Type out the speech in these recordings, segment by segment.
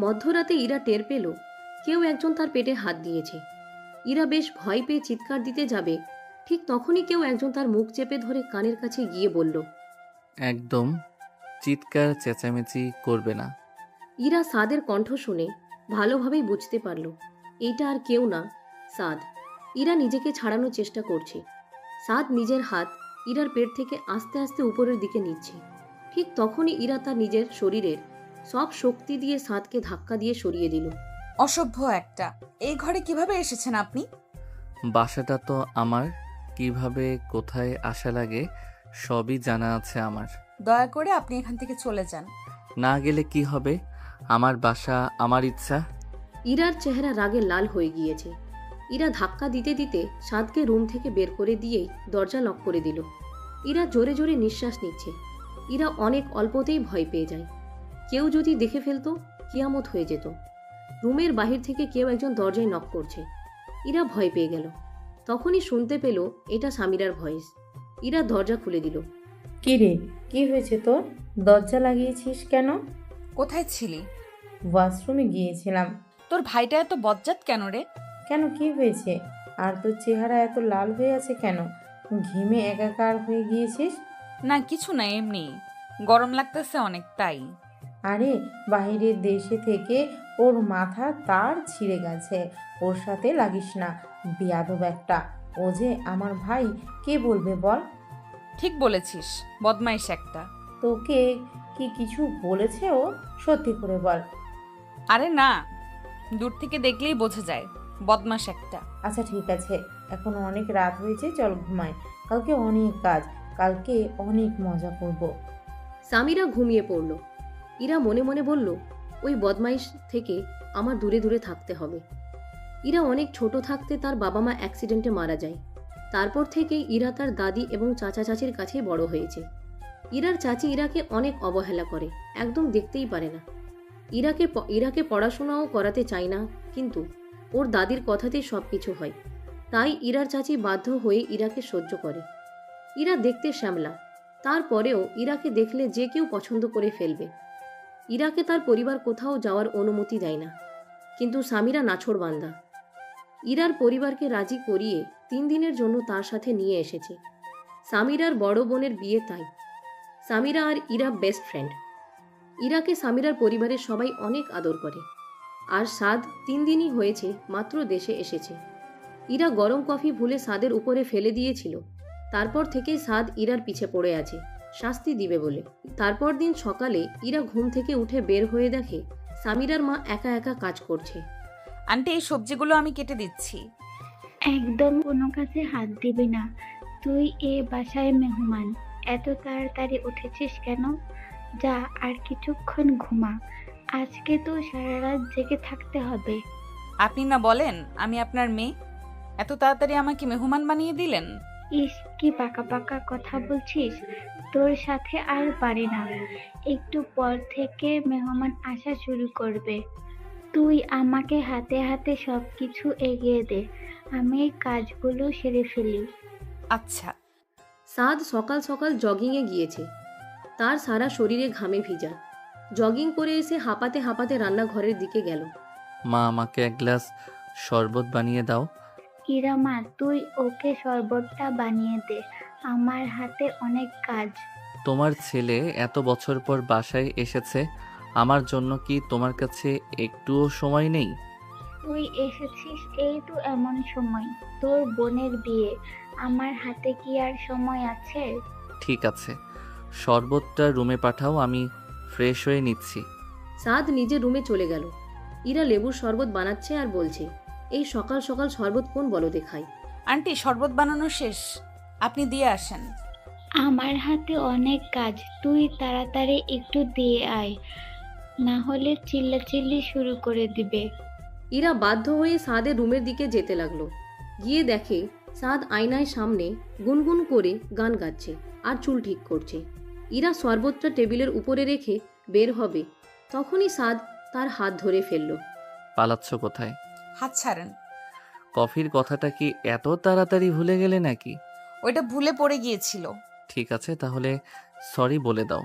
মধ্যরাতে ইরা টের পেল কেউ একজন তার পেটে হাত দিয়েছে। ইরা বেশ ভয় পেয়ে চিৎকার দিতে যাবে, ঠিক তখনই কেউ একজন তার মুখ চেপে ধরে কানের কাছে গিয়ে বলল, একদম চিৎকার চেঁচামেচি করবে না। ইরা সাদের কণ্ঠ শুনে ভালোভাবেই বুঝতে পারল এইটা আর কেউ না, সাদ। ইরা নিজেকে ছাড়ানোর চেষ্টা করছে। সাদ নিজের হাত ইরার পেট থেকে আস্তে আস্তে উপরের দিকে নিচ্ছে। ঠিক তখনই ইরা তার নিজের শরীরের সব শক্তি দিয়ে সাদকে ধাক্কা দিয়ে সরিয়ে দিল। অসভ্য একটা! এই ঘরে কিভাবে এসেছেন আপনি? বাসাটা তো আমার, কিভাবে কোথায় আসা লাগে সবই জানা আছে আমার। দয়া করে আপনি এখান থেকে চলে যান। না গেলে কি হবে? আমার বাসা, আমার ইচ্ছা। ইরার চেহারা রাগে লাল হয়ে গিয়েছে। ইরা ধাক্কা দিতে দিতে সাদকে রুম থেকে বের করে দিয়েই দরজা লক করে দিল। ইরা জোরে জোরে নিঃশ্বাস নিচ্ছে। ইরা অনেক অল্পতেই ভয় পেয়ে যায়। কেউ যদি দেখে ফেলতো, কিয়ামত হয়ে যেত। রুমের বাহির থেকে কেউ একজন দরজায় নক করছে। ইরা ভয় পেয়ে গেল। তখনই শুনতে পেল এটা সামিরার ভয়েস। ইরা দরজা খুলে দিল। কি রে, কি হয়েছে তোর? দরজা লাগিয়েছিস কেন? কোথায় ছিলি? ওয়াশরুমে গিয়েছিলাম। তোর ভাইটা এত বজ্জাত কেন রে? কেন, কি হয়েছে? আর তোর চেহারা এত লাল হয়ে আছে কেন? ঘেমে একাকার হয়ে গিয়েছিস? না কিছু না, এমনি গরম লাগতেছে অনেক, তাই। আরে বাইরের দেশে থেকে ওর মাথা তার ছিঁড়ে গেছে, ওর সাথে লাগিস না, বেয়াদব একটা। ও যে আমার ভাই, কে বলবে বল? ঠিক বলেছিস, বদমাইশ একটা। তোকে কি কিছু বলেছে ও? সত্যি করে বল। আরে না, দূর থেকে দেখলেই বোঝা যায়, বদমাশ একটা। আচ্ছা ঠিক আছে, এখন অনেক রাত হয়েছে, চল ঘুমাই। কালকে অনেক কাজ, কালকে অনেক মজা করব। সামিরা ঘুমিয়ে পড়ল। ইরা মনে মনে বলল, ওই বদমাইশ থেকে আমার দূরে দূরে থাকতে হবে। ইরা অনেক ছোট থাকতে তার বাবা মা অ্যাক্সিডেন্টে মারা যায়। তারপর থেকেই ইরা তার দাদি এবং চাচা চাচির কাছেই বড় হয়েছে। ইরার চাচি ইরাকে অনেক অবহেলা করে, একদম দেখতেই পারে না। ইরাকে পড়াশোনাও করাতে চায় না, কিন্তু ওর দাদির কথাতেই সব কিছু হয়। তাই ইরার চাচি বাধ্য হয়ে ইরাকে সহ্য করে। ইরা দেখতে শ্যামলা, তারপরেও ইরাকে দেখলে যে কেউ পছন্দ করে ফেলবে। ইরাকে তার পরিবার কোথাও যাওয়ার অনুমতি দেয় না, কিন্তু সামিরা নাছোড়বান্দা। ইরার পরিবারকে রাজি করিয়ে 3 দিনের জন্য তার সাথে নিয়ে এসেছে। সামিরার বড় বোনের বিয়ে, তাই সামিরা আর ইরা বেস্ট ফ্রেন্ড। ইরাকে সামিরার পরিবারের সবাই অনেক আদর করে। আর সাদ 3 দিনই হয়েছে মাত্র দেশে এসেছে। ইরা গরম কফি ভুলে সাদের উপরে ফেলে দিয়েছিল। তারপর থেকেই সাদ ইরার পিছে পড়ে আছে, শাস্তি দিবে বলে। তারপর দিন সকালে ইরা ঘুম থেকে উঠে বের হয়ে দেখে সামিরার মা একা একা কাজ করছে। আন্টি, এই সবজিগুলো আমি কেটে দিচ্ছি। একদম কোনো কাজে হাত দিবি না, তুই এ বাসায় মেহমান। এত তাড়াতাড়ি উঠেছিস কেন? যা আর কিছুক্ষণ ঘুমা, আজকে তো সারা রাত জেগে থাকতে হবে। আপনি না বলেন আমি আপনার মেয়ে, এত তাড়াতাড়ি আমাকে মেহমান বানিয়ে দিলেন। ইস, কি পাকা পাকা কথা বলছিস, তোর সাথে আর পারি না। একটু পর থেকে মেহমান আসা শুরু করবে। তুই আমাকে হাতে হাতে সবকিছু এগিয়ে দে, আমি এই কাজগুলো সেরে ফেলি। আচ্ছা। সাদ সকাল সকাল জগিংয়ে গিয়েছে। তার সারা শরীরে ঘামে ভিজা। জগিং করে এসে হাঁপাতে হাঁপাতে রান্নাঘরের দিকে গেল। মা, আমাকে এক গ্লাস শরবত বানিয়ে দাও। ইরামা, তুই ওকে শরবতটা বানিয়ে দে, আমার হাতে অনেক কাজ। তোমার ছেলে এত বছর পর বাসায় এসেছে, আমার জন্য কি তোমার কাছে একটুও সময় নেই? তুই এসেছিস এই তো এমন সময়, তোর বোনের বিয়ে, আমার হাতে কি আর সময় আছে? ঠিক আছে, শরবতটা রুমে পাঠাও, আমি ফ্রেশ হয়ে নিচ্ছি। সাদ নিজের রুমে চলে গেল। ইরা লেবুর শরবত বানাচ্ছে আর বলছে, এই সকাল সকাল শরবত কোন বলদে খায়? আন্টি, শরবত বানানো শেষ, আপনি দিয়ে আসেন। আমার হাতে অনেক কাজ, তুই তাড়াতাড়ি একটু দিয়ে আয়, না হলে চিল্লাচিল্লি শুরু করে দিবে। ইরা বাধ্য হয়ে সাদের রুমের দিকে যেতে লাগলো। গিয়ে দেখে সাদ আয়নায় সামনে গুনগুন করে গান গাচ্ছে আর চুল ঠিক করছে। ইরা শরবতটা টেবিলের উপরে রেখে বের হবে, তখনই সাদ তার হাত ধরে ফেলল। পালাচ্ছ কোথায়? হাত ছাড়েন। কফির কথাটা কি এত তাড়াতাড়ি ভুলে গেলে নাকি? ওইটা ভুলে পড়ে গিয়েছিল। ঠিক আছে, তাহলে সরি বলে দাও।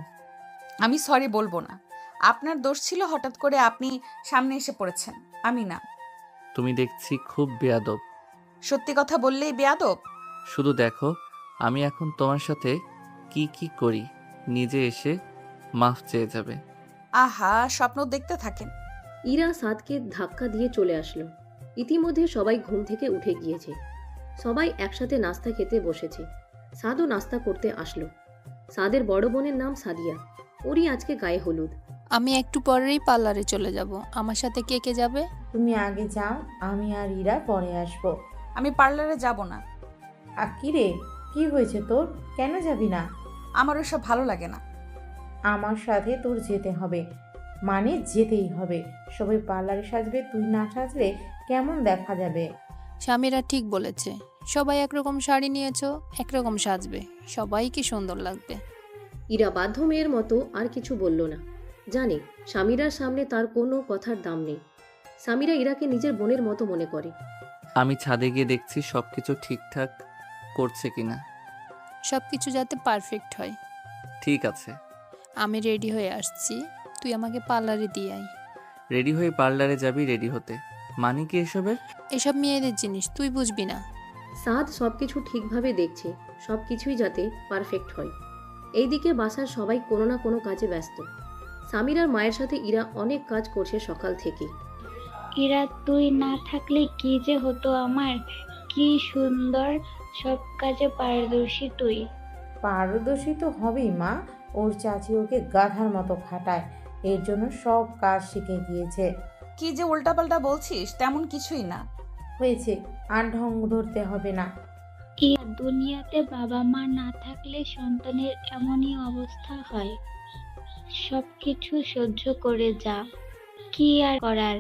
আমি সরি বলবো না, আপনার দোষ ছিল হঠাৎ করে আপনি সামনে এসে পড়েছেন, আমি না। তুমি দেখছি খুব বেয়াদব। সত্যি কথা বললেই বেয়াদব? শুধু দেখো আমি এখন তোমার সাথে কি কি করি, নিজে এসে মাফ চেয়ে যাবে। আহা, স্বপ্ন দেখতে থাকেন। ইরা সাদকে ধাক্কা দিয়ে চলে আসলো। ইতিমধ্যে সবাই ঘুম থেকে উঠে গিয়েছে। সবাই একসাথে নাস্তা খেতে বসেছে। সাদও নাস্তা করতে আসলো। সাদের বড় বোনের নাম সাদিয়া। ওরই আজকে গায়ে হলুদ। আমি একটু পরেই পার্লারে চলে যাব। আমার সাথে কে কে যাবে? তুমি আগে যাও, আমি আর ইরা পরে আসবো। আমি পার্লারে যাব না। কি রে, কি হয়েছে তোর? কেন যাবি না? আমার ওসব ভালো লাগে না। আমার সাথে তোর যেতে হবে, মানে যেতেই হবে। সবাই পার্লারে সাজবে, তুই না সাজলে কেমন দেখা যাবে? স্বামীরা ঠিক বলেছে, সবাই একরকম শাড়ি নিয়েছো, একরকম সাজবে, সবাইকে সুন্দর লাগবে। ইরা বাধ্য মেয়ের মতো আর কিছু বলল না। জানে সামিরার সামনে তার কোনো কথার দাম নেই। সামিরা ইরাকে নিজের বোনের মতো মনে করে। আমি ছাদে গিয়ে দেখছি সবকিছু ঠিকঠাক করছে কিনা। সব কিছু যাতে পারফেক্ট হয়। ঠিক আছে। আমি রেডি হয়ে আসছি, তুই আমাকে পার্লারে দিয়ে আয়। রেডি হয়ে পার্লারে যাবি রেডি হতে? মানে কি এসবের? এসব মেয়েদের জিনিস, তুই বুঝবি না। সাদ সবকিছু ঠিকভাবে দেখছে, সবকিছুই যাতে পারফেক্ট হয়। এইদিকে বাসার সবাই কোনো না কোনো কাজে ব্যস্ত। সামিরার মায়ের সাথে ইরা অনেক কাজ করছে সকাল থেকে। ইরা, তুই না থাকলে কি যে হতো আমার। কি সুন্দর, সব কাজে পারদর্শী তুই। পারদর্শী তো হবেই মা, ওর চাচি ওকে গাধার মতো খাটায়, এর জন্য সব কাজ শিখে গিয়েছে। কি যে উল্টাপাল্টা বলছিস, তেমন কিছুই না। হয়েছে, আর ঢং ধরতে হবে না। ইরা, দুনিয়াতে বাবা মা না থাকলে সন্তানের এমনই অবস্থা হয়। সবকিছু সহ্য করে যা, কি আর করার,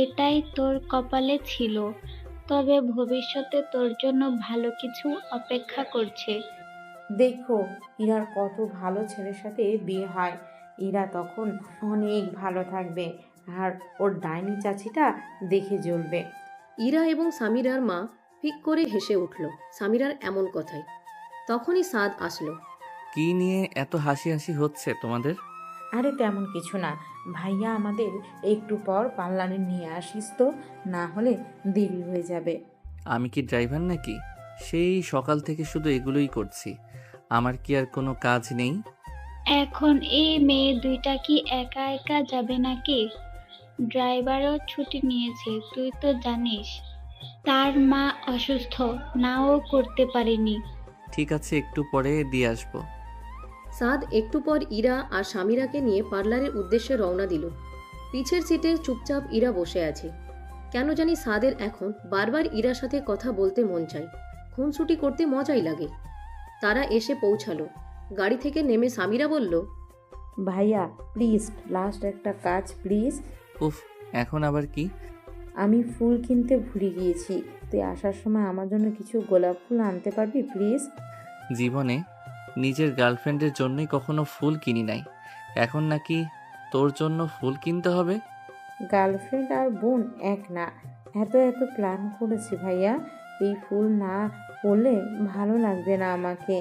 এটাই তোর কপালে ছিল। তবে ভবিষ্যতে তোর জন্য ভালো কিছু অপেক্ষা করছে। দেখো ইরার কত ভালো ছেলের সাথে বিয়ে হয়, ইরা তখন অনেক ভালো থাকবে, আর ওর ডাইনি চাচিটা দেখে জ্বলবে। ইরা এবং সামিরার মা ফিক করে হেসে উঠল সামিরার এমন কথায়। তখনই সাদ আসলো। কি নিয়ে এত হাসি হাসি হচ্ছে তোমাদের? আরে তেমন কিছু না ভাইয়া, আমাদের একটু পর পার্লারে নিয়ে আসিস তো, না হলে দেরি হয়ে যাবে। আমি কি ড্রাইভার নাকি? সেই সকাল থেকে শুধু এগুলোই করছি। আমার কি আর কোনো কাজ নেই? এখন এই মেয়ে দুইটা কি একা একা যাবে নাকি? ড্রাইভারও ছুটি নিয়েছে, তুই তো জানিস। তার মা অসুস্থ, নাও করতে পারেনি। ঠিক আছে, একটু পরে দিয়ে আসবো। সাদ একটু পর ইরা আর সামিরাকে নিয়ে পার্লারের উদ্দেশ্যে রওনা দিল। পিছের সিটে চুপচাপ ইরা বসে আছে। কেন জানি সাদের এখন বারবার ইরার সাথে কথা বলতে মন চায়। খুনসুটি করতে মজাই লাগে। তারা এসে পৌঁছালো। গাড়ি থেকে নেমে সামিরা বলল, ভাইয়া প্লিজ, লাস্ট একটা কাজ প্লিজ। উফ, এখন আবার কি? আমি ফুল কিনতে ভুলে গিয়েছি, তুই আসার সময় আমার জন্য কিছু গোলাপ ফুল আনতে পারবি প্লিজ? জীবনে নিজের গার্লফ্রেন্ডের জন্যই কখনো ফুল কিনি নাই, এখন নাকি তোর জন্য ফুল কিনতে হবে? গার্লফ্রেন্ড আর বোন এক না, এত এত প্ল্যান করেছি ভাইয়া, এই ফুল না পরলে ভালো লাগবে না আমাকে।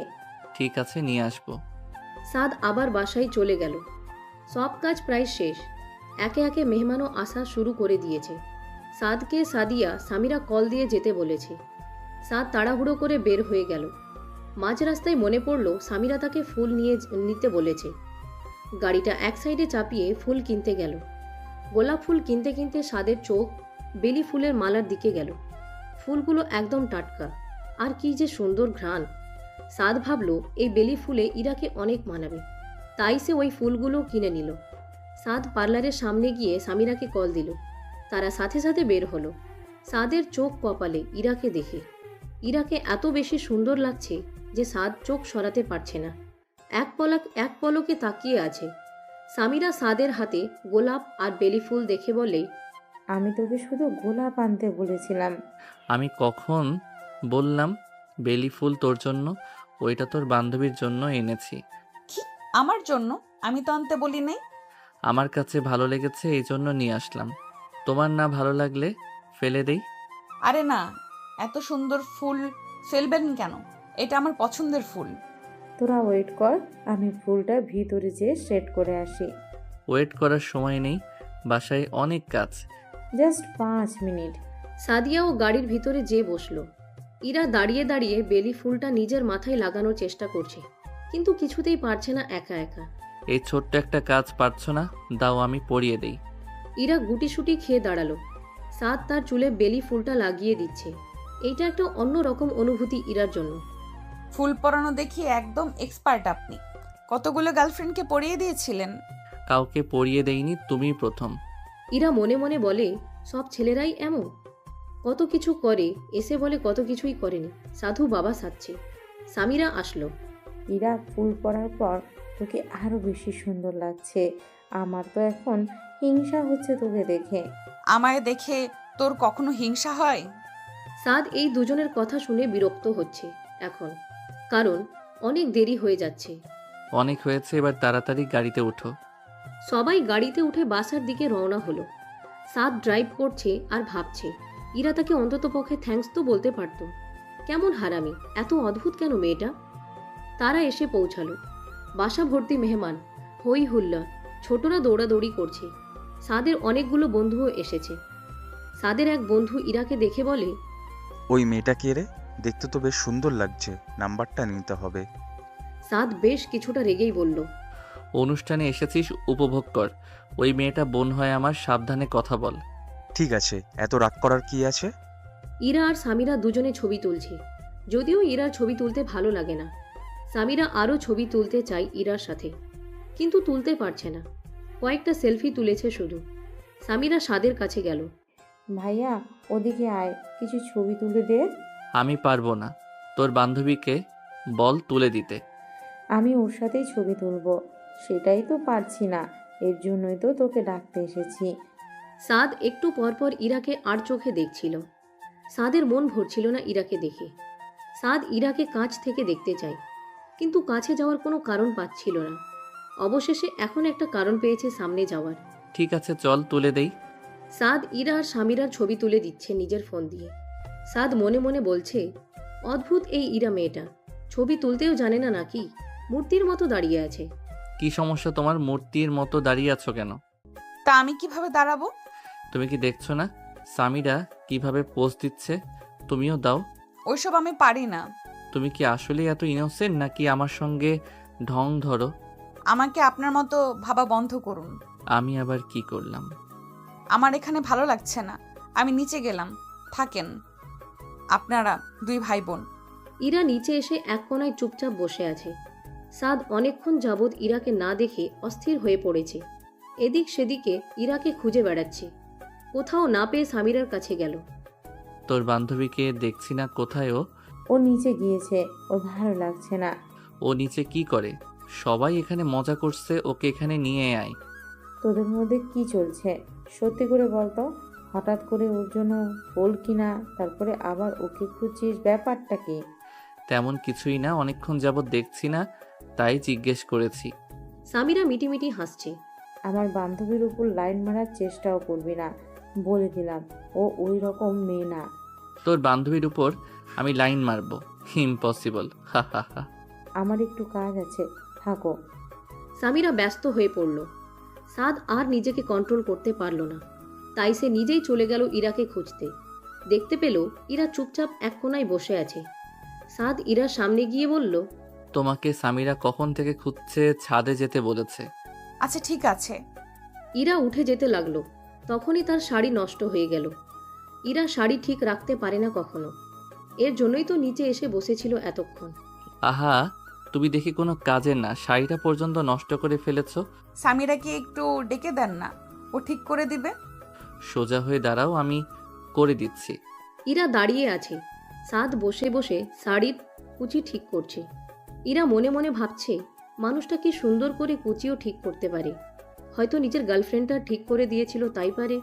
ঠিক আছে, নিয়ে আসবো। সাদ আবার বাসায় চলে গেল। সব কাজ প্রায় শেষ। একে একে মেহমানও আসা শুরু করে দিয়েছে। সাদকে সাদিয়া সামিরা কল দিয়ে যেতে বলেছে। সাদ তাড়াহুড়ো করে বের হয়ে গেল। মাঝ রাস্তায় মনে পড়ল সামিরা তাকে ফুল নিতে বলেছে। গাড়িটা এক সাইডে চাপিয়ে ফুল কিনতে গেল। গোলাপ ফুল কিনতে কিনতে সাদের চোখ বেলি ফুলের মালার দিকে গেল। ফুলগুলো একদম টাটকা, আর কি যে সুন্দর ঘ্রাণ। সাদ ভাবল এই বেলি ফুলে ইরাকে অনেক মানাবে, তাই সে ওই ফুলগুলো কিনে নিল। সাদ পার্লারের সামনে গিয়ে সামিরাকে কল দিল। তারা সাথে সাথে বের হলো। সাদের চোখ কপালে ইরাকে দেখে। ইরাকে এত বেশি সুন্দর লাগছে যে সাদ চোখ সরাতে পারছে না। এক পলকে তাকিয়ে আছে। সামিরা সাদের হাতে গোলাপ আর বেলি ফুল দেখে বলে, আমি তোকে শুধু গোলাপ আনতে বলেছিলাম। আমি কখন বললাম বেলি ফুল তোর জন্য? ওইটা তোর বান্ধবীর জন্য এনেছি। কি, আমার জন্য? আমি তো আনতে বলি নাই। আমার কাছে ভালো লেগেছে এই জন্য নিয়ে আসলাম। তোমার না ভালো লাগলে ফেলে দেই। আরে না, এত সুন্দর ফুল ফেলবেন কেন? এটা আমার পছন্দের ফুল। তোরা ওয়েট কর, আমি ফুলটা ভিতরে যেয়ে সেট করে আসি। ওয়েট করার সময় নেই, বাসায় অনেক কাজ। Just 5 minute. সাদিয়াও গাড়ির ভিতরে যেয়ে বসলো। ইরা দাঁড়িয়ে দাঁড়িয়ে বেলি ফুলটা নিজের মাথায় লাগানোর চেষ্টা করছে, কিন্তু কিছুতেই পারছে না একা একা। এই ছোট্ট একটা কাজ পারছো না, দাও আমি পরিয়ে দেই। ইরা গুটিসুটি খেয়ে দাঁড়ালো। সাদ তার চুলে বেলি ফুলটা লাগিয়ে দিচ্ছে। এইটা একটা অন্য রকম অনুভূতি ইরার জন্য। ফুল পরানো দেখি একদম এক্সপার্ট আপনি। কতগুলো গার্লফ্রেন্ডকে পরিয়ে দিয়েছিলেন? কাউকে পরিয়ে দেইনি, তুমিই প্রথম। ইরা মনে মনে বলে, সব ছেলেরাই এমন, কত কিছু করে, এসে বলে কত কিছুই করেনি। সাধু বাবা সাচ্ছে। সামিরা আসলো। ইরা, ফুল পরার পর তোকে আরো বেশি সুন্দর লাগছে। আমার তো এখন হিংসা হচ্ছে তোকে দেখে। আমায় দেখে তোর কখনো হিংসা হয়? সাদ এই দুজনের কথা শুনে বিরক্ত হচ্ছে এখন, কারণ অনেক দেরি হয়ে যাচ্ছে। অনেক হয়েছে, এবার তাড়াতাড়ি গাড়িতে ওঠো। সবাই গাড়িতে উঠে বাসার দিকে রওনা হলো। সাদ ড্রাইভ করছে আর ভাবছে, ইরা তাকে অন্ততপক্ষে থ্যাঙ্কস তো বলতে পারত। কেমন হারামি, এত অদ্ভুত কেন মেয়েটা। তারা এসে পৌঁছালো। বাসা ভর্তি মেহমান, হই হুল্লা, ছোটরা দৌড়াদৌড়ি করছে। সাদের অনেকগুলো বন্ধুও এসেছে। সাদের এক বন্ধু ইরাকে দেখে বলে, ওই মেয়েটা কে রে? দেখতে তো বেশ সুন্দর লাগছে, নাম্বারটা নিতে হবে। সাদ বেশ কিছুটা রেগেই বলল, অনুষ্ঠানে এসেছিস, উপভোগ কর। ওই মেয়েটা বোন হয় আমার, সাবধানে কথা বল। ঠিক আছে, এত রাগ করার কি আছে? ইরা আর সামিরা দুজনে ছবি তুলছে। যদিও ইরার ছবি তুলতে ভালো লাগে না। সামিরা আরও ছবি তুলতে চায় ইরার সাথে, কিন্তু তুলতে পারছে না। কয়েকটা সেলফি তুলেছে শুধু। সামিরা সাদের কাছে গেল। ভাইয়া, ওদিকে আয়, কিছু ছবি তুলে দে। আমি পারবো না, তোর বান্ধবীকে বল তুলে দিতে। আমি ওর সাথেই ছবি তুলবো, সেটাই তো পারছি না। এর জন্যই তো তোকে ডাকতে এসেছি। সাদ একটু পরপর ইরাকে আর চোখে দেখছিল। সাদের মন ভরছিল না ইরাকে দেখে। সাদ ইরাকে কাছ থেকে দেখতে চায়, কিন্তু কাছে যাওয়ার কোনো কারণ পাচ্ছিল না। অবশেষে এখন একটা কারণ পেয়েছে সামনে যাওয়ার। ঠিক আছে, চল তুলে দেই। সাদ ইরা আর সামিরার ছবি তুলে দিচ্ছে নিজের ফোন দিয়ে। সাদ মনে মনে বলছে, অদ্ভুত এই ইরা মেয়েটা, ছবি তুলতেও জানে না নাকি, মূর্তির মতো দাঁড়িয়ে আছে। কি সমস্যা তোমার? মূর্তির মতো দাঁড়িয়ে আছো কেন? তা আমি কিভাবে দাঁড়াবো? তুমি কি দেখছো না সামিরা কিভাবে পোজ দিচ্ছে? তুমিও দাও। ওইসব আমি পারি না। তুমি কি আসলেই এত ইনোসেন্ট নাকি আমার সঙ্গে ঢং ধরো? আমাকে আপনার মতো ভাবা বন্ধ করুন। আমি আবার কি করলাম? আমার এখানে ভালো লাগছে না, আমি নিচে গেলাম, থাকেন আপনারা দুই ভাই বোন। ইরা নিচে এসে এক কোণায় চুপচাপ বসে আছে। সাদ অনেকক্ষণ যাবৎ ইরাকে না দেখে অস্থির হয়ে পড়েছে। এদিক সেদিকে ইরাকে খুঁজে বেড়াচ্ছে। কোথাও না পেয়ে সামিরার কাছে গেল। তোর বান্ধবীকে দেখছি না, কোথায় ও? ও নিচে গিয়েছে, ওর ভালো লাগছে না। ও নিচে কি করে? সবাই এখানে মজা করছে, ওকে এখানে নিয়ে আয়। তোদের মধ্যে কি চলছে সত্যি করে বলতো? হঠাৎ করে ওর জন্য বল কিনা, তারপরে আবার ওকে খুঁজছিস, ব্যাপারটা কি? তেমন কিছুই না, অনেকক্ষণ যাবৎ দেখছি না, তাই জিজ্ঞেস করেছি। সামিরা মিটিমিটি হাসছে। আমার বান্ধবীর উপর লাইন মারার চেষ্টাও করবি না, বলে দিলাম। ও ওই রকম মেয়ে না। তোর বান্ধবীর উপর আমি লাইন মারবো? ইম্পসিবল, হা হা হা। আমার একটু কাজ আছে, থাকো। সামিরা ব্যস্ত হয়ে পড়ল। সাদ আর নিজেকে কন্ট্রোল করতে পারল না, তাই সে নিজেই চলে গেল ইরাকে খুঁজতে। দেখতে পেল ইরা চুপচাপ এক কোণায় বসে আছে। সাদ ইরার সামনে গিয়ে বলল, তোমাকে সামিরা কখন থেকে খুঁজছে, ছাদে যেতে বলেছে। আচ্ছা ঠিক আছে। ইরা উঠে যেতে লাগলো। তখনই তার শাড়ি নষ্ট হয়ে গেল। ইরা শাড়ি ঠিক রাখতে পারে না কখনো, এর জন্যই তো নিচে এসে বসেছিল এতক্ষণ। আহা, তুমি দেখি কোনো কাজের না, শাড়িটা পর্যন্ত নষ্ট করে ফেলেছো। সামিরাকে একটু ডেকে দেন না, ও ঠিক করে দিবে। সোজা হয়ে দাঁড়াও, আমি করে দিচ্ছি। ইরা দাঁড়িয়ে আছে। সাদ বসে বসে শাড়ির কুচি ঠিক করছে। ইরা মনে মনে ভাবছে, মানুষটা কি সুন্দর করে কুচিও ঠিক করতে পারে। হয়তো নিজের গার্লফ্রেন্ডটা ঠিক করে দিয়েছিল, তাই পারে।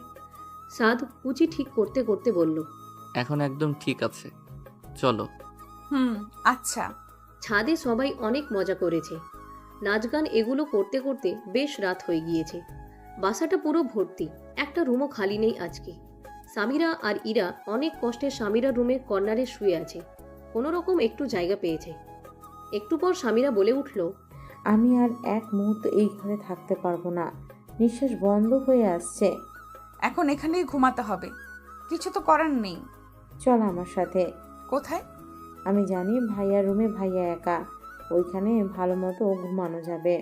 সাদ কুচি ঠিক করতে করতে বলল, এখন একদম ঠিক আছে, চলো। আচ্ছা। ছাদে সবাই অনেক মজা করেছে। নাচ গান এগুলো করতে করতে বেশ রাত হয়ে গিয়েছে। বাসাটা পুরো ভর্তি, একটা রুমও খালি নেই আজকে। সামিরা আর ইরা অনেক কষ্টে সামিরার রুমের কর্নারে শুয়ে আছে, কোনো রকম একটু জায়গা পেয়েছে। একটু পর সামিরা বলে উঠল, আমি আর এক মুহূর্ত এই ঘরে থাকতে পারবো না। নিঃশ্বাস বন্ধ হয়ে আসছে। এখন এখানেই ঘুমাতে হবে, কিছু তো করার নেই। চল আমার সাথে। কোথায়? আমি জানি ভাইয়ার রুমে ভাইয়া একা, ওইখানে ভালো মতো ঘুমানো যাবে।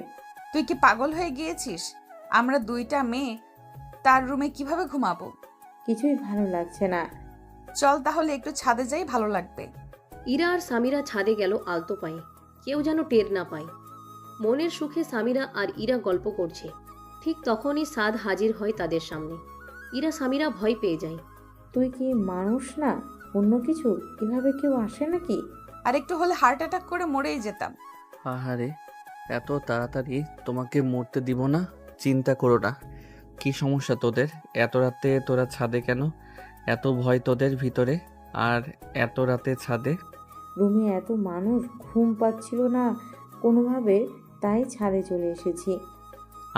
তুই কি পাগল হয়ে গিয়েছিস? আমরা দুইটা মেয়ে তার রুমে কিভাবে ঘুমাবো? কিছুই ভালো লাগছে না। চল তাহলে একটু ছাদে যাই, ভালো লাগবে। ইরা আর সামিরা ছাদে গেল আলতো পায়ে, কেউ যেন টের না পায়। মনের সুখে সামিরা আর ইরা গল্প করছে, ঠিক তখনই সাদ হাজির হয় তাদের সামনে। ইরা সামিরা ভয় পেয়ে যায়। তুই কি মানুষ না অন্য কিছু? এভাবে কেউ আসে নাকি? আর একটু হলে হার্ট অ্যাটাক করে মরেই যেতাম। আহারে, এত তাড়াতাড়ি তোমাকে মরতে দিব না, চিন্তা করো না। কি সমস্যা তোদের? এত রাতে তোরা ছাদে কেন? এত ভয় তোদের ভিতরে? আর এত রাতে ছাদে? রুমে এত মানুষ, ঘুম পাচ্ছিল না কোনোভাবে, তাই ছাদে চলে এসেছি।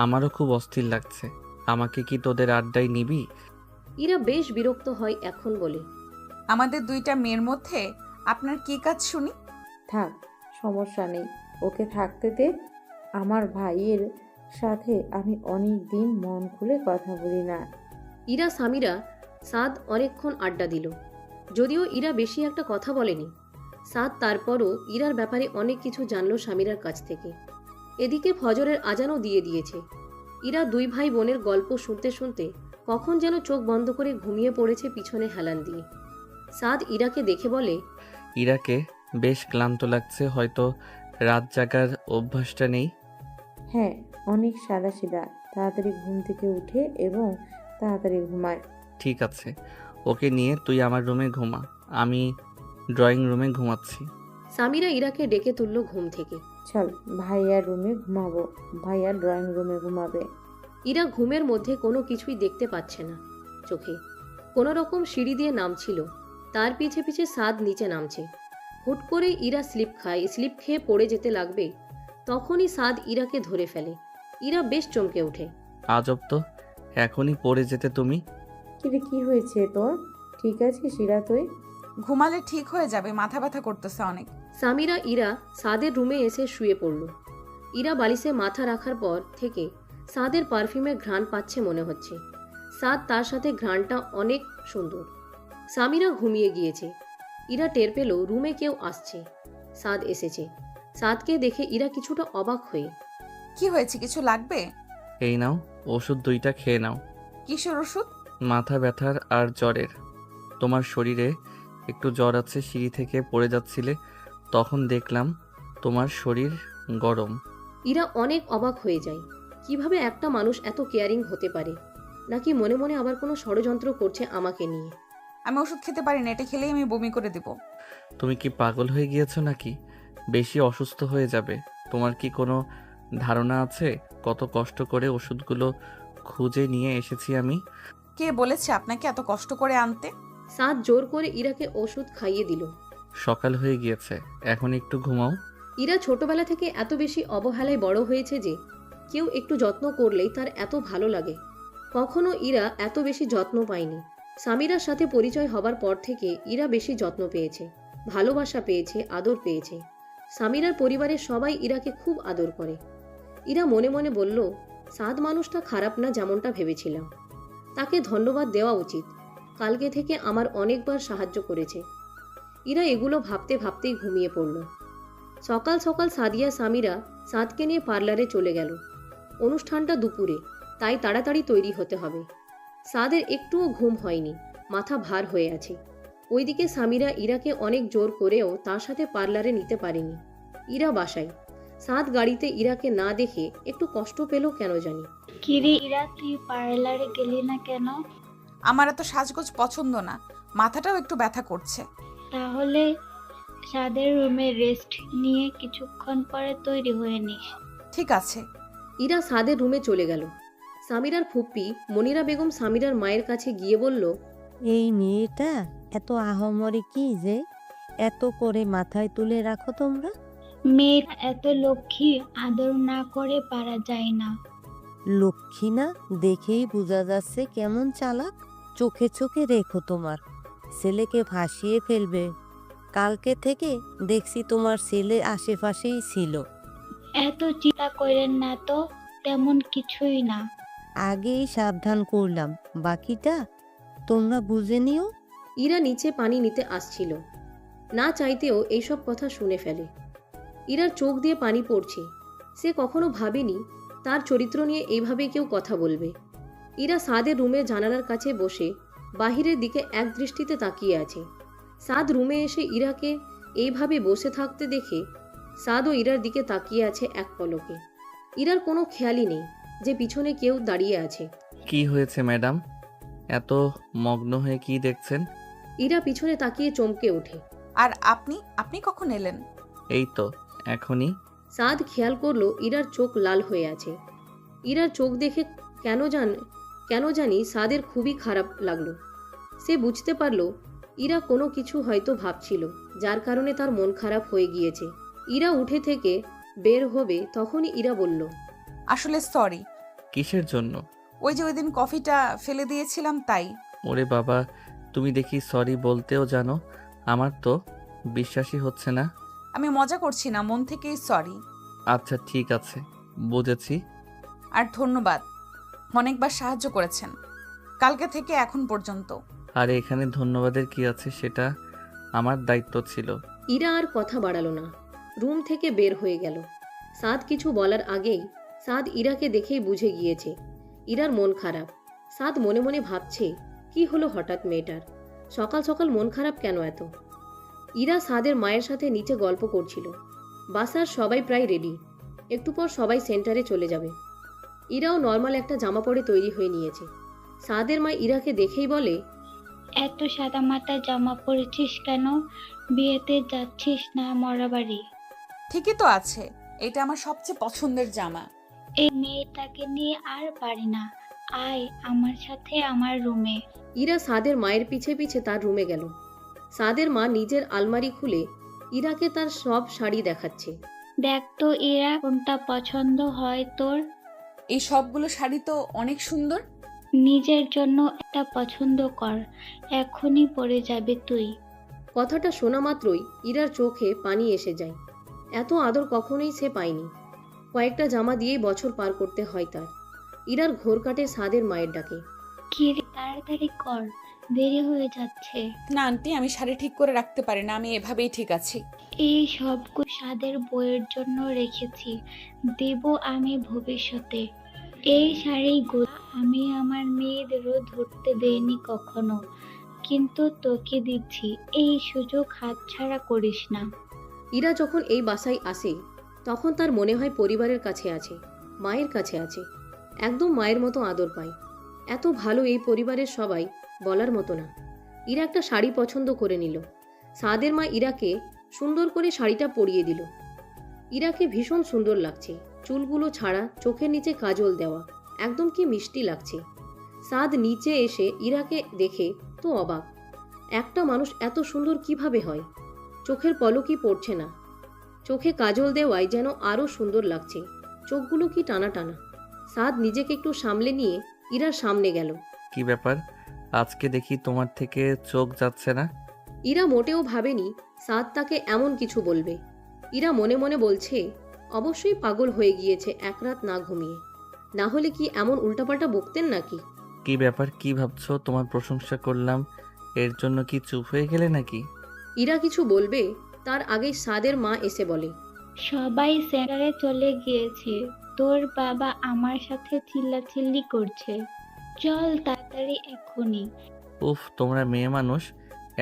আমারও খুব অস্থির লাগছে। আমাকে কি তোদের আড্ডায় নিবি? ইরা বেশ বিরক্ত হয় এখন বলে। আমাদের দুইটা মেয়ের মধ্যে আপনার কি কাজ শুনি? থাক, সমস্যা নেই, ওকে থাকতে দে। আমার ভাইয়ের সাথে আমি অনেক দিন মন খুলে কথা বলি না। ইরা সামিরা সাদ অনেকক্ষণ আড্ডা দিল, যদিও ইরা বেশি একটা কথা বলেনি। সাদ তারপরও ইরার ব্যাপারে অনেক কিছু জানলো সামিরার কাছ থেকে। এদিকে ফজরের আজানও দিয়ে দিয়েছে। ইরা দুই ভাই বোনের গল্প শুনতে শুনতে কখন যেন চোখ বন্ধ করে ঘুমিয়ে পড়েছে পিছনে হেলান দিয়ে। সাদ ইরাকে দেখে বলে, ইরাকে বেশ ক্লান্ত লাগছে, হয়তো রাত জাগার অভ্যাসটা নেই। হ্যাঁ, অনেক সাদাসিধা, তাড়াতাড়ি ঘুম থেকে উঠে এবং তাড়াতাড়ি ঘুমায়। ঠিক আছে, ওকে নিয়ে তুই আমার রুমে ঘুমা, আমি ড্রয়িং রুমে ঘুমাচ্ছি। সামিরা ইরাকে ডেকে তুলল ঘুম থেকে। চল ভাইয়ার রুমে ঘুমাবো, ভাইয়া ড্রয়িং রুমে ঘুমাবে। ইরা ঘুমের মধ্যে কোনো কিছুই দেখতে পাচ্ছে না চোখে। কোনো রকম সিঁড়ি দিয়ে নামছিল, তার পিছে পিছে সাদ নিচে নামছে। হুট করে ইরা স্লিপ খেয়ে পড়ে যেতে লাগবে, তখনই সাদ ইরাকে ধরে ফেলে। ইরা বেশ চমকে ওঠে। আজব তো, এখনই পড়ে যেতে তুমি। কিরে, কি হয়েছে তোর? ঠিক আছিস ইরা তুই? ঘুমালে ঠিক হয়ে যাবে, মাথা ব্যথা করতেছে অনেক। সামিরা ইরা সাদের রুমে এসে শুয়ে পড়ল। ইরা বালিশে মাথা রাখার পর থেকে সাদের পারফিউমের ঘ্রাণ পাচ্ছে মনে হচ্ছে। সাদ তার সাথে ঘ্রাণটা অনেক সুন্দর। সামিরা ঘুমিয়ে গিয়েছে। ইরা টের পেল রুমে কেউ আসছে। সাদ এসেছে। সাদকে দেখে ইরা কিছুটা অবাক হয়ে, কি হয়েছে, কিছু লাগবে? এই নাও, ওষুধ 2টা খেয়ে নাও। কিসের ওষুধ? মাথা ব্যথার আর জ্বরের। তোমার শরীরে একটু জ্বর আছে, সিঁড়ি থেকে পড়ে যাচ্ছিলে, তখন দেখলাম তোমার শরীর গরম। ইরা অনেক অবাক হয়ে যায়। কিভাবে একটা মানুষ এত কেয়ারিং হতে পারে? নাকি মনে মনে আবার কোনো ষড়যন্ত্র করছে আমাকে নিয়ে? আমি ওষুধ খেতে পারি না, এটা খেলেই আমি বমি করে দেব। তুমি কি পাগল হয়ে গিয়েছো নাকি? বেশি অসুস্থ হয়ে যাবে। তোমার কি কোনো ধারণা আছে কত কষ্ট করে ওষুধগুলো খুঁজে নিয়ে এসেছি আমি? কে বলেছে আপনাকে এত কষ্ট করে আনতে? সাদ জোর করে ইরাকে ওষুধ খাইয়ে দিল। সকাল হয়ে গিয়েছে, এখন একটু ঘুমাও। ইরা ছোটবেলা থেকে এত বেশি অবহেলায় বড় হয়েছে যে কেউ একটু যত্ন করলেই তার এত ভালো লাগে। কখনো ইরা এত বেশি যত্ন পায়নি। সামিরার সাথে পরিচয় হবার পর থেকে ইরা বেশি যত্ন পেয়েছে, ভালোবাসা পেয়েছে, আদর পেয়েছে। সামিরার পরিবারের সবাই ইরাকে খুব আদর করে। ইরা মনে মনে বলল, সাদ মানুষটা খারাপ না যেমনটা ভেবেছিলাম। তাকে ধন্যবাদ দেওয়া উচিত। কালকে থেকে আমার অনেকবার সাহায্য করেছে। ইরা এগুলো ভাবতে ভাবতেই ঘুমিয়ে পড়ল। সকাল সকাল সাদিয়া সামিরা সাদকে নিয়ে পার্লারে চলে গেল। অনুষ্ঠানটা দুপুরে, তাই তাড়াতাড়ি তৈরি হতে হবে। সাদের একটুও ঘুম হয়নি, মাথা ভার হয়ে আছে। ওইদিকে সামিরা ইরাকে অনেক জোর করেও তার সাথে পার্লারে নিতে পারেনি। ইরা বাসায়। সাদ গাড়িতে ইরাকে না দেখে একটু কষ্ট পেল কেন জানি। কিরে ইরা, তুই পার্লারে গেলি না কেন? আমার এত সাজগোজ পছন্দ না, মাথাটাও একটু ব্যথা করছে। তাহলে সাদের রুমে রেস্ট নিয়ে কিছুক্ষণ পরে তৈরি হয়ে নিস। ঠিক আছে। ইরা সাদের রুমে চলে গেল। সামিরার ফুপ্পি মনিরা বেগম সামিরার মায়ের কাছে গিয়ে বলল, এই মেয়েটা এত আহামরি কি যে এত করে মাথায় তুলে রাখো তোমরা? মেয়েটা এত লক্ষ্মী, আদর না করে পারা যায় না। লক্ষ্মী না দেখেই বোঝা যাচ্ছে কেমন চালাক। চোখে চোখে রেখো, তোমার ছেলেকে ভাসিয়ে ফেলবে। কালকে থেকে দেখছি তোমার ছেলে আশেপাশেই ছিল। এত চিন্তা করেন না তো, তেমন কিছুই না। আগেই সাবধান করলাম, বাকিটা তোমরা বুঝে নিও। ইরা নিচে পানি নিতে আসছিল, না চাইতেও এইসব কথা শুনে ফেলে। ইরার চোখ দিয়ে পানি পড়ছে। সে কখনো ভাবেনি তার চরিত্র নিয়ে এইভাবে কেউ কথা বলবে। ইরা সাদের রুমে জানালার কাছে বসে বাহিরের দিকে এক দৃষ্টিতে তাকিয়ে আছে। সাদ রুমে এসে ইরাকে এইভাবে বসে থাকতে দেখে সাদও ইরার দিকে তাকিয়ে আছে এক পলকে। ইরার কোনো খেয়ালই নেই যে পিছনে কেউ দাঁড়িয়ে আছে। কি হয়েছে ম্যাডাম, এত মগ্ন হয়ে কি দেখছেন? ইরা পিছনে তাকিয়ে চমকে ওঠে। আর আপনি আপনি কখন এলেন? এই তো এখনই। সাদ খেয়াল করলো ইরার চোখ লাল হয়ে আছে। ইরার চোখ দেখে কেন জানি সাদের খুবই খারাপ লাগলো। সে বুঝতে পারলো ইরা কোনো কিছু হয়তো ভাবছিল, যার কারণে তার মন খারাপ হয়ে গিয়েছে। ইরা উঠে থেকে বের হবে, তখনই ইরা বলল, আসলে সরি। কিসের জন্য? ওই যে ওই দিন কফিটা ফেলে দিয়েছিলাম তাই। ওরে বাবা, তুমি দেখি সরি বলতেও জানো। আমার তো বিশ্বাসই হচ্ছে না। আমি মজা করছি না, মন থেকেই সরি। আচ্ছা ঠিক আছে, বুঝেছি। আর ধন্যবাদ, অনেকবার সাহায্য করেছেন কালকে থেকে এখন পর্যন্ত। আর এখানে ধন্যবাদের কি আছে, সেটা আমার দায়িত্ব ছিল। ইরা আর কথা বাড়ালো না, রুম থেকে বের হয়ে গেল। সাদ কিছু বলার আগেই সাদ ইরাকে দেখেই বুঝে গিয়েছে ইরার মন খারাপ। সাদ মনে মনে ভাবছে, কি হলো হঠাৎ মেয়েটার, সকাল সকাল মন খারাপ কেন এত। ইরা সাদের মায়ের সাথে নিচে গল্প করছিল। বাসার সবাই প্রায় রেডি, একটু পর সবাই সেন্টারে চলে যাবে। ইরাও নর্মাল একটা জামা পরে তৈরি হয়ে নিয়েছে। সাদের মা ইরাকে দেখেই বলে, এত সাদামাটা জামা পরেছিস কেন? বিয়েতে যাচ্ছিস না মরাবাড়ি? ঠিকই তো আছে, এটা আমার সবচেয়ে পছন্দের জামা। এই মেয়েটাকে নিয়ে আর পারি না, আয় আমার সাথে আমার রুমে। ইরা সাদের মায়ের পিছে পিছে তার রুমে গেল। সাদের মা নিজের আলমারি খুলে ইরাকে তার সব শাড়ি দেখাচ্ছে। দেখ তো এরা কোনটা পছন্দ হয় তোর। এই সবগুলো শাড়ি তো অনেক সুন্দর। নিজের জন্য একটা পছন্দ কর, এখনই পরে যাবে তুই। কথাটা শোনা মাত্রই ইরার চোখে পানি এসে যায়। এত আদর কখনোই সে পায়নি। কয়েকটা জামা দিয়েই বছর পার করতে হয় তার। ইরার ঘোর কাটে সাদের মায়ের ডাকে। কি রে, তাড়াতাড়ি কর, দেরি হয়ে যাচ্ছে। না আন্টি, আমি শাড়ি ঠিক করে রাখতে পারি না, আমি এভাবেই ঠিক আছি। এই সবগুলো সাদের বইয়ের জন্য রেখেছি, দেব আমি ভবিষ্যতে। এই শাড়িগুলো আমি আমার মেয়েদেরও ধরতে দেইনি কখনো, কিন্তু তোকে দিচ্ছি, এই সুযোগ হাতছাড়া করিস না। ইরা যখন এই বাসায় আসে তখন তার মনে হয় পরিবারের কাছে আছে, মায়ের কাছে আছে। একদম মায়ের মতো আদর পায়। এত ভালো এই পরিবারের সবাই, বলার মতো না। ইরা একটা শাড়ি পছন্দ করে নিল। সাদের মা ইরাকে সুন্দর করে শাড়িটা পরিয়ে দিল। ইরাকে ভীষণ সুন্দর লাগছে, চুলগুলো ছাড়া, চোখের নিচে কাজল দেওয়া, একদম কি মিষ্টি লাগছে। সাদ নিচে এসে ইরাকে দেখে তো অবাক, একটা মানুষ এত সুন্দর কিভাবে হয়। চোখের পলকই পড়ছে না, চোখে কাজল দেওয়ায় যেন আরও সুন্দর লাগছে। চোখগুলো কি টানা টানা। সাদ নিজেকে একটু সামলে নিয়ে ইরার সামনে গেল। কি ব্যাপার, আজকে দেখি তোমার থেকে চোখ যাচ্ছে না? ইরা মোটেও ভাবেনি সাদ তাকে এমন কিছু বলবে। ইরা মনে মনে বলছে, অবশ্যই পাগল হয়ে গিয়েছে এক রাত না ঘুমিয়ে, না হলে কি এমন উল্টাপাল্টা বকতেন নাকি। কি ব্যাপার, কি ভাবছো? তোমার প্রশংসা করলাম, এর জন্য কি চুপ হয়ে গেলে নাকি? ইরা কিছু বলবে তার আগেই সাদের মা এসে বলে, সবাই সেন্টারে চলে গিয়েছে, তোর বাবা আমার সাথে চিল্লাচিল্লি করছে, চল তাড়াতাড়ি এখনই। উফ, তোমরা মেয়ে মানুষ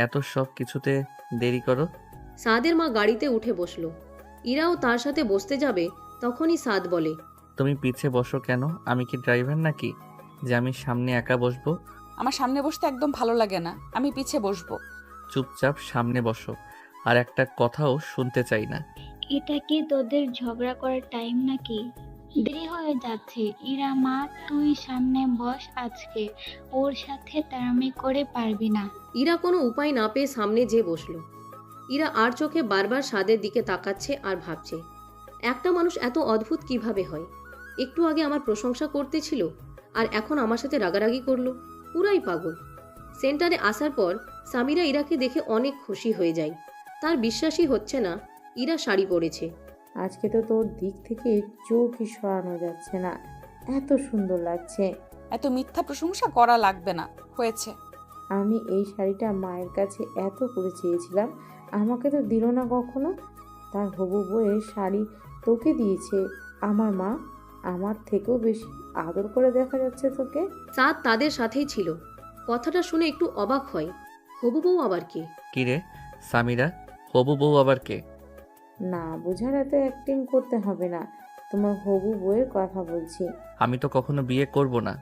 এত সব কিছুতে দেরি করো। সাদের মা গাড়িতে উঠে বসলো। ইরাও তার সাথে বসতে যাবে, তখনই সাদ বলে, তুমি পিছে বসো কেন? আমি কি ড্রাইভার নাকি যে আমি সামনে একা বসবো? আমার সামনে বসতে একদম ভালো লাগে না, আমি পিছে বসবো। চুপচাপ সামনে বসো, আর একটা কথাও শুনতে চাই না। এটা কি তোদের ঝগড়া করার টাইম নাকি? দেরি হয়ে যাচ্ছে। ইরা মা, তুই সামনে বস, আজকে ওর সাথে তেরামি করে পারবি না। ইরা কোনো উপায় না পেয়ে সামনে যেয়ে বসলো। ইরা আর চোখে বারবার সাদের দিকে তাকাচ্ছে আর ভাবছে, একটা মানুষ এত অদ্ভুত কিভাবে হয়। একটু আগে আমার প্রশংসা করতেছিল আর এখন আমার সাথে রাগারাগি করলো, পুরাই পাগল। সেন্টারে আসার পর সামিরা ইরাকে দেখে অনেক খুশি হয়ে যায়। তার বিশ্বাসই হচ্ছে না ইরা শাড়ি পরেছে। আজকে তো তোর দিক থেকে চোখই সরানো যাচ্ছে না, এত সুন্দর লাগছে। এত মিথ্যা প্রশংসা করা লাগবে না, হয়েছে। আমি এই শাড়িটা মায়ের কাছে এত করে চেয়েছিলাম, আমাকে তো দিল না কখনো। তার হবু বউয়ের শাড়ি তোকে দিয়েছে আমার মা। আমার থেকেও বেশি আদর করে দেখা যাচ্ছে তোকে। সাদ তাদের সাথেই ছিল। কথাটা শুনে একটু অবাক হয়। হবু বউ আবার কে? কিরে সামিরা, হবু বউ আবার কে? না বোঝার এত অ্যাক্টিং করতে হবে না, তোমার হবু বউয়ের কথা বলছি। আমি তো কখনো বিয়ে করব না,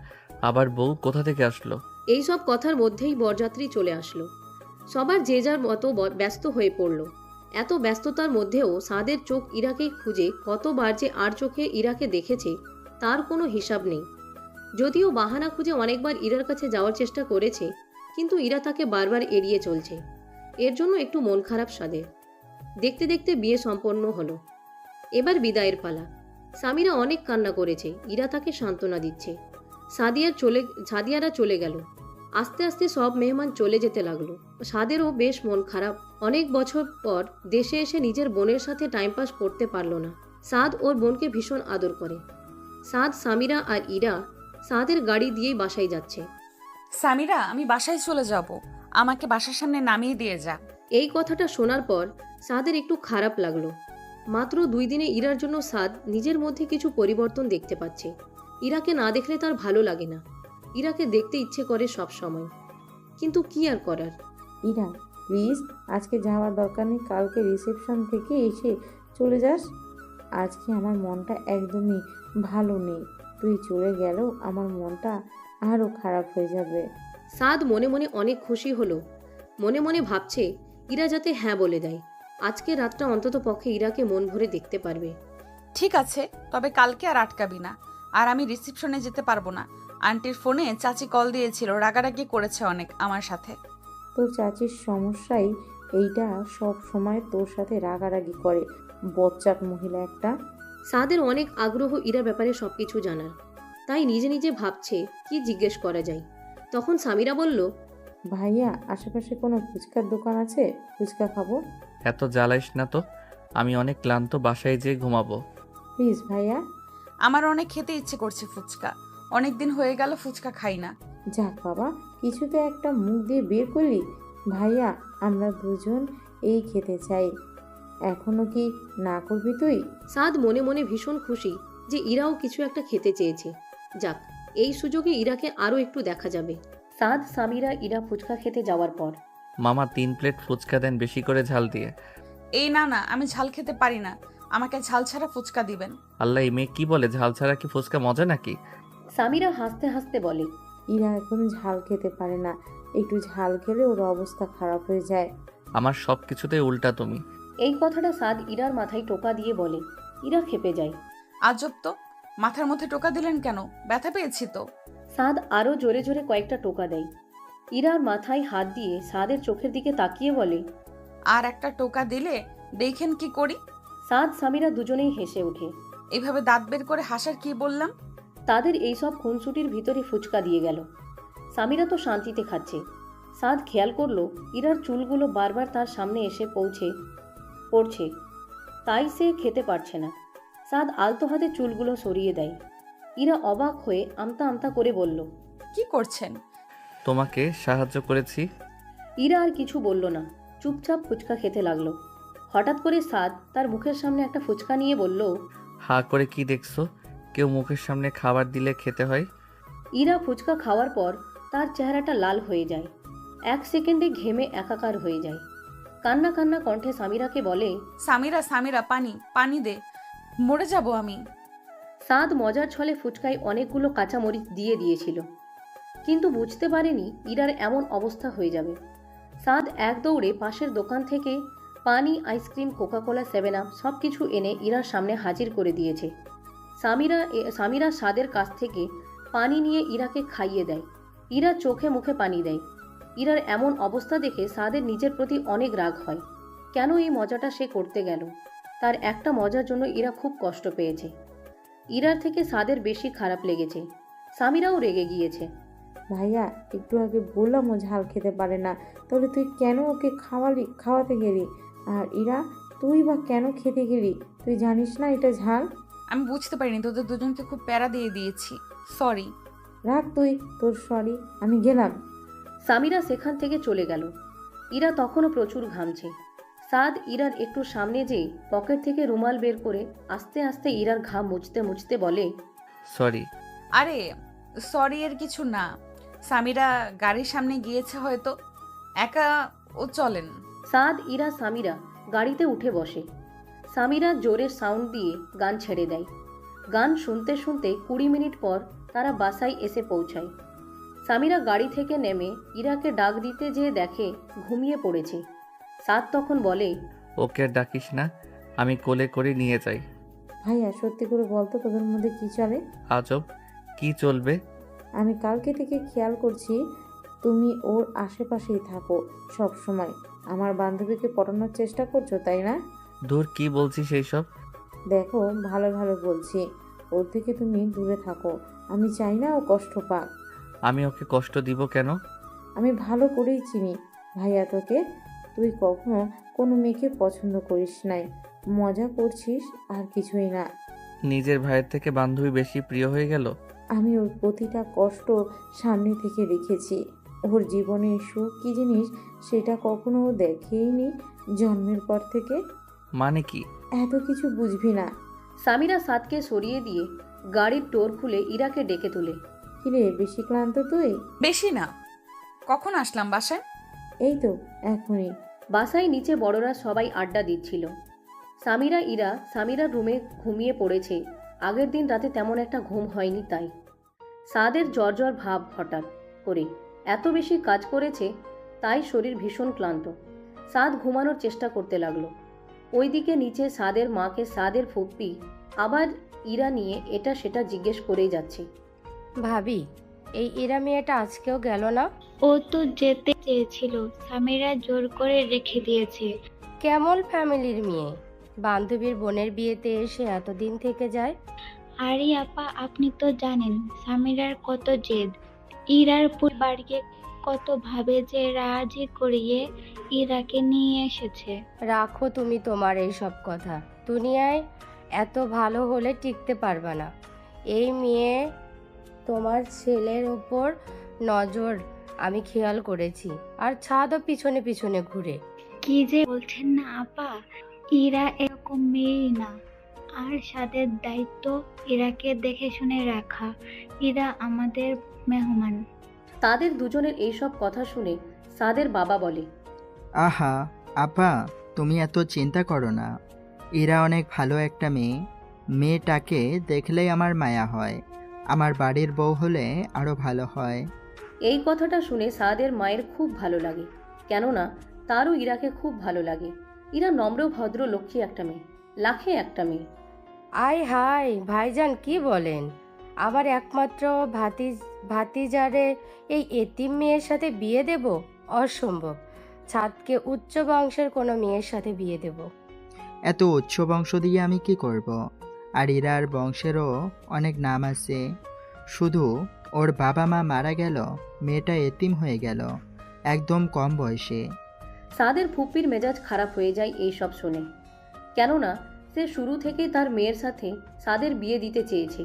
আবার বউ কোথা থেকে আসলো? এই সব কথার মধ্যেই বরযাত্রী চলে আসলো। সবার যে যার মতো ব্যস্ত হয়ে পড়ল। এত ব্যস্ততার মধ্যেও সাদের চোখ ইরাকেই খুঁজে কতবার যে আর চোখে ইরাকে দেখেছে তার কোনো হিসাব নেই। যদিও বাহানা খুঁজে অনেকবার ইরার কাছে যাওয়ার চেষ্টা করেছে, কিন্তু ইরা তাকে বারবার এড়িয়ে চলছে। এর জন্য একটু মন খারাপ সাদের। দেখতে দেখতে বিয়ে সম্পন্ন হলো। এবার বিদায়ের পালা। সামিরা অনেক কান্না করেছে, ইরা তাকে সান্ত্বনা দিচ্ছে। সাদিয়ারা চলে গেল। আস্তে আস্তে সব মেহমান চলে যেতে লাগলো। সাদেরও বেশ মন খারাপ। অনেক বছর পর দেশে এসে নিজের বোনের সাথে টাইম পাস করতে পারলো না। সাদ ওর বোনকে ভীষণ আদর করে। সাদ, সামিরা আর ইরা সাদের গাড়ি দিয়েই বাসায় যাচ্ছে। সামিরা, আমি বাসায় চলে যাব, আমাকে বাসার সামনে নামিয়ে দিয়ে যা। এই কথাটা শোনার পর সাদের একটু খারাপ লাগলো। মাত্র 2 দিনে ইরার জন্য সাদ নিজের মধ্যে কিছু পরিবর্তন দেখতে পাচ্ছে। ইরাকে না দেখলে তার ভালো লাগে না। ইরাকে দেখতে ইচ্ছে করে সব সময়, কিন্তু কি আর করার। ইরা প্লিজ, আজকে যাওয়ার দরকার নেই, কালকে রিসেপশন থেকে এসে চলে যাস। আজকে আমার মনটা একদমই ভালো নেই, তুই চলে গেলেও আমার মনটা আরও খারাপ হয়ে যাবে। সাদ মনে মনে অনেক খুশি হলো। মনে মনে ভাবছে ইরা যাতে হ্যাঁ বলে দেয়। আজকে রাতটা অন্তত পক্ষে ইরাকে মন ভরে দেখতে পারবে। ঠিক আছে, তবে কালকে আর আটকাবি না। আর আমি রিসেপশনে যেতে পারবো না। আন্টির ফোনে চাচি কল দিয়েছিল, রাগারাগি করেছে অনেক আমার সাথে। তোর চাচির সমস্যাই এইটা, সব সময় তোর সাথে রাগারাগি করে, বচ্চাক মহিলা একটা। সাদের অনেক আগ্রহ ইরার ব্যাপারে সবকিছু জানার। তাই নিজে নিজে ভাবছে কি জিজ্ঞেস করা যায়। তখন সামিরা বলল, ভাইয়া আশেপাশে কোনো ফুচকার দোকান আছে? ফুচকা খাবো। এত জ্বালাইস না তো, আমি অনেক ক্লান্ত, বাসায় যেয়ে ঘুমাবো। প্লিজ ভাইয়া। আমার অনেক খেতে ইচ্ছে করছে ফুচকা, অনেকদিন হয়ে গেল ফুচকা খাই না। যাক বাবা, কিছুতে একটা মুখ দিয়ে বের করলি। ভাইয়া আমরা দুজন এই খেতে চাই, এখনো কি না করবি তুই? সাদ মনে মনে ভীষণ খুশি যে ইরাও কিছু একটা খেতে চেয়েছে। যাক, এই সুযোগে ইরাকে আরও একটু দেখা যাবে। সাদ, সামিরা, ইরা ফুচকা খেতে যাওয়ার পর মামা 3 প্লেট ফুচকা দেন, বেশি করে ঝাল দিয়ে। এই না না, আমি ঝাল খেতে পারি না, আমাকে ঝাল ছাড়া ফুচকা দিবেন। আল্লাহ, এই মেয়ে কি বলে, ঝাল ছাড়া কি ফুচকা মজা নাকি? সামিরা হাসতে হাসতে বলে, ইরা এখন ঝাল খেতে পারে না, একটু ঝাল খেলে ওর অবস্থা খারাপ হয়ে যায়। আমার সব কিছুতেই উল্টা তুমি। এই কথাটা সাদ ইরার মাথায় টোকা দিয়ে বলে। ইরা খেপে যায়। আজব তো, মাথার মধ্যে টোকা দিলেন কেন? ব্যথা পেয়েছি তো। সাদ আরও জোরে জোরে কয়েকটা টোকা দেয়। ইরার মাথায় হাত দিয়ে সাদের চোখের দিকে তাকিয়ে বলে, আর একটা টোকা দিলে দেখেন কি করি। সাদ, সামিরা দুজনেই হেসে ওঠে। এভাবে দাঁত বের করে হাসার কি বললাম? তাদের এইসব খুনসুটির ভিতরে ফুচকা দিয়ে গেল। সামিরা তো শান্তিতে খাচ্ছে। সাদ খেয়াল করলো ইরার চুলগুলো বারবার তার সামনে এসে পড়ছে, তাই সে খেতে পারছে না। সাদ আলতো হাতে চুলগুলো সরিয়ে দেয়। ইরা অবাক হয়ে আমতা আমতা করে বলল, কি করছেন? তোমাকে সাহায্য করেছি। ইরা আর কিছু বলল না, চুপচাপ ফুচকা খেতে লাগলো। হঠাৎ করে সাদ তার মুখের সামনে একটা ফুচকা নিয়ে বলল, হা করে কি দেখছো? কেউ মুখের সামনে খাবার দিলে খেতে হয়। ইরা ফুচকা খাওয়ার পর তার চেহারাটা লাল হয়ে যায়। 1 সেকেন্ডে ঘেমে একাকার হয়ে যায়। কান্না কান্না কণ্ঠে সামিরাকে বলে, সামিরা, সামিরা, পানি পানি দে, মরে যাব আমি। সাদ মজার ছলে ফুচকায় অনেকগুলো কাঁচামরিচ দিয়ে দিয়েছিল, কিন্তু বুঝতে পারেনি ইরার এমন অবস্থা হয়ে যাবে। সাদ এক দৌড়ে পাশের দোকান থেকে পানি, আইসক্রিম, কোকাকোলা, 7 আপ সব কিছু এনে ইরার সামনে হাজির করে দিয়েছে। সামিরা সাদের কাছ থেকে পানি নিয়ে ইরাকে খাইয়ে দেয়। ইরা চোখে মুখে পানি দেয়। ইরার এমন অবস্থা দেখে সাদের নিজের প্রতি অনেক রাগ হয়। কেন এই মজাটা সে করতে গেল? তার একটা মজার জন্য ইরা খুব কষ্ট পেয়েছে। ইরার থেকে সাদের বেশি খারাপ লেগেছে। সামিরাও রেগে গিয়েছে। ভাইয়া একটু আগে বললাম ও ঝাল খেতে পারে না, তাহলে তুই কেন ওকে খাওয়াতে গেলি? আর ইরা তুই বা কেন খেতে গেলি? তুই জানিস না এটা ঝাল? আমি বুঝতে পারিনি তোদের দুজনকে খুব প্যারা দিয়ে দিয়েছি। সরি। রাখ তুই তোর সরি, আমি গেলাম। সামিরা সেখান থেকে চলে গেল। ইরা তখনও প্রচুর ঘামছে। সাদ ইরার একটু সামনে যেয়ে পকেট থেকে রুমাল বের করে আস্তে আস্তে ইরার ঘাম মুছতে মুছতে বলে, সরি। আরে সরি এর কিছু না, সামিরা গাড়ির সামনে গিয়েছে হয়তো, একা ও চলেন। সাদ ইরা সামিরা গাড়িতে উঠে বসে। সামিরা জোরে সাউন্ড দিয়ে গান ছেড়ে দেয়। গান শুনতে শুনতে 20 মিনিট পর তারা বাসায় এসে পৌঁছায়। সামিরা গাড়ি থেকে নেমে ইরাকে ডাক দিতে যেয়ে দেখে ঘুমিয়ে পড়েছে। সাদ তখন বলে, ওকে আর ডাকিস না, আমি কোলে করে নিয়ে যাই। ভাইয়া সত্যি করে বলতো তোদের মধ্যে কি চলে? আজব, কি চলবে? আমি কালকে থেকে খেয়াল করছি তুমি ওর আশেপাশেই থাকো সব সময়। আমার বান্ধবীকে পটানোর চেষ্টা করছো তাই না? দূর, কি বলছিস এইসব? দেখো ভালো ভালো বলছি, ওর থেকে তুমি দূরে থাকো। আমি চাই না ও কষ্ট পাক। আমি ওকে কষ্ট দিব কেন? আমি ভালো করেই চিনি ভাইয়া তোকে। তুই কখনো কোনো মেয়েকে পছন্দ করিস নাই, মজা করছিস আর কিছুই না। নিজের ভাইয়ের থেকে বান্ধবী বেশি প্রিয় হয়ে গেল? আমি ওর প্রতিটা কষ্ট সামনে থেকে দেখেছি। ওর জীবনের সুখ কী জিনিস সেটা কখনো ও দেখেইনি জন্মের পর থেকে। মানে কি? এত কিছু বুঝবি না। সামিরা সাদকে সরিয়ে দিয়ে গাড়ির ডোর খুলে ইরাকে ডেকে তোলে। কিরে বেশি ক্লান্ত তুই? বেশি না। কখন আসলাম বাসায়? এই তো এখনই। বাসায় নিচে বড়রা সবাই আড্ডা দিচ্ছিল। সামিরার রুমে ঘুমিয়ে পড়েছে। আগের দিন রাতে তেমন একটা ঘুম হয়নি তাই। সাদের জ্বর ভাব হঠাৎ করে, এত বেশি কাজ করেছে তাই শরীর ভীষণ ক্লান্ত। সাদ ঘুমানোর চেষ্টা করতে লাগলো। ওইদিকে নিচে সাদের মাকে সাদের ফুপ্পি আবার ইরা নিয়ে এটা সেটা জিজ্ঞেস করেই যাচ্ছে। ভাবি, এই ইরা মেয়েটা আজকেও গেল না? ও তো যেতে চেয়েছিল, সামিরা জোর করে রেখে দিয়েছে। কেমন ফ্যামিলির মেয়ে, বান্ধবীর বোনের বিয়েতে এসে এতদিন থেকে যায়? আরে আপা, আপনি তো জানেন সামিরার কত জেদ। ইরার পরিবারকে কত ভাবে যে রাজি করিয়ে ইরাকে নিয়ে এসেছে। রাখো তুমি তোমার এই সব কথা। দুনিয়ায় এত ভালো হলে টিকতে পারবে না। এই মেয়ে তোমার ছেলের ওপর নজর আমি খেয়াল করেছি, আর ছাদও পিছনে পিছনে ঘুরে। কি যে বলছেন না আপা, ইরা এরকম মেয়েই না। আর সাদের দায়িত্ব ইরাকে দেখে শুনে রাখা। ইরা আমাদের মেহমান। তাদের দুজনের এইসব কথা শুনে সাদের বাবা বলে, আহা আপা, তুমি এত চিন্তা করো না। এরা অনেক ভালো একটা মেয়ে। মেয়েটাকে দেখলেই আমার মায়া হয়। আমার বাড়ির বউ হলে আরও ভালো হয়। এই কথাটা শুনে সাদের মায়ের খুব ভালো লাগে, কেননা তারও ইরাকে খুব ভালো লাগে। ইরা নম্র ভদ্র লক্ষ্মী একটা মেয়ে, লাখে একটা মেয়ে। আয় হায় ভাইজান, কি বলেন? আমার একমাত্র ভাতিজারে এই এতিম মেয়ের সাথে বিয়ে দেব? অসম্ভব। ছাদকে উচ্চ বংশের কোনো মেয়ের সাথে বিয়ে দেব। এত উচ্চ বংশ দিয়ে আমি কি করব? আর ইরার বংশেরও অনেক নাম আছে। শুধু ওর বাবা মা মারা গেল, মেয়েটা এতিম হয়ে গেল একদম কম বয়সে। সাদের ফুপ্পির মেজাজ খারাপ হয়ে যায় এই সব শুনে, কেননা সে শুরু থেকেই তার মেয়ের সাথে সাদের বিয়ে দিতে চেয়েছে,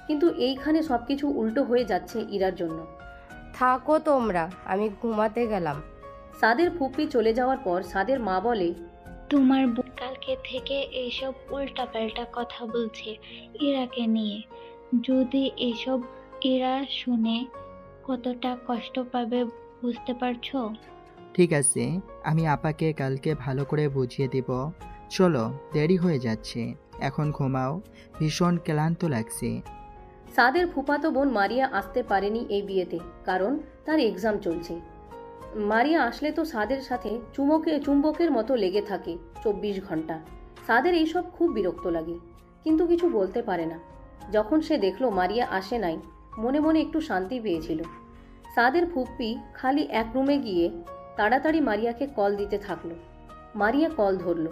কিন্তু এইখানে সবকিছু উল্টো হয়ে যাচ্ছে ইরার জন্য। থাকো তোমরা, আমি ঘুমাতে গেলাম। সাদের ফুপ্পি চলে যাওয়ার পর সাদের মা বলে, তোমার বোন কালকে থেকে এইসব উল্টাপাল্টা কথা বলছে ইরাকে নিয়ে। যদি এসব ইরা শুনে কতটা কষ্ট পাবে বুঝতে পারছো? ঠিক আছে, আমি আপাকে কালকে ভালো করে বুঝিয়ে দিব। চলো, দেরি হয়ে যাচ্ছে, এখন ঘুমাও, ভীষণ ক্লান্ত লাগছে। সাদের ফুফাতো বোন মারিয়া আসতে পারেনি এই বিয়েতে, কারণ তার এক্সাম চলছে। মারিয়া আসলে তো সাদের সাথে চুম্বকের মতো লেগে থাকে 24 ঘন্টা। সাদের এইসব খুব বিরক্ত লাগে, কিন্তু কিছু বলতে পারে না। যখন সে দেখলো মারিয়া আসে নাই, মনে মনে একটু শান্তি পেয়েছিল। সাদের ফুপ্পি খালি এক রুমে গিয়ে তাড়াতাড়ি মারিয়াকে কল দিতে থাকলো। মারিয়া কল ধরলো।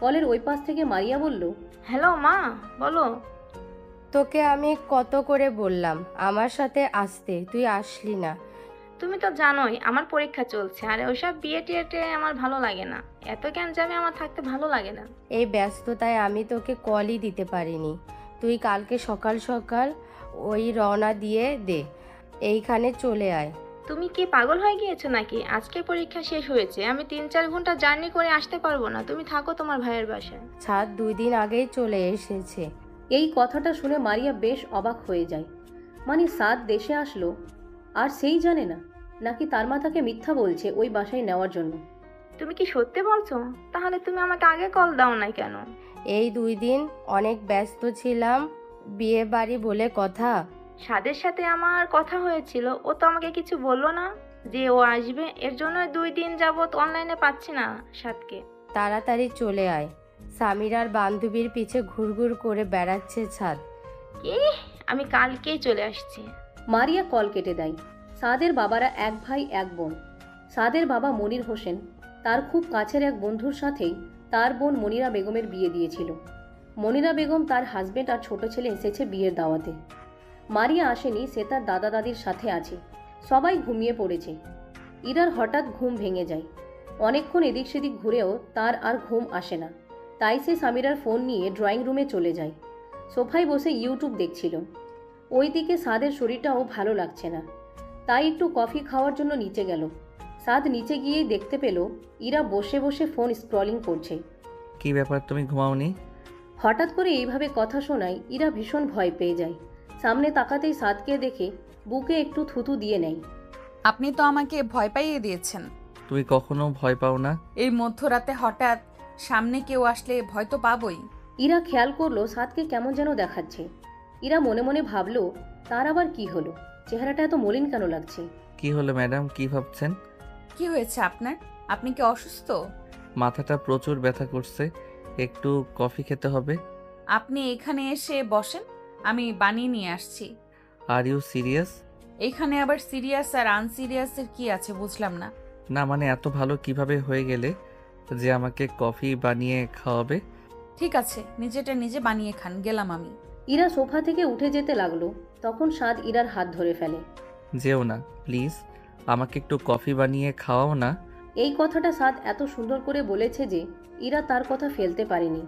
কলের ওই পাশ থেকে মারিয়া বলল, হ্যালো মা, বলো। তোকে আমি কত করে বললাম আমার সাথে আসতে, তুই আসলি না। তুমি তো জানোই আমার পরীক্ষা চলছে, আর ওইসব বিয়ে টিয়েটে আমার ভালো লাগে না। এত কেন যাবে, আমার থাকতে ভালো লাগে না। এই ব্যস্ততায় আমি তোকে কলই দিতে পারিনি। তুই কালকে সকাল সকাল ওই রওনা দিয়ে দে, এইখানে চলে আয়। তুমি কি পাগল হয়ে গিয়েছো নাকি? আজকে পরীক্ষা শেষ হয়েছে, আমি 3-4 ঘন্টা জার্নি করে আসতে পারবো না। তুমি থাকো তোমার ভাইয়ের বাসায়। ছাদ 2 দিন আগেই চলে এসেছে। এই কথাটা শুনে মারিয়া বেশ অবাক হয়ে যায়। মানে সাদ দেশে আসলো আর সেই জানে না, নাকি তার মা তাকে মিথ্যা বলছে ওই বাসায় নেওয়ার জন্য? তুমি কি সত্যি বলছো? তাহলে তুমি আমাকে আগে কল দাও নাই কেন? এই 2 দিন অনেক ব্যস্ত ছিলাম, বিয়ে বাড়ি বলে কথা। সাদের সাথে আমার কথা হয়েছিল, ও তো আমাকে কিছু বললো না যে ও আসবে। এর জন্য 2 দিন যাবত অনলাইনে পাচ্ছি না সাদকে। তাড়াতাড়ি চলে আয়। সামিরার বান্ধবীর পিছে ঘুরঘুর করে বেড়াচ্ছে ছাদ। কি? আমি কালকেই চলে আসছি। মারিয়া কল কেটে দেয়। সাদের বাবারা এক ভাই এক বোন। সাদের বাবা মনির হোসেন তার খুব কাছের এক বন্ধুর সাথেই তার বোন মনিরা বেগমের বিয়ে দিয়েছিল। মনিরা বেগম, তার হাজবেন্ড আর ছোট ছেলে এসেছে বিয়ের দাওয়াতে। মারিয়া আসেনি, সে তার দাদা দাদির সাথে আছে। সবাই ঘুমিয়ে পড়েছে। ইরার হঠাৎ ঘুম ভেঙে যায়। অনেকক্ষণ এদিক সেদিক ঘুরেও তার আর ঘুম আসে না। তাই সে সামিরার ফোন নিয়ে ড্রয়িং রুমে চলে যায়। সোফায় বসে ইউটিউব দেখছিল। ওইদিকে সাদের শরীরটাও ভালো লাগছে না, তাই একটু কফি খাওয়ার জন্য নিচে গেল। সাদ নিচে গিয়েই দেখতে পেল ইরা বসে বসে ফোন স্ক্রলিং করছে। কি ব্যাপার, তুমি ঘুমাওনি? হঠাৎ করে এইভাবে কথা শোনায় ইরা ভীষণ ভয় পেয়ে যায়। সামনে তাকাতেই সাদকে দেখে বুকে একটু থুতু দিয়ে নেয়। আপনি তো আমাকে ভয় পাইয়ে দিয়েছেন। তুমি কখনো ভয় পাও না? এই মধ্যরাতে হঠাৎ সামনে কেউ আসলে ভয় তো পাবই। ইরা খেয়াল করলো সাদকে কেমন যেন দেখাচ্ছে। ইরা মনে মনে ভাবলো, তার আবার কি হলো? চেহারাটা এত মলিন কেন লাগছে? কি হলো ম্যাডাম, কি ভাবছেন? কি হয়েছে আপনার? আপনি কি অসুস্থ? মাথাটা প্রচুর ব্যথা করছে, একটু কফি খেতে হবে। আপনি এখানে এসে বসেন, আমি বানিয়ে নিয়ে আসছি। Are you serious? এখানে আবার সিরিয়াস আর আনসিরিয়াসের কি আছে বুঝলাম না। না মানে এত ভালো কিভাবে হয়ে গেলে যে আমাকে কফি বানিয়ে খাওয়াবে? ঠিক আছে, নিজেটা নিজে বানিয়ে খান, গেলাম আমি। ইরা সোফা থেকে উঠে যেতে লাগলো, তখন সাদ ইরার হাত ধরে ফেলে। যেও না প্লিজ, আমাকে একটু কফি বানিয়ে খাওয়াও না। এই কথাটা সাদ এত সুন্দর করে বলেছে যে ইরা তার কথা ফেলতে পারেনি।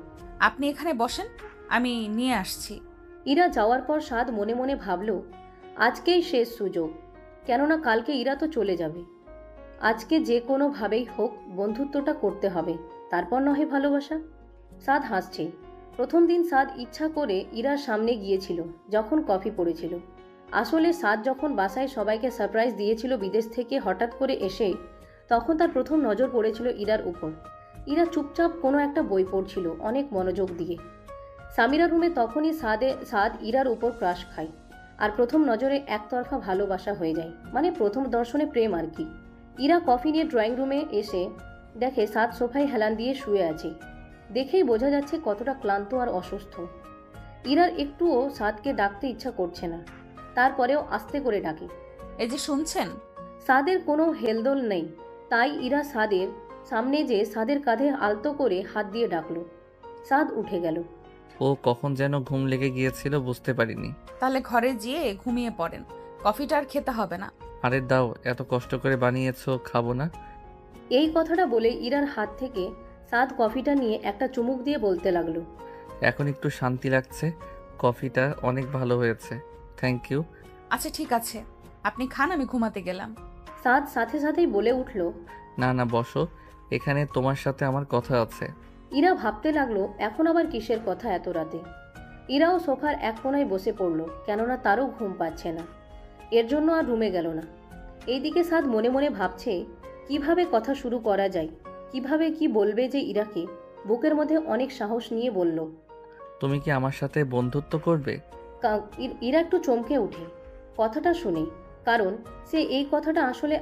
আপনি এখানে বসেন, আমি নিয়ে আসছি। ইরা যাওয়ার পর সাদ মনে মনে ভাবল, আজকেই শেষ সুযোগ, কেননা কালকে ইরা তো চলে যাবে। আজকে যে কোনোভাবেই হোক বন্ধুত্বটা করতে হবে, তারপর নহে ভালোবাসা। সাদ হাসছে। প্রথম দিন সাদ ইচ্ছা করে ইরার সামনে গিয়েছিল যখন কফি পড়েছিল। আসলে সাদ যখন বাসায় সবাইকে সারপ্রাইজ দিয়েছিল বিদেশ থেকে হঠাৎ করে এসে, তখন তার প্রথম নজর পড়েছিল ইরার উপর। ইরা চুপচাপ কোনো একটা বই পড়ছিল অনেক মনোযোগ দিয়ে। সামিরা রুমে তখনই সাদ ইরার উপর ক্রাশ খায়, আর প্রথম নজরে একতরফা ভালোবাসা হয়ে যায়, মানে প্রথম দর্শনে প্রেম আর কি। ইরা কফি নিয়ে ড্রয়িং রুমে এসে দেখে সাদ সোফায় হেলান দিয়ে শুয়ে আছে। দেখেই বোঝা যাচ্ছে কতটা ক্লান্ত আর অসুস্থ। ইরার একটুও সাদকে ডাকতে ইচ্ছা করছে না, তারপরেও আস্তে করে ডাকে। এই যে শুনছেন? সাদের কোনো হেলদোল নেই, তাই ইরা সাদের সামনে যে সাদের কাঁধে আলতো করে হাত দিয়ে ডাকলো। সাদ উঠে গেল। ও কখন যেন ঘুম লেগে গিয়েছিল বুঝতে পারিনি। তাহলে ঘরে গিয়ে ঘুমিয়ে পড়েন, কফিটা আর খেতে হবে না। আরে দাও, এত কষ্ট করে বানিয়েছো, খাবো না? এই কথাটা বলে ইরার হাত থেকে সাদ কফিটা নিয়ে একটা চুমুক দিয়ে বলতে লাগলো, এখন একটু শান্তি লাগছে, কফিটা অনেক ভালো হয়েছে, থ্যাংক ইউ। আচ্ছা ঠিক আছে, আপনি খান, আমি ঘুমাতে গেলাম। সাদ সাথে সাথেই বলে উঠল, না না বসো, এখানে তোমার সাথে আমার কথা আছে। ইরা ভাবতে লাগলো এখন আবার কিসের কথা এত রাতে। ইরাও সোফার এক কোনায় বসে পড়ল, কেননা তারও ঘুম পাচ্ছে না। এর জন্য আর রুমে গেল না। এইদিকে সাদ মনে মনে ভাবছে কিভাবে কথা শুরু করা যায়, কিভাবে কি বলবে যে ইরাকে। বুকের মধ্যে অনেক সাহস নিয়ে বলল, তুমি কি আমার সাথে বন্ধুত্ব করবে? ইরা একটু চমকে উঠে কথাটা শুনে, কারণ সে এই কথাটা আসলে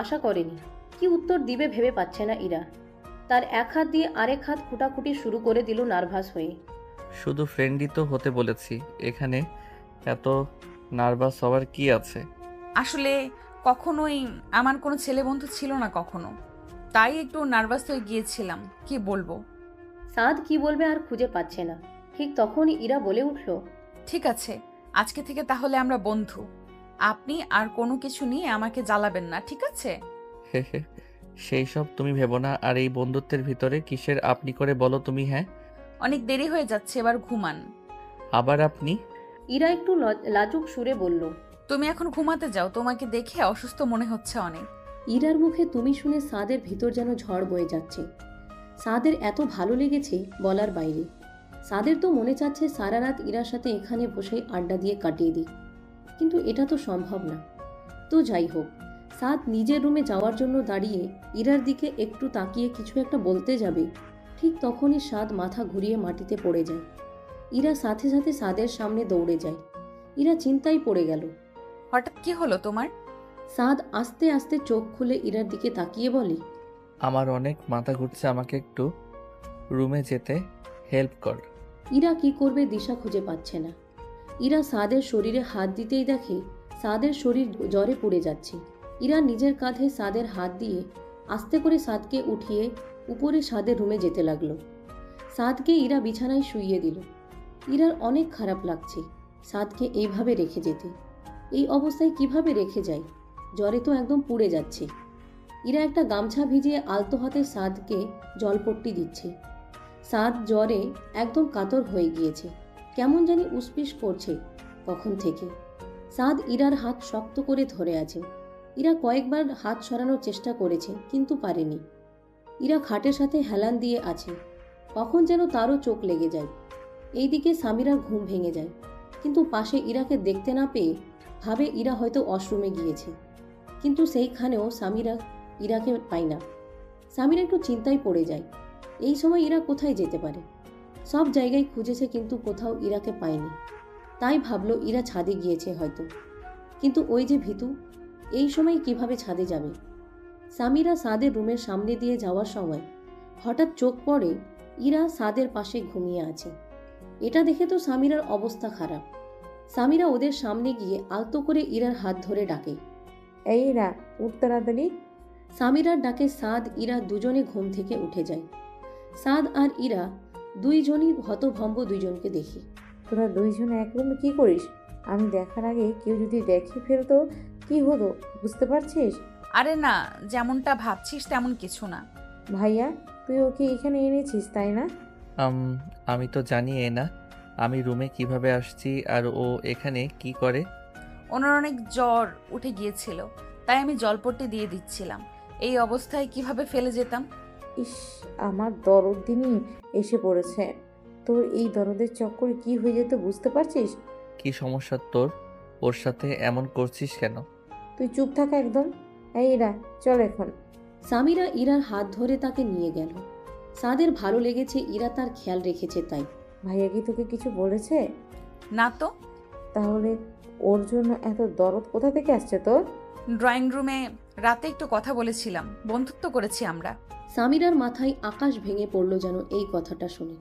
আশা করেনি। কি উত্তর দিবে ভেবে পাচ্ছে না ইরা। তার এক হাত দিয়ে আরেক হাত খুঁটাখুটি শুরু করে দিল নার্ভাস হয়ে। শুধু ফ্রেন্ডই তো হতে বলেছি, এখানে এত নার্ভাস হওয়ার কি আছে? আসলে কখনোই আমার কোনো ছেলে বন্ধু ছিল না কখনো, তাই একটু নার্ভাস হয়ে গিয়েছিলাম, কি বলবো। সাদ কি বলবে আর খুঁজে পাচ্ছে না। ঠিক তখনই ইরা বলে উঠল, ঠিক আছে, আজকে থেকে তাহলে আমরা বন্ধু। আপনি আর কোনো কিছু নিয়ে আমাকে জ্বালাবেন না, ঠিক আছে? হে হে, সেই সব তুমি ভেবো না। আর এই বন্ধুত্বের ভিতরে কিসের আপনি করে বলো তুমি? হ্যাঁ অনেক দেরি হয়ে যাচ্ছে, এবার ঘুমান। আবার আপনি? ইরা একটু লাজুক সুরে বলল। তুমি এখন ঘুমাতে যাও, তোমাকে দেখে অসুস্থ মনে হচ্ছে অনেক। ইরার মুখে তুমি শুনে সাদের ভিতর যেন ঝড় বয়ে যাচ্ছে। সাদের এত ভালো লেগেছে বলার বাইরে। সাদের তো মনে চাচ্ছে সারা রাত ইরার সাথে এখানে বসে আড্ডা দিয়ে কাটিয়ে দিই, কিন্তু এটা তো সম্ভব না। তো যাই হোক, সাদ নিজের রুমে যাওয়ার জন্য দাঁড়িয়ে ইরার দিকে একটু তাকিয়ে কিছু একটা বলতে যাবে, ঠিক তখনই সাদ মাথা ঘুরিয়ে মাটিতে পড়ে যায়। ইরা সাথে সাথে সাদের সামনে দৌড়ে যায়। ইরা চিন্তায় পড়ে গেল। হঠাৎ কি হলো তোমার? সাদ আস্তে আস্তে চোখ খুলে ইরার দিকে তাকিয়ে বলে, আমার অনেক মাথা ঘুরছে, আমাকে একটু রুমে যেতে হেল্প কর। ইরা কি করবে দিশা খুঁজে পাচ্ছে না। ইরা সাদের শরীরে হাত দিতেই দেখে সাদের শরীর জ্বরে পড়ে যাচ্ছে। ইরা নিজের কাঁধে সাদের হাত দিয়ে আস্তে করে সাদকে উঠিয়ে উপরে সাদের রুমে যেতে লাগলো। সাদকে ইরা বিছানায় শুইয়ে দিল। ইরার অনেক খারাপ লাগছে সাদকে এইভাবে রেখে যেতে। এই অবস্থায় কিভাবে রেখে যায়? জ্বরে তো একদম পুড়ে যাচ্ছে। ইরা একটা গামছা ভিজিয়ে আলতো হাতে সাদকে জলপট্টি দিচ্ছে। সাদ জ্বরে একদম কাতর হয়ে গিয়েছে, কেমন জানি উসপিস করছে কখন থেকে। সাদ ইরার হাত শক্ত করে ধরে আছে। ইরা কয়েকবার হাত সরানোর চেষ্টা করেছে কিন্তু পারেনি। ইরা খাটের সাথে হেলান দিয়ে আছে, কখন যেন তারও চোখ লেগে যায়। এইদিকে সামিরার ঘুম ভেঙে যায়, কিন্তু পাশে ইরাকে দেখতে না পেয়ে ভাবে ইরা হয়তো ওয়াশরুমে গিয়েছে, কিন্তু সেইখানেও সামিরা ইরাকে পায় না। সামিরা একটু চিন্তায় পড়ে যায়, এই সময় ইরা কোথায় যেতে পারে? সব জায়গায় খুঁজেছে কিন্তু কোথাও ইরাকে পায়নি। তাই ভাবলো ইরা ছাদে গিয়েছে হয়তো, কিন্তু ওই যে ভীতু, এই সময় কিভাবে ছাদে যাবে? সামিরা সাদের রুমের সামনে দিয়ে যাওয়ার সময় হঠাৎ চোখ পড়ে ইরা সাদের পাশে ঘুমিয়ে আছে। এটা দেখে তো সামিরার অবস্থা খারাপ। সামিরা ওদের সামনে গিয়ে আলতো করে ইরার হাত ধরে ডাকে, এই ইরা, উঠ তাড়াতাড়ি। সামিরার ডাকে সাদ ইরা দুজনে ঘুম থেকে উঠে যায়। সাদ আর ইরা দুইজনই হতভম্ব দুইজনকে দেখি। তোরা দুইজনে এক রুমে কি করিস? আমি দেখার আগে কেউ যদি দেখে ফেলতো কি হতো বুঝতে পারছিস? আরে না, যেমনটা ভাবছিস তেমন কিছু না। ভাইয়া, তুই ওকে এখানে এনেছিস তাই না? আমি তো জানি না আমি রুমে কিভাবে আসছি আর ও এখানে কি করে। ওনার অনেক জ্বর উঠে গিয়েছিল, তাই আমি জলপট্টি দিয়ে দিচ্ছিলাম। এই অবস্থায় কিভাবে ফেলে যেতাম? ইস, আমার দরদ দিনই এসে পড়েছে। তোর এই দরদের চক্করে কি হয়ে যেত বুঝতে পারছিস? কি সমস্যা তোর? ওর সাথে এমন করছিস কেন? তুই চুপ থাক একদম। এই ইরা, চল এখন। সামিরা ইরার হাত ধরে তাকে নিয়ে গেল। সাদের ভালো লেগেছে ইরা তার খেয়াল রেখেছে তাই। ভাইয়া কি তোকে কিছু বলেছে? না তো। তাহলে ওর জন্য এত দরদ কোথা থেকে আসছে তোর? ড্রয়িং রুমে রাতে একটু কথা বলেছিলাম, বন্ধুত্ব করেছি আমরা। সামিরার মাথায় আকাশ ভেঙে পড়ল যেন এই কথাটা শুনে।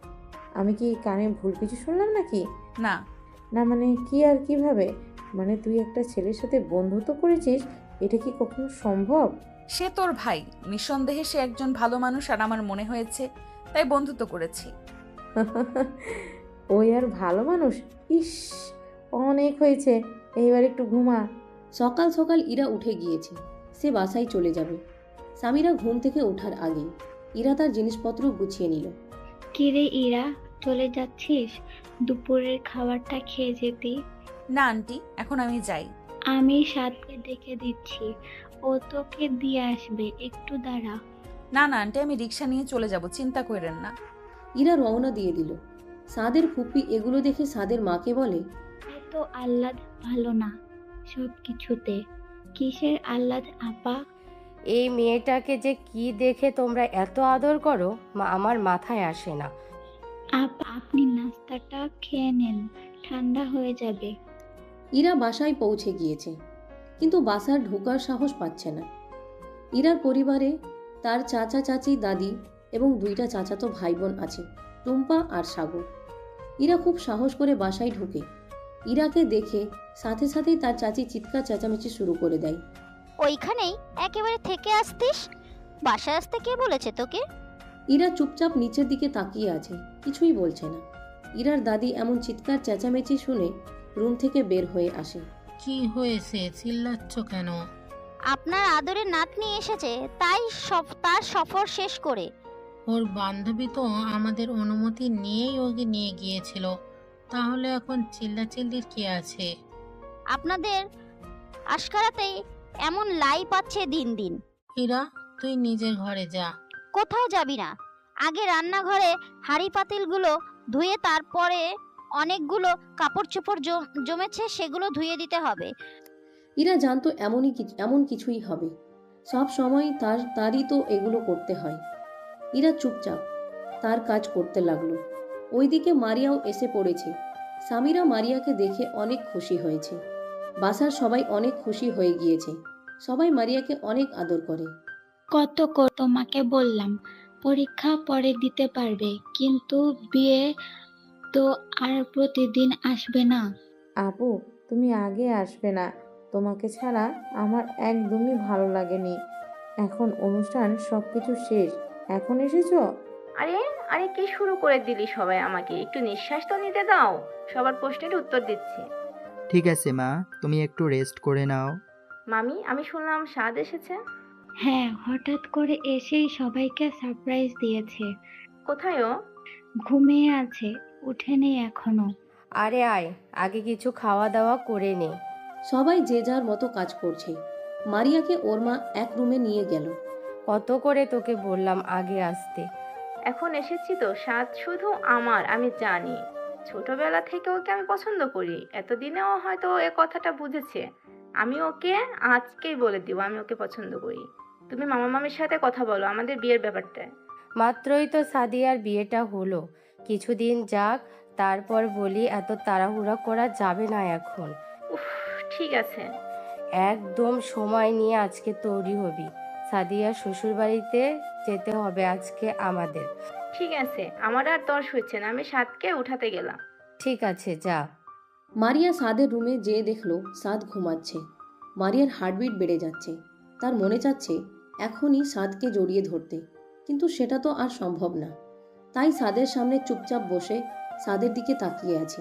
আমি কি কানে ভুল কিছু শুনলাম নাকি? না না মানে কি আর কিভাবে? মানে তুই একটা ছেলের সাথে বন্ধুত্ব করেছিস, এটা কি কখনো সম্ভব? সে তোর ভাই, নিঃসন্দেহে সে একজন ভালো মানুষ আর আমার মনে হয়েছে তাই বন্ধুত্ব করেছি। ওই আর ভালো মানুষ? ইস, অনেক হয়েছে, এইবার একটু ঘুমা। সকাল সকাল ইরা উঠে গিয়েছে, সে বাসায় চলে যাবে। সামিরা ঘুম থেকে ওঠার আগেই ইরা তার জিনিসপত্র গুছিয়ে নিল। কিরে ইরা, চলে যাচ্ছিস? দুপুরের খাবারটা খেয়ে যেতি। না আন্টি, এখন আমি যাই। আমি সাদকে ডেকে দিচ্ছি, ও তোকে দিয়ে আসবে, একটু দাঁড়া। না না আন্টি, আমি রিক্সা নিয়ে চলে যাব, চিন্তা করেন না। ইরা রওনা দিয়ে দিল। সাদের ফুপি এগুলো দেখে সাদের মাকে বলে, এত আহ্লাদ ভালো না সব কিছুতে। কিসের আহ্লাদ আপা? এই মেয়েটাকে যে কি দেখে তোমরা এত আদর করো আমার মাথায় আসে না। আপা, আপনি নাস্তাটা খেয়ে নেন, ঠান্ডা হয়ে যাবে। ইরা বাসায় পৌঁছে গিয়েছে, কিন্তু বাসার ঢোকার সাহস পাচ্ছে না। ইরার পরিবারে তার চাচা চাচি দাদি এবং দুইটা চাচাতো ভাই বোন আছে, টুম্পা আর সাগর। ইরা খুব সাহস করে বাসায় ঢুকে। ইরাকে দেখে সাথে সাথেই তার চাচি চিৎকার চেঁচামেচি শুরু করে দেয়। ওইখানেই একেবারে থেকে আসতিস? বাসায় আসতে কে বলেছে তোকে? ইরা চুপচাপ নিচের দিকে তাকিয়ে আছে, কিছুই বলছে না। ইরার দাদি এমন চিৎকার চেঁচামেচি শুনে রুম থেকে বের হয়ে আসে। কি হয়েছে, চিল্লাচ্ছ কেন? আপনার আদরের নাতনি এসেছে, তাই তার সফর শেষ করে। ওর বান্ধবী তো আমাদের অনুমতি নিয়েই ওকে নিয়ে গিয়েছিল। তাহলে এখন চিল্লাচিল্লির কি আছে? আপনাদের আশকারাতেই এমন লাই পাচ্ছে দিন দিন। হীরা, তুই নিজের ঘরে যা। কোথাও যাবি না। আগে রান্নাঘরে হাঁড়ি পাতিলগুলো ধুয়ে, তারপরে অনেকগুলো কাপড় চোপড় জমেছে, সেগুলো ধুয়ে দিতে হবে। ইরা জানতো এমন কিছুই হবে। সব সময় তারই তো এগুলো করতে হয়। ইরা চুপচাপ তার কাজ করতে লাগলো। ওইদিকে মারিয়াও এসে পড়েছে। সামিরা মারিয়াকে দেখে অনেক খুশি হয়েছে। বাসার সবাই অনেক খুশি হয়ে গিয়েছে। সবাই মারিয়াকে অনেক আদর করে। তোমাকে বললাম পরীক্ষা পরে দিতে পারবে, কিন্তু বিয়ে তো আর প্রতিদিন আসবে না। আপু, তুমি আগে আসবে না? তোমাকে ছাড়া আমার একদমই ভালো লাগেনি। এখন অনুষ্ঠান সবকিছু শেষ, এখন এসেছো? আরে আরে কি শুরু করে দিলি সবাই? আমাকে একটু নিঃশ্বাস তো নিতে দাও। সবার প্রশ্নের উত্তর দিচ্ছি। ঠিক আছে মা, তুমি একটু রেস্ট করে নাও। মামি, আমি শুনলাম সাদ এসেছে। হ্যাঁ, হঠাৎ করে এসেই সবাইকে সারপ্রাইজ দিয়েছে। কোথায় ও? ঘুমিয়ে আছে, উঠেনি এখনো। আরে আয়, আগে কিছু খাওয়া দাওয়া করে নে। সবাই যে যার মতো কাজ করছে। মারিয়াকে ওর মা এক রুমে নিয়ে গেল। কত করে তোকে বললাম আগে আসতে। এখন এসেছি তো, সাদ শুধু আমার, আমি জানি। ছোটবেলা থেকে ওকে আমি পছন্দ করি। এতদিনেও হয়তো এ কথাটা বুঝেছে। আমি ওকে আজকেই বলে দিব আমি ওকে পছন্দ করি। তুমি মামা মামির সাথে কথা বলো আমাদের বিয়ের ব্যাপারটা। মাত্রই তো সাদিয়ার বিয়েটা হলো, কিছুদিন যাক, তারপর বলি। এত তাড়াহুড়া করা যাবে না এখন। উফ, ঠিক আছে। একদম সময় নিয়ে আজকে তৈরি হবি। সাদিয়ার শ্বশুরবাড়িতে যেতে হবে আজকে আমাদের। ঠিক আছে, আমার আর তর্স হচ্ছে না, আমি সাদকে উঠাতে গেলাম। ঠিক আছে, যা। মারিয়া সাদের রুমে যেয়ে দেখলো সাদ ঘুমাচ্ছে। মারিয়ার হার্টবিট বেড়ে যাচ্ছে। তার মনে চাচ্ছে এখনই সাদকে জড়িয়ে ধরতে, কিন্তু সেটা তো আর সম্ভব না। তাই সাদের সামনে চুপচাপ বসে সাদের দিকে তাকিয়ে আছে।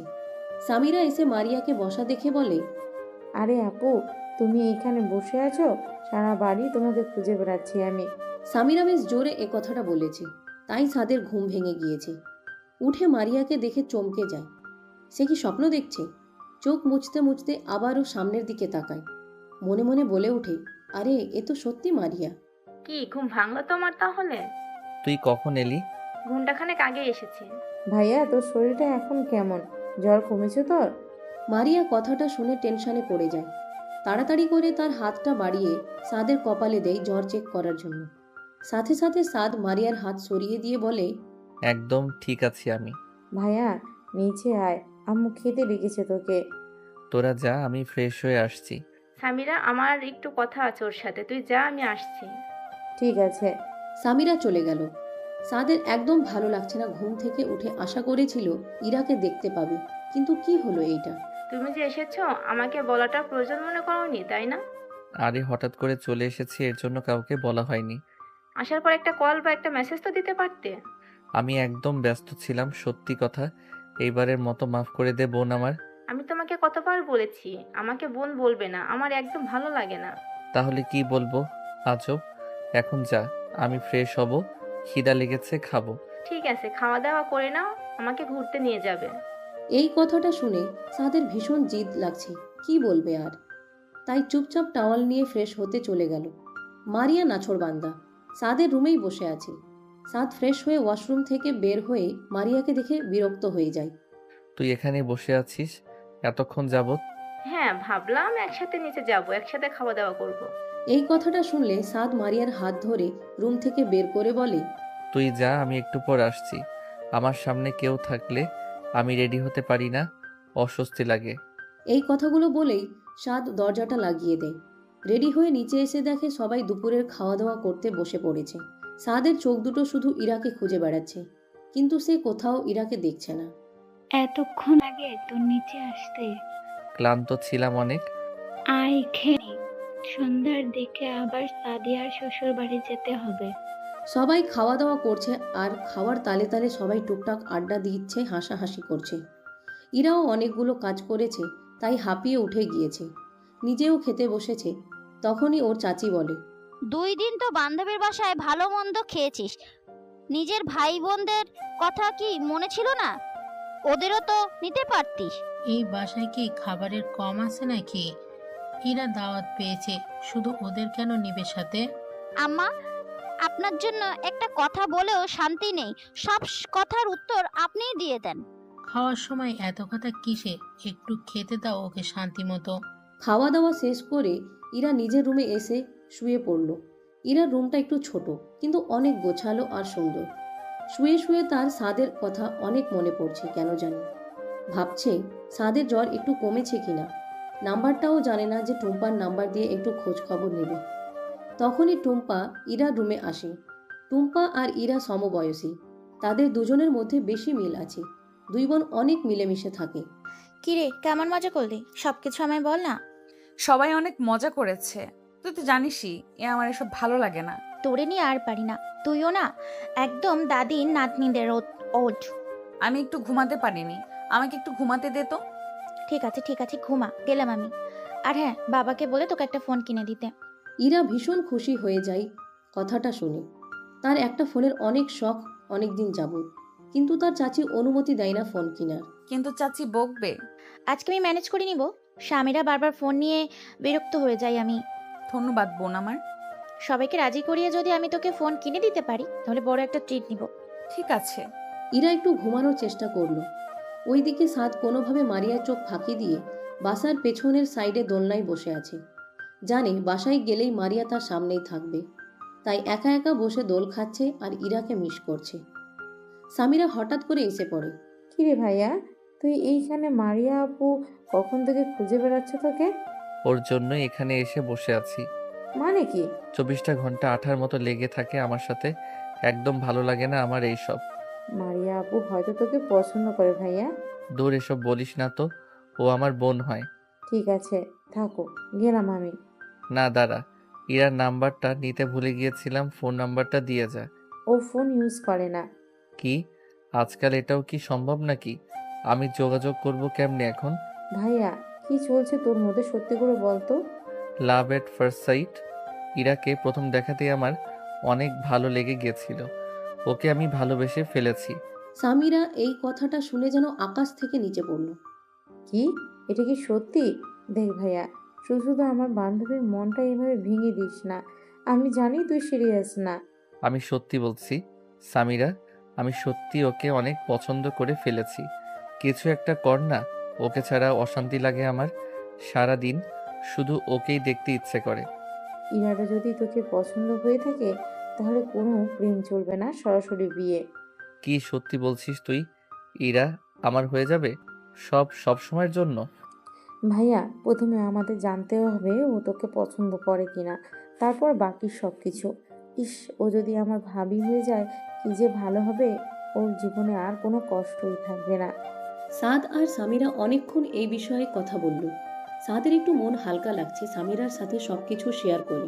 সামিরা এসে মারিয়াকে বসা দেখে বলে, আরে আপু, তুমি এখানে বসে আছো? সারা বাড়ি তোমাকে খুঁজে বেড়াচ্ছি আমি। সামিরা বেশ জোরে এ কথাটা বলেছে, তাই সাদের ঘুম ভেঙে গিয়েছে। উঠে মারিয়াকে দেখে চমকে যায়। সে কি স্বপ্ন দেখছে? চোখ মুছতে মুছতে আবারও সামনের দিকে তাকায়। মনে মনে বলে ওঠে, আরে এ তো সত্যি মারিয়া। কি ঘুম ভাঙলো তোমার তাহলে? তুই কখন এলি? ঘন্টাখানেক আগে এসেছি। ভাইয়া, তোর শরীরটা এখন কেমন? জ্বর কমেছে তোর? মারিয়া কথাটা শুনে টেনশনে পড়ে যায়। তাড়াতাড়ি করে তার হাতটা বাড়িয়ে সাদের কপালে দেয় জ্বর চেক করার জন্য। সাথে সাথে সাদ মারিয়ার হাত সরিয়ে দিয়ে বলে, একদম ঠিক আছি আমি। ভাইয়া, নিচে আয়, আম্মু খেতে ডেকেছে তোকে। তোরা যা, আমি ফ্রেশ হয়ে আসছি। সামিরা, আমার একটু কথা আছে ওর সাথে, তুই যা, আমি আসছি। ঠিক আছে। সামিরা চলে গেল। সাদের একদম ভালো লাগছে না। ঘুম থেকে উঠে আশা করেছিল ইরাকে দেখতে পাবে, কিন্তু কি হলো এইটা? তুমি যে এসেছো আমাকে বলাটা প্রয়োজন মনে করোনি, তাই না? আরে হঠাৎ করে চলে এসেছি, এর জন্য কাউকে বলা হয়নি। আসার পর একটা কল বা একটা মেসেজ তো দিতে পারতে। আমি একদম ব্যস্ত ছিলাম, সত্যি কথা। এইবারের মতো মাফ করে দে বোন আমার। আমি তোমাকে কতবার বলেছি আমাকে বোন বলবে না, আমার একদম ভালো লাগে না। তাহলে কি বলবো? আজব। এখন যা, আমি ফ্রেশ হব, খিদা লেগেছে, খাবো। ঠিক আছে, খাওয়া দাওয়া করে নাও, আমাকে ঘুরতে নিয়ে যাবে। এই কথাটা শুনে সাদের ভীষণ জিদ লাগছে, কি বলবে আর। তাই চুপচাপ টাওয়াল নিয়ে ফ্রেশ হতে চলে গেল। মারিয়া নাছোড়বান্দা সাদের রুমেই বসে আছে। সাদ ফ্রেশ হয়ে ওয়াশরুম থেকে বের হয়ে মারিয়াকে দেখে বিরক্ত হয়ে যায়। তুই এখানে বসে আছিস এতক্ষণ যাবত? হ্যাঁ, ভাবলাম একসাথে নিচে যাব, একসাথে খাওয়া দাওয়া করব। এই কথাটা শুনলে সাদ মারিয়ার হাত ধরে রুম থেকে বের করে বলে, তুই যা, আমি একটু পর আসছি। আমার সামনে কেউ থাকলে আমি রেডি হতে পারি না, অস্বস্তি লাগে। এই কথাগুলো বলেই সাদ দরজাটা লাগিয়ে দেয়। রেডি হয়ে নিচে এসে দেখে সবাই দুপুরের খাওয়া দাওয়া করতে বসে পড়েছে। সাদের চোখ দুটো শুধু ইরাকে খুঁজে বেড়াচ্ছে, কিন্তু সে কোথাও ইরাকে দেখছে না। এতক্ষণ আগে তোর নিচে আসতে। ক্লান্ত ছিলাম অনেক। আয় খেয়ে সন্ধ্যার দিকে আবার সাদিয়ার শ্বশুর বাড়ি যেতে হবে। সবাই খাওয়া দাওয়া করছে, আর খাওয়ার তালে তালে সবাই টুকটাক আড্ডা দিচ্ছে, হাসাহাসি করছে। ইরাও অনেকগুলো কাজ করেছে, তাই হাঁপিয়ে উঠে গিয়েছে। নিজেও খেতে বসেছে। তখনই ওর চাচি বলে, 2 দিন তো বান্ধবীর বাসায় ভালো মন্দ খেয়েছিস, নিজের ভাই বোনদের কথা কি মনে ছিল না? ওদেরও তো নিতে পারতিস। এই বাসায় কি খাবারের কম আছে নাকি? এরা দাওয়াত পেয়েছে, শুধু ওদের কেন নিবে সাথে? আম্মা, আপনার জন্য একটা কথা বলেও শান্তি নেই, সব কথার উত্তর আপনিই দিয়ে দেন। খাওয়ার সময় এত কথা কিসে? একটু খেতে দাও ওকে শান্তি মতো। খাওয়া দাওয়া শেষ করে ইরা নিজের রুমে এসে শুয়ে পড়ল। ইরার রুমটা একটু ছোট, কিন্তু অনেক গোছালো আর সুন্দর। শুয়ে শুয়ে তার সাদের কথা অনেক মনে পড়ছে কেন জানি। ভাবছে সাদের জ্বর একটু কমেছে কিনা। নাম্বারটাও জানে না যে টুম্পার নাম্বার দিয়ে একটু খোঁজ খবর নেবে। তখনই টুম্পা ইরার রুমে আসে। টুম্পা আর ইরা সমবয়সী, তাদের দুজনের মধ্যে বেশি মিল আছে। দুই বোন অনেক মিলেমিশে থাকে। কিরে, কেমন মজা করলি? সবকিছু আমায় বল না। সবাই অনেক মজা করেছে, তুই তো জানিসই আমার এসব ভালো লাগে না। তোরে নিয়ে আর পারি না, তুইও না একদম দাদির নাতনিদের ওঠ। আমি একটু ঘুমাতে পারিনি, আমাকে একটু ঘুমাতে দে তো। ঠিক আছে ঠিক আছে, ঘুমা, গেলাম আমি। আর হ্যাঁ, বাবাকে বলে তোকে একটা ফোন কিনে দিতে। ইরা ভীষণ খুশি হয়ে যায় কথাটা শুনে। তার একটা ফোনের অনেক শখ অনেক দিন যাবত, কিন্তু তার চাচি অনুমতি দেয় না ফোন কেনার। কিন্তু চাচি বকবে। আজকে আমি ম্যানেজ করে নিব। স্বামীরা বারবার ফোন নিয়ে বিরক্ত হয়ে যাই আমি। ধন্যবাদ বোন আমার। সবাইকে রাজি করিয়ে যদি আমি তোকে ফোন কিনে দিতে পারি তাহলে বড় একটা ট্রিট নিব। ঠিক আছে। ইরা একটু ঘুমানোর চেষ্টা করলো। ওইদিকে সাদ কোনোভাবে মারিয়ার চোখ ফাঁকি দিয়ে বাসার পেছনের সাইডে দোলনায় বসে আছে। জানে বাসায় গেলেই মারিয়া তার সামনেই থাকবে, তাই একা একা বসে দোল খাচ্ছে আর ইরাকে মিস করছে। সামিরা হঠাৎ করে এসে পড়ে। কিরে ভাইয়া, তুই এইখানে? মারিয়া আপু কখন থেকে খুঁজে বেড়াচ্ছে তোকে। ওর জন্য এখানে এসে বসে আছি। মানে কি? 24টা ঘন্টা আঠার মতো লেগে থাকে আমার সাথে। একদম ভালো লাগে না আমার এইসব। মারিয়া আপু হয়তো তোকে পছন্দ করে ভাইয়া। দূর, এসব বলিস না তো, ও আমার বোন হয়। ঠিক আছে, থাকো, গেলাম আমি। না দাঁড়া, ইরার নাম্বারটা নিতে ভুলে গিয়েছিলাম, ফোন নাম্বারটা দিয়ে যা। ও ফোন ইউজ করে না। কি? আজকাল এটাও কি সম্ভব নাকি? আমি যোগাযোগ করব কেমনে এখন? ভাইয়া, কি চলছে তোর মধ্যে, সত্যি করে বলতো। লাভ এট ফার্স্ট সাইট। ইরাকে প্রথম দেখাতেই আমার অনেক ভালো লেগে গিয়েছিল। ওকে আমি ভালোবেসে ফেলেছি। সামিরা এই কথাটা শুনে যেন আকাশ থেকে নিচে পড়ল। কি? এটা কি সত্যি? দেখ ভাইয়া, শুধু শুধু আমার বান্ধবীর মনটা এভাবে ভেঙে দিস না। আমি জানি তুই সিরিয়াস না। আমি সত্যি বলছি সামিরা, আমি সত্যি ওকে অনেক পছন্দ করে ফেলেছি। কিছু একটা কর না, ওকে ছাড়া অশান্তি লাগে আমার। সারা দিন শুধু ওকেই দেখতে ইচ্ছে করে। ইরাটা যদি তোকে পছন্দ হয়ে থাকে তাহলে কোনো প্রেম চলবে না, সরাসরি বিয়ে। কি সত্যি বলছিস তুই? ইরা আমার হয়ে যাবে সব সময়ের জন্য? ভাইয়া, প্রথমে আমাদের জানতে হবে ও তোকে পছন্দ করে কিনা, তারপর বাকি সব কিছু। ইস, ও যদি আমার ভাবি হয়ে যায় কি যে ভালো হবে। ওর জীবনে আর কোনো কষ্টই থাকবে না। সাদ আর সামিরা অনেকক্ষণ এই বিষয়ে কথা বলল। সাদের একটু মন হালকা লাগছে সামিরার সাথে সবকিছু শেয়ার করে।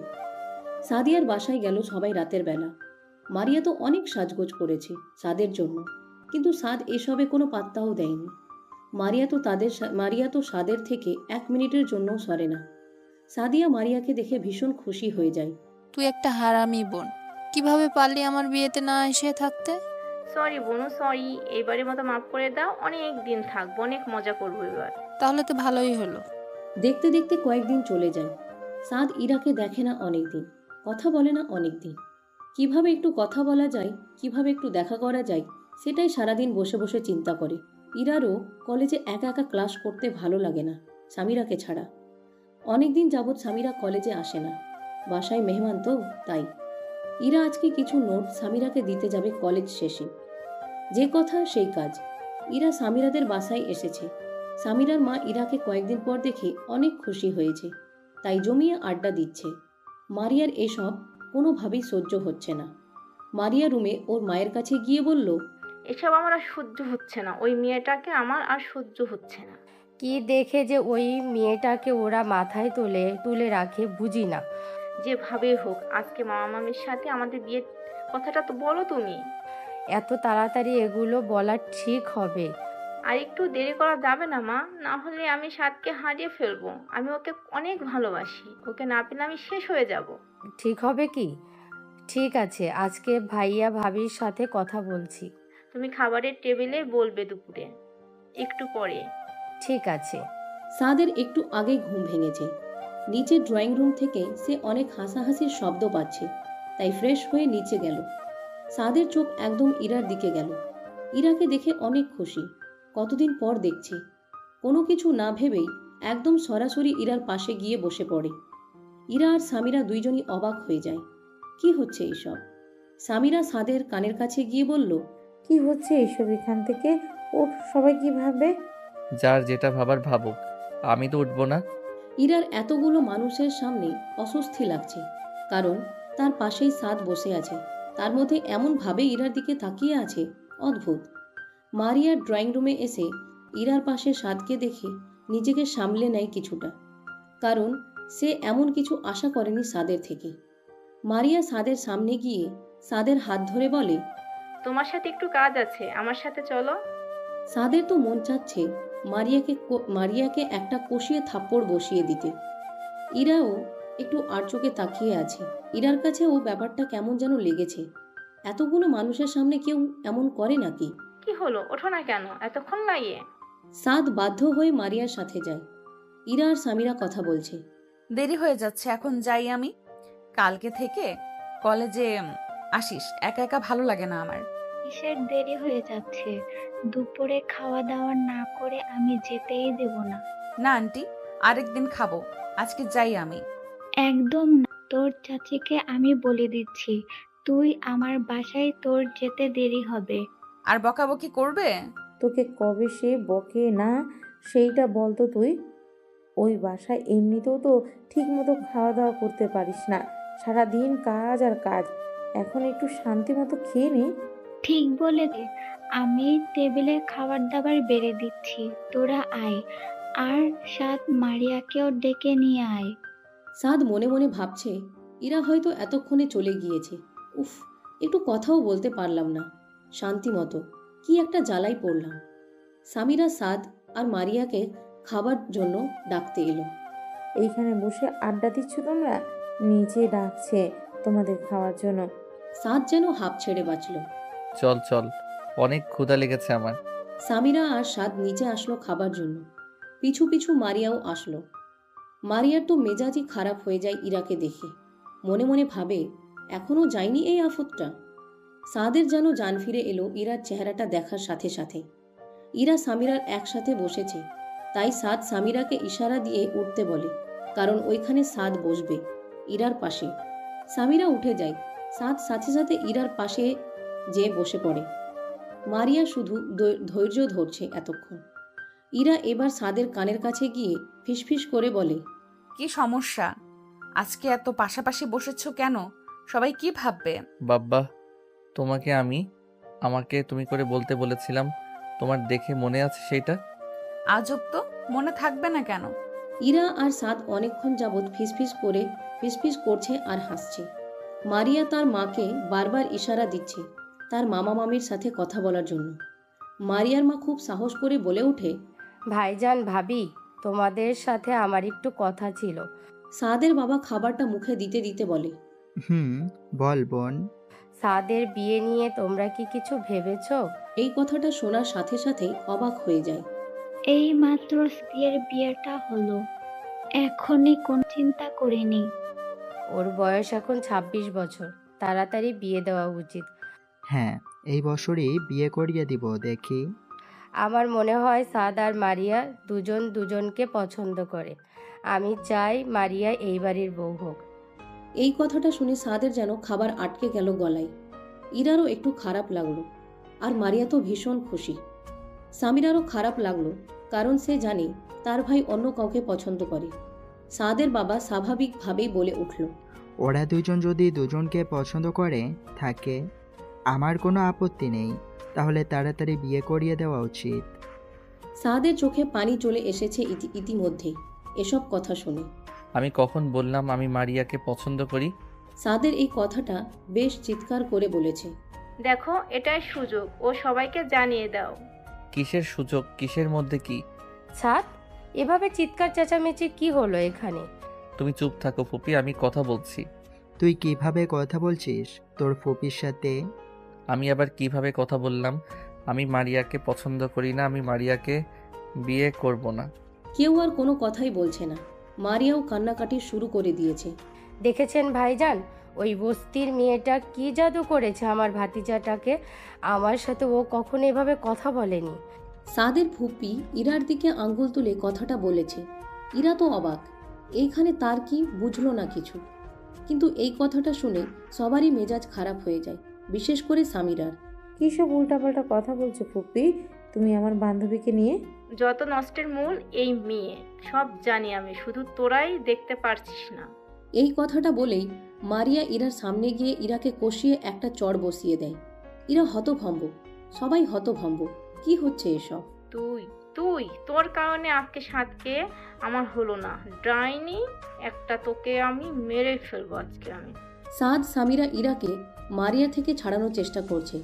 সাদিয়ার বাসায় গেল সবাই রাতের বেলা। মারিয়া তো অনেক সাজগোজ করেছে সাদের জন্য, কিন্তু সাদ এসবে কোনো পাত্তাও দেয়নি। মারিয়া তো সাদের থেকে 1 মিনিটের জন্যও সরে না। সাদিয়া মারিয়াকে দেখে ভীষণ খুশি হয়ে যায়। তুই একটা হারামি বোন, কিভাবে পারলি আমার বিয়েতে না এসে থাকতে? সরি বোনু, সরি, এবারের মতো মাফ করে দাও। অনেক দিন থাকবো, অনেক মজা করবো এবার। তাহলে তো ভালোই হলো। দেখতে দেখতে কয়েকদিন চলে যায়। সাদ ইরাকে দেখে না অনেক দিন, কথা বলে না অনেক দিন। কিভাবে একটু কথা বলা যায়, কিভাবে একটু দেখা করা যায়, সেটাই সারাদিন বসে বসে চিন্তা করে। ইরারও কলেজে একা একা ক্লাস করতে ভালো লাগে না সামিরাকে ছাড়া। অনেকদিন যাবৎ সামিরা কলেজে আসে না, বাসায় মেহমান তো তাই। ইরা আজকে কিছু নোট সামিরাকে দিতে যাবে কলেজ শেষে। যে কথা সেই কাজ, ইরা সামিরাদের বাসায় এসেছে। সামিরার মা ইরাকে কয়েকদিন পর দেখে অনেক খুশি হয়েছে, তাই জমিয়ে আড্ডা দিচ্ছে। মারিয়ার এসব কোনোভাবেই সহ্য হচ্ছে না। মারিয়া রুমে ওর মায়ের কাছে গিয়ে বলল, এসব আমার আর সহ্য হচ্ছে না, ওই মেয়েটাকে আমার আর সহ্য হচ্ছে না। কি দেখে যে ওই মেয়েটাকে ওরা মাথায় তুলে রাখে বুঝি না। যেভাবে হোক আজকে মামা মামির সাথে আমাদের বিয়ের কথাটা তো বলো তুমি। এত তাড়াতাড়ি এগুলো বলা ঠিক হবে? আর একটু দেরি করা যাবে না মা? না হলে আমি সাদকে হারিয়ে ফেলবো। আমি ওকে অনেক ভালোবাসি, ওকে না পেলে আমি শেষ হয়ে যাব। ঠিক হবে কি? ঠিক আছে, আজকে ভাইয়া ভাবির সাথে কথা বলছি। তুমি খাবারের টেবিলে বলবে দুপুরে। একটু পরে। ঠিক আছে। সাদের একটু আগেই ঘুম ভেঙেছে। নিচের ড্রয়িং রুম থেকে সে অনেক হাসাহাসির শব্দ পাচ্ছে, তাই ফ্রেশ হয়ে নিচে গেল। সাদের চোখ একদম ইরার দিকে গেল। ইরাকে দেখে অনেক খুশি, কতদিন পর দেখছে। কোনো কিছু না ভেবেই একদম সরাসরি ইরার পাশে গিয়ে বসে পড়ে। ইরা আর সামিরা দুইজনই অবাক হয়ে যায়। কি হচ্ছে এইসব? সামিরা সাদের কানের কাছে গিয়ে বলল, কি হচ্ছে এইসব এখান থেকে? ওর সবাই কি ভাববে? যার যেটা ভাবার ভাবুক, আমি তো উঠবো না। ইরার এতগুলো মানুষের সামনে অস্বস্তি লাগছে, কারণ তার পাশেই সাদ বসে আছে, তার মধ্যে এমনভাবে ইরার দিকে তাকিয়ে আছে, অদ্ভুত। মারিয়ার ড্রয়িং রুমে এসে ইরার পাশে সাদকে দেখে নিজেকে সামলে নেয় কিছুটা, কারণ সে এমন কিছু আশা করেনি সাদের থেকে। মারিয়া সাদের সামনে গিয়ে সাদের হাত ধরে বলে, তোমার সাথে একটু কাজ আছে, আমার সাথে চলো। সাদের তো মন চাচ্ছে মারিয়াকে একটা কষিয়ে থাপ্পড় বসিয়ে দিতে। ইরাও একটু আড়চোখে তাকিয়ে আছে। ইরার কাছেও ব্যাপারটা কেমন যেন লেগেছে। এতগুলো মানুষের সামনে কেউ এমন করে নাকি? কি হলো, ওঠো না কেন, এতক্ষণ লাগে? সাদ বাধ্য হয়ে মারিয়ার সাথে যায়। ইরা আর সামিরা কথা বলছে। দেরি হয়ে যাচ্ছে, এখন যাই আমি। কালকে থেকে কলেজে আসিস, একা একা ভালো লাগে না আমার। কিসের দেরি হয়ে যাচ্ছে? দুপুরে খাওয়া দাওয়া না করে আমি যেতেই দেব না। না আন্টি, আরেকদিন খাবো, আজকে যাই আমি। একদম না, তোর চাচিকে আমি বলে দিচ্ছি, তুই আমার বাসায়, তোর যেতে দেরি হবে। আর বকাবকি করবে? তোকে কবে সে বকে না সেইটা বলতো তুই? ওই বাসায় এমনিতেও তো ঠিক মতো খাওয়া দাওয়া করতে পারিস না, সারাদিন কাজ আর কাজ। এখন একটু শান্তি মতো খেয়ে নে। ঠিক বলে দে, আমি টেবিলে খাবার দাবার বেড়ে দিচ্ছি, তোরা আয়। আর সাথ মারিয়াকেও ডেকে নিয়ে আয়। সাদ মনে মনে ভাবছে, ইরা হয়তো এতক্ষণে চলে গিয়েছে। উফ, একটু কথাও বলতে পারলাম না শান্তি মতো। কি একটা জ্বালাই পড়লাম। সামিরা সাদ আর মারিয়াকে খাবার জন্য ডাকতে এলো। এইখানে বসে আড্ডা দিচ্ছ তোমরা? নিচে ডাকছে তোমাদের খাওয়ার জন্য। সাদ যেন হাঁপ ছেড়ে বাঁচল। চল চল, অনেক ক্ষুধা লেগেছে আমার। সামিরা আর সাদ নিচে আসলো খাবার জন্য। পিছু পিছু মারিয়াও আসলো। মারিয়ার তো মেজাজই খারাপ হয়ে যায় ইরাকে দেখে। মনে মনে ভাবে, এখনও যায়নি এই আফতটা। সাদের যেন জান ফিরে এলো ইরার চেহারাটা দেখার সাথে সাথে। ইরা সামিরার একসাথে বসেছে, তাই সাদ সামিরাকে ইশারা দিয়ে উঠতে বলে, কারণ ওইখানে সাদ বসবে ইরার পাশে। সামিরা উঠে যায়। সাদ সাথে সাথে ইরার পাশে যেয়ে বসে পড়ে। মারিয়া শুধু ধৈর্য ধরছে এতক্ষণ। ইরা এবার সাদের কানের কাছে গিয়ে ফিসফিস করে বলে, কি সমস্যা? আজকে এত পাশাপাশি বসেছো কেন? সবাই কি ভাববে? বাব্বা, আমাকে তুমি করে বলতে বলেছিলাম, তোমার দেখে মনে আছে সেইটা? আজব তো, মনে থাকবে না কেন? ইরা আর সাদ অনেকক্ষণ যাবৎ ফিসফিস করছে আর হাসছে। মারিয়া তার মাকে বারবার ইশারা দিচ্ছে তার মামা মামির সাথে কথা বলার জন্য। মারিয়ার মা খুব সাহস করে বলে ওঠে, ভাইজান ভাবি, তোমাদের সাথে আমার একটু কথা ছিল। সাদের বাবা খাবারটা মুখে দিতে দিতে বলে, বল বোন। সাদের বিয়ে নিয়ে তোমরা কি কিছু ভেবেছো? এই কথাটা শোনার সাথে সাথেই অবাক হয়ে যায়। এই মাত্র স্ত্রীর বিয়েটা হলো, এখনই কোন চিন্তা করিনি। ওর বয়স এখন 26 বছর, তাড়াতাড়ি বিয়ে দেওয়া উচিত। হ্যাঁ, এই বছরই বিয়ে করিয়ে দিব দেখি। আমার মনে হয় সাদ আর মারিয়া দুজন দুজনকে পছন্দ করে। আমি চাই মারিয়া এই বাড়ির বউ হোক। এই কথাটা শুনে সাদের যেন খাবার আটকে গেল গলায়। ইরারও একটু খারাপ লাগলো, আর মারিয়া তো ভীষণ খুশি। সামিরারও খারাপ লাগলো, কারণ সে জানে তার ভাই অন্য কাউকে পছন্দ করে। সাদের বাবা স্বাভাবিকভাবেই বলে উঠল, ওরা দুজন যদি দুজনকে পছন্দ করে থাকে, আমার কোনো আপত্তি নেই। তাহলে তাড়াতাড়ি বিয়ে করিয়ে দেওয়া উচিত। সাদের চোখে পানি চলে এসেছে ইতিমধ্যেই এসব কথা শুনে। আমি কখন বললাম আমি মারিয়াকে পছন্দ করি? সাদের এই কথাটা বেশ চিৎকার করে বলেছে। দেখো, এটাই সুযোগ, ও সবাইকে জানিয়ে দাও। কিসের সুযোগ, কিসের মধ্যে কি? সাদ, এভাবে চিৎকার চেঁচামেচি কি হলো এখানে? তুমি চুপ থাকো ফুপি, আমি কথা বলছি। তুই কিভাবে কথা বলছিস তোর ফুপির সাথে? আমি আবার কিভাবে কথা বললাম? আমি মারিয়াকে পছন্দ করি না, আমি মারিয়াকে বিয়ে করব না। কেউ আর কোনো কথাই বলছে না। মারিয়াও কান্নাকাটি শুরু করে দিয়েছে। দেখেছেন ভাইজান, ওই বস্তির মেয়েটা কি জাদু করেছে আমার ভাতিজাটাকে। আমার সাথে ও কখনো এভাবে কথা বলেনি। সাদের ফুপি ইরার দিকে আঙ্গুল তুলে কথাটা বলেছে। ইরা তো অবাক, এইখানে তার কি বুঝলো না কিছু। কিন্তু এই কথাটা শুনে সবারই মেজাজ খারাপ হয়ে যায়, বিশেষ করে সামিরার। কী সব উল্টাপাল্টা কথা বলছো ফুপি তুমি আমার বান্ধবীকে নিয়ে? যত নষ্টের মূল এই মেয়ে, সব জানি আমি, শুধু তোরাই দেখতে পারছিস না। এই কথাটা বলেই মারিয়া ইরার সামনে গিয়ে ইরাকে কষিয়ে একটা চড় বসিয়ে দেয়। ইরা হতভম্ব, সবাই হতভম্ব। কি হচ্ছে এসব? তুই তুই তোর কারণে আজকে সাদকে আমার হলো না। ডাইনি একটা, তোকে আমি মেরে ফেলবো আজকে আমি। সাদ সামিরা ইরাকে মারিয়া থেকে ছাড়ানোর চেষ্টা করছে।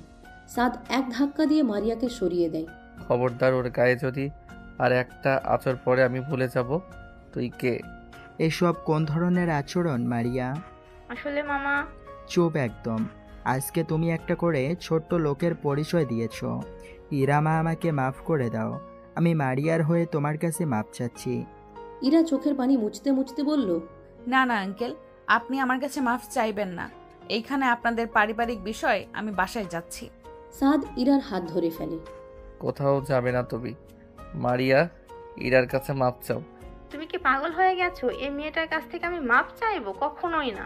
সাদ এক ধাক্কা দিয়ে মারিয়াকে সরিয়ে দেয়। খবরদার, ওর গায়ে যদি আর একটা আঁচড় পড়ে আমি ভুলে যাব তুই কে। এসব কোন ধরনের আচরণ মারিয়া? আসলে মামা। চুপ একদম। আজকে তুমি একটা করে ছোট্ট লোকের পরিচয় দিয়েছ। ইরামা, আমাকে মাফ করে দাও। আমি মারিয়ার হয়ে তোমার কাছে মাপ চাচ্ছি। ইরা চোখের পানি মুছতে মুছতে বলল, না না আঙ্কেল, আপনি আমার কাছে মাফ চাইবেন না। এইখানে আপনাদের পারিবারিক বিষয়, আমি বাসায় যাচ্ছি। সাদ ইরার হাত ধরে ফেলে। কোথাও যাবে না তুমি। মারিয়া, ইরার কাছে মাপ চাও। তুমি কি পাগল হয়ে গেছো? এই মেয়েটার কাছ থেকে আমি মাপ চাইবো? কখনোই না।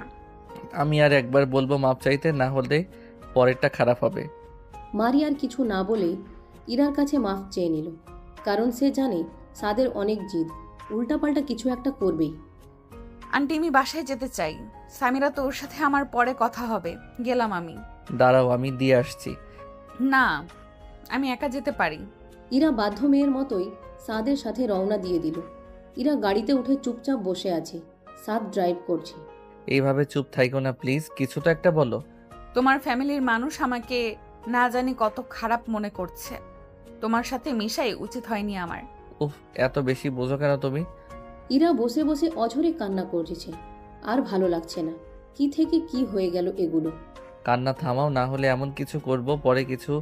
আমি আর একবার বলবো মাপ চাইতে, না হলে পরেরটা খারাপ হবে। মারিয়ার কিছু না বলে ইরার কাছে মাফ চেয়ে নিল, কারণ সে জানে সাদের অনেক জিদ, উল্টাপাল্টা কিছু একটা করবেই। আন্টি, আমি বাসায় যেতে চাই। সামিরা তো ওর সাথে আমার পরে কথা হবে। গেলাম আমি। দাঁড়াও, আমি দিয়ে আসছি। না, আমি একা যেতে পারি। ইরা বাধ্য মেয়ের মতোই সাদের সাথে রওনা দিয়ে দিল। ইরা গাড়িতে উঠে চুপচাপ বসে আছে। সাদ ড্রাইভ করছে। এইভাবে চুপ থাইকো না প্লিজ, কিছু তো একটা বলো। তোমার ফ্যামিলির মানুষ আমাকে না জানি কত খারাপ মনে করছে। তোমার সাথে মিশাই উচিত হয়নি আমার। উফ, এত বেশি বোঝো কেন তুমি? ইরা বসে বসে অঝরে কান্না করছে। আর ভালো লাগছে না। কি থেকে কি হয়ে গেল এগুলো। কান্না থামাও, না হলে এমন কিছু করব পরে কিছু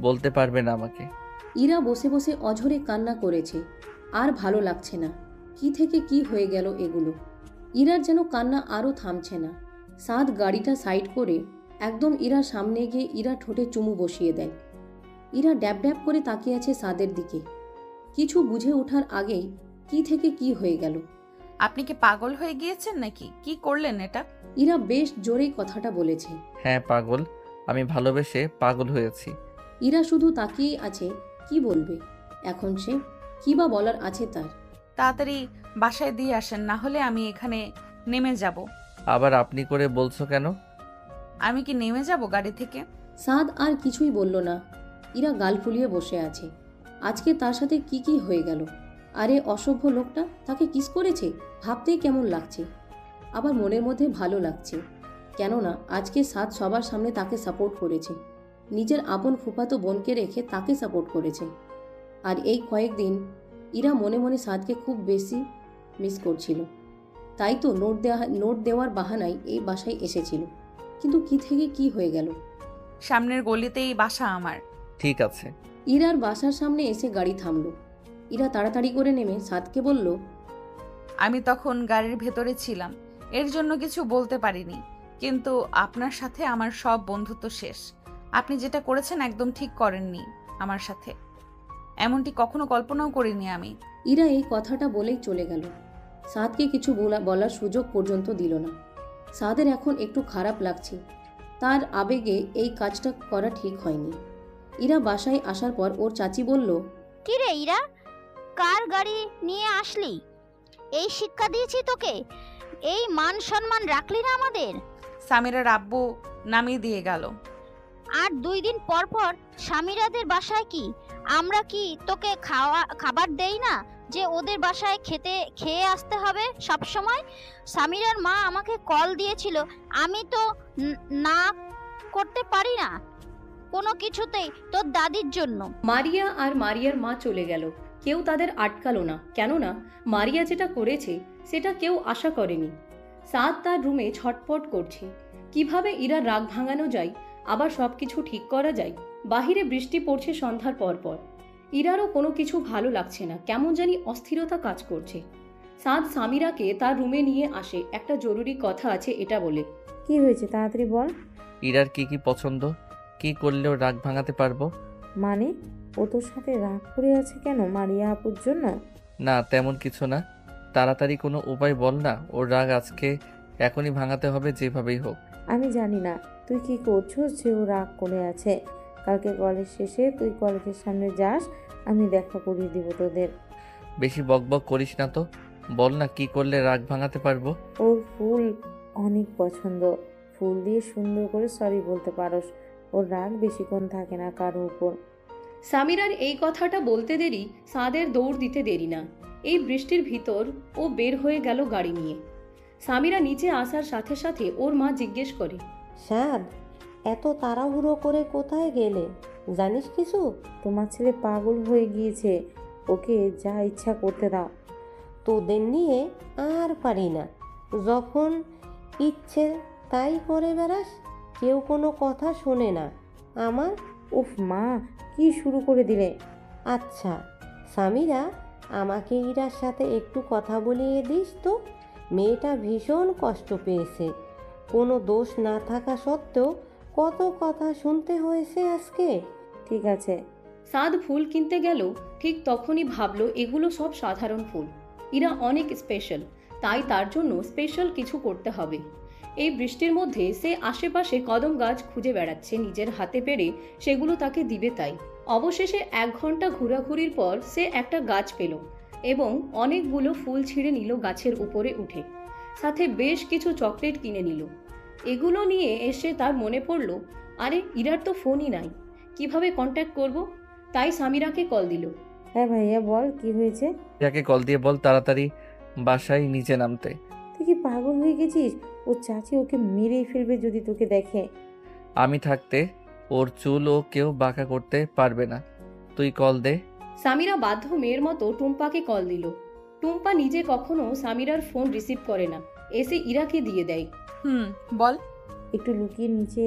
বলতে পারবে না আমাকে। ইরা বসে বসে অঝরে কান্না করেছে। আর ভালো লাগছে না। কি থেকে কি হয়ে গেল এগুলো। ইরার যেন কান্না আরও থামছে না। সাদ গাড়িটা সাইড করে একদম ইরার সামনে গিয়ে ইরা ঠোঁটে চুমু বসিয়ে দেয়। ইরা ড্যাব ড্যাব করে তাকিয়ে আছে সাদের দিকে। কিছু বুঝে ওঠার আগেই কি থেকে কি হয়ে গেল। আপনি কি পাগল হয়ে গিয়েছেন নাকি? কি করলেন এটা? ইরা বেশ জোরেই কথাটা বলেছে। হ্যাঁ পাগল, আমি ভালোবেসে পাগল হয়েছি। ইরা শুধু তাকিয়েই আছে, কি বলবে এখন সে, কি বা বলার আছে তার। তাড়াতাড়ি বাসায় দিয়ে আসেন, না হলে আমি এখানে নেমে যাব। আবার আপনি করে বলছো কেন? আমি কি নেমে যাব গাড়ি থেকে? সাদ আর কিছুই বলল না। ইরা গাল ফুলিয়ে বসে আছে। আজকে তার সাথে কি কি হয়ে গেল। আরে অসভ্য লোকটা তাকে কিস করেছে, ভাবতেই কেমন লাগছে। আবার মনের মধ্যে ভালো লাগছে, কেননা আজকে সাদ সবার সামনে তাকে সাপোর্ট করেছে। নিজের আপন ফুফাতো বোনকে রেখে তাকে সাপোর্ট করেছে। আর এই কয়েকদিন ইরা মনে মনে সাদকে খুব বেশি মিস করছিল। তাই তো নোট দেওয়ার বাহানায় এই বাসায় এসেছিল। কিন্তু কি থেকে কি হয়ে গেল। সামনের গলিতেই বাসা আমার। ঠিক আছে। ইরার বাসার সামনে এসে গাড়ি থামলো। ইরা তাড়াতাড়ি করে নেমে সাদকে বলল, আমি তখন গাড়ির ভেতরে ছিলাম, এর জন্য কিছু বলতে পারিনি। কিন্তু আপনার সাথে আমার সব বন্ধুত্ব শেষ। আপনি যেটা করেছেন একদম ঠিক করেননি আমার সাথে। এমনটি কখনো কল্পনাও করিনি আমি। ইরা এই কথাটা বলেই চলে গেল। সাদকে কিছু বলার সুযোগ পর্যন্ত দিল না। সাদের এখন একটু খারাপ লাগছে। তার আবেগে এই কাজটা করা ঠিক হয়নি। ইরা বাসায় আসার পর ওর চাচি বলল, কি রে ইরা, কার গাড়ি নিয়ে আসলি? এই শিক্ষা দিয়েছি তোকে? এই মান সম্মান রাখলি না আমাদের? সামিরার আব্বু নামিয়ে দিয়ে গেল। আর 2 দিন পর পর সামিরাদের বাসায় কি আমরা কি তোকে খাবার দেই না যে ওদের বাসায় খেয়ে আসতে হবে সব সময়? সামিরার মা আমাকে কল দিয়েছিল, আমি তো না করতে পারি না কোনো কিছুতেই তোর দাদির জন্য। মারিয়া আর মারিয়ার মা চলে গেল। কেউ তাদের আটকালো না, কেননা মারিয়া যেটা করেছে সেটা কেউ আশা করেনি। সাদ তার রুমে ছটপট করছে। কিভাবে ইরার রাগ ভাঙানো যায় আবার সব কিছু ঠিক করা যায়? বাহিরে বৃষ্টি পড়ছে সন্ধ্যার পর পর। ইরারও কোনো কিছু ভালো লাগছে না, কেমন জানি অস্থিরতা কাজ করছে। সাদ সামিরাকে তার রুমে নিয়ে আসে একটা জরুরি কথা আছে এটা বলে। কি হয়েছে তাড়াতাড়ি বল। ইরার কি কি পছন্দ, কি করলেও রাগ ভাঙাতে পারবো? মানে ও তোর সাথে রাগ করে আছে কেন, মারিয়া আপুর জন্য? না তেমন কিছু না, তাড়াতাড়ি কোনো উপায় বল না, ওর রাগ আজকে এখনই ভাঙাতে হবে যেভাবেই হোক। আমি জানি না তুই কি করছিস যে ও রাগ করে আছে। কালকে কলেজ শেষে তুই কলেজের সামনে যাস, আমি দেখা করিয়ে দিব তোদের। বেশি বকবক করিস না তো, বল না কি করলে রাগ ভাঙাতে পারবো। ওর ফুল অনেক পছন্দ, ফুল দিয়ে সুন্দর করে সরি বলতে পারোস। ওর রাগ বেশিক্ষণ থাকে না কারো উপর। সামিরার এই কথাটা বলতে দেরি, সাদের দৌড় দিতে দেরি না। এই বৃষ্টির ভিতর ও বের হয়ে গেল গাড়ি নিয়ে। সামিরা নিচে আসার সাথে সাথে ওর মা জিজ্ঞেস করে, সাদ, এত তাড়াহুড়ো করে কোথায় গেলে, জানিস কিছু? তোমার ছেলে পাগল হয়ে গিয়েছে, ওকে যা ইচ্ছা করতে দাও। তোদের নিয়ে আর পারি না, যখন ইচ্ছে তাই করে বেড়াস, কেউ কোনো কথা শোনে না আমার। উফ মা, কি শুরু করে দিলে? আচ্ছা সামিরা, আমাকে ইরার সাথে একটু কথা বলিয়ে দিস তো। মেয়েটা ভীষণ কষ্ট পেয়েছে, কোনো দোষ না থাকা সত্ত্বেও কত কথা শুনতে হয়েছে আজকে। ঠিক আছে। সাদ ফুল কিনতে গেল, ঠিক তখনই ভাবলো এগুলো সব সাধারণ ফুল, ইরা অনেক স্পেশাল, তাই তার জন্য স্পেশাল কিছু করতে হবে। এই বৃষ্টির মধ্যে সে আশেপাশে কদম গাছ খুঁজে বেড়াচ্ছে, নিজের হাতে পেরে সেগুলো তাকে দিবে তাই। অবশেষে 1 ঘন্টা ঘোরাঘুরির পর সে একটা গাছ পেল এবং অনেকগুলো ফুল ছিঁড়ে নিল গাছের উপরে উঠে, সাথে বেশ কিছু চকলেট কিনে নিল। এগুলো নিয়ে এসে তার মনে পড়ল, আরে ইরার তো ফোনই নাই, কিভাবে কন্ট্যাক্ট করব? তাই সামিরাকে কল দিল। হ্যাঁ ভাইয়া বল, কি হয়েছে? যাকে কল দিয়ে বল তাড়াতাড়ি বাসায় নিচে নামতে। তুই কি পাগল হয়ে গেছিস? ও চাচি ওকে মেরেই ফেলবে যদি তোকে দেখে। আমি থাকতে ওর চুল ও কেউ বাঁকা করতে পারবে না, তুই কল দে। সামিরা বাধ্য মেয়ের মতো টুম্পাকে কল দিল। টুম্পা নিজে কখনো সামিরার ফোন রিসিভ করে না, এসে ইরাকে দিয়ে দেয়। বল। একটু লুকিয়ে নিচে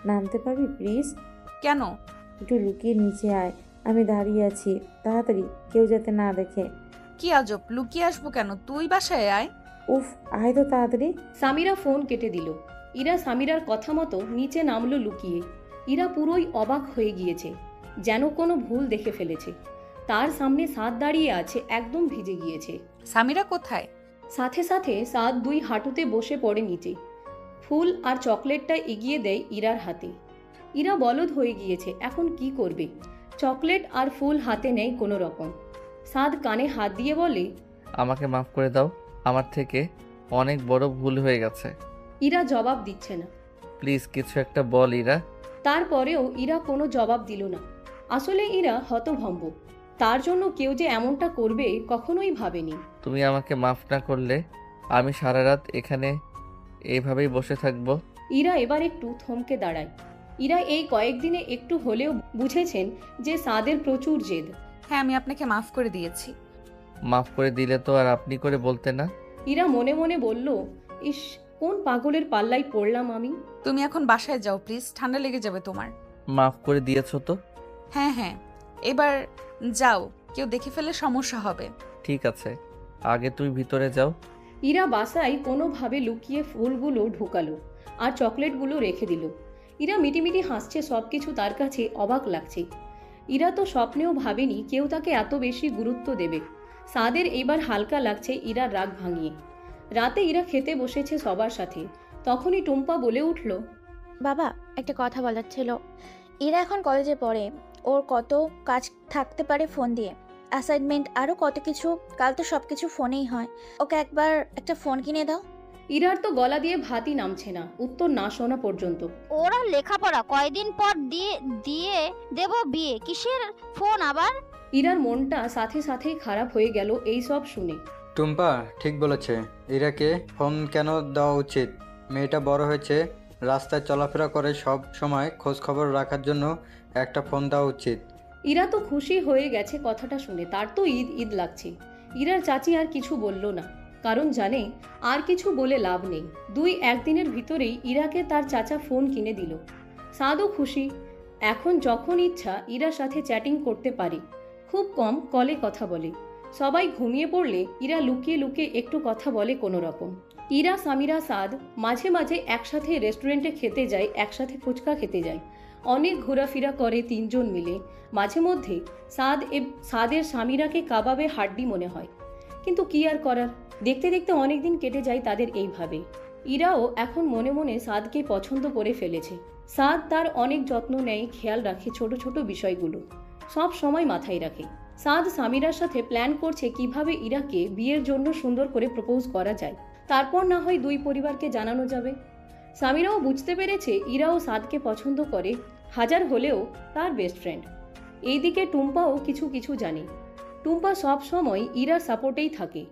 নামতে পারবি প্লিজ? কেন? একটু লুকিয়ে নিচে আয়, আমি দাঁড়িয়ে আছি, তাড়াতাড়ি, কেউ যাতে না দেখে। কি আজব, লুকিয়ে আসবো কেন, তুই বাসায় আয়। উফ, আয় তো তাড়াতাড়ি। সামিরা ফোন কেটে দিল। ইরা সামিরার কথা মতো নিচে নামলো লুকিয়ে। ইরা পুরোই অবাক হয়ে গিয়েছে, যেন কোনো ভুল দেখে ফেলেছে। তার সামনে সাদ দাঁড়িয়ে আছে, একদম ভিজে গিয়েছে। সামিরা কোথায়? সাথে সাথে সাদ 2 হাঁটুতে বসে পড়ে নিচে। ফুল আর চকলেটটা এগিয়ে দেয় ইরার হাতে। ইরা বলদ হয়ে গিয়েছে, এখন কি করবে? চকলেট আর ফুল হাতে নেয় কোনো রকম। সাদ কানে হাত দিয়ে বলে, আমাকে মাফ করে দাও, আমার থেকে অনেক বড় ভুল হয়ে গেছে। ইরা জবাব দিচ্ছে না। প্লিজ কিছু একটা বল ইরা। তারপরেও ইরা কোনো জবাব দিল না। আসলে ইরা হতভম্ব, তার জন্য কেউ যে এমনটা করবে কখনোই ভাবেনি। তুমি আমাকে মাফ না করলে আমি সারা রাত এখানে এইভাবেই বসে থাকবো। ইরা এবার একটু থমকে দাঁড়ায়। ইরা এই কয়েকদিনে একটু হলেও বুঝেছেন যে সাদের প্রচুর জেদ। হ্যাঁ, আমি আপনাকে মাফ করে দিয়েছি। মাফ করে দিলে তো আর আপনি করে বলতে না। ইরা মনে মনে বলল, ইস, কোন পাগলের পাল্লায় পড়লাম আমি। তুমি এখন বাসায় যাও প্লিজ, ঠান্ডা লেগে যাবে তোমার। মাফ করে দিয়েছো তো? হ্যাঁ, এবার যাও, কেউ দেখে ফেলে সমস্যা হবে। ঠিক আছে, আগে তুই ভিতরে যাও। ইরা বাসায় কোনোভাবে লুকিয়ে ফুলগুলো ঢুকালো আর চকলেটগুলো রেখে দিল। ইরা মিটিমিটি হাসছে, সব কিছু তার কাছে অবাক লাগছে। ইরা তো স্বপ্নেও ভাবেনি কেউ তাকে এত বেশি গুরুত্ব দেবে। সাদের এবার হালকা লাগছে ইরার রাগ ভাঙিয়ে। রাতে ইরা খেতে বসেছে সবার সাথে, তখনই টুম্পা বলে উঠল, বাবা, একটা কথা বলার ছিল। ইরা এখন কলেজে পড়ে, ওর কত কাজ থাকতে পারে ফোন দিয়ে, অ্যাসাইনমেন্ট আরও কত কিছু, কাল তো সব কিছু ফোনেই হয়। ওকে একবার একটা ফোন কিনে দাও। ইরার তো গলা দিয়ে ভাতই নামছে না উত্তর না শোনা পর্যন্ত। ওরা লেখাপড়া কয়দিন পর দিয়ে দেব বিয়ে, কিসের ফোন আবার? ইরার মনটা সাথে সাথেই খারাপ হয়ে গেল এই সব শুনে। টুম্পা ঠিক বলেছে, ইরাকে ফোন কেন দেওয়া উচিত? মেয়েটা বড় হয়েছে, রাস্তায় চলাফেরা করে, সব সময় খোঁজ খবর রাখার জন্য একটা ফোন দেওয়া উচিত। ইরা তো খুশি হয়ে গেছে কথাটা শুনে, তার তো ঈদ ঈদ লাগছে। ইরার চাচি আর কিছু বলল না, কারণ জানে আর কিছু বলে লাভ নেই। 2-1 দিনের ভিতরেই ইরাকে তার চাচা ফোন কিনে দিল। সাদও খুশি। এখন যখন ইচ্ছা ইরার সাথে চ্যাটিং করতে পারে। খুব কম কলে কথা বলে। সবাই ঘুমিয়ে পড়লে ইরা লুকিয়ে লুকিয়ে একটু কথা বলে কোনো রকম। ইরা, সামিরা, সাদ মাঝে মাঝে একসাথে রেস্টুরেন্টে খেতে যায়, একসাথে ফুচকা খেতে যায়। অনেক ঘোরাফেরা করে তিনজন মিলে। মাঝে মধ্যে সাদের সামিরাকে কাবাবে হাড্ডি মনে হয়, কিন্তু কি আর করার। দেখতে দেখতে অনেক দিন কেটে যায় তাদের এইভাবে। ইরাও এখন মনে মনে সাদকে পছন্দ করে ফেলেছে। সাদ তার অনেক যত্ন নেয়, খেয়াল রাখে ছোট ছোট বিষয়গুলো, সব সময় মাথায় রাখে। সাদ সামিরার সাথে প্ল্যান করছে কিভাবে ইরাকে বিয়ের জন্য সুন্দর করে প্রপোজ করা যায়, তারপর না হয় দুই পরিবারকে জানানো যাবে। সামিরাও বুঝতে পেরেছে ইরাও সাদকে পছন্দ করে, হাজার হলেও তার বেস্ট ফ্রেন্ড। এইদিকে টুম্পাও কিছু কিছু জানে। টুম্পা সব সময় ইরার সাপোর্টেই থাকে।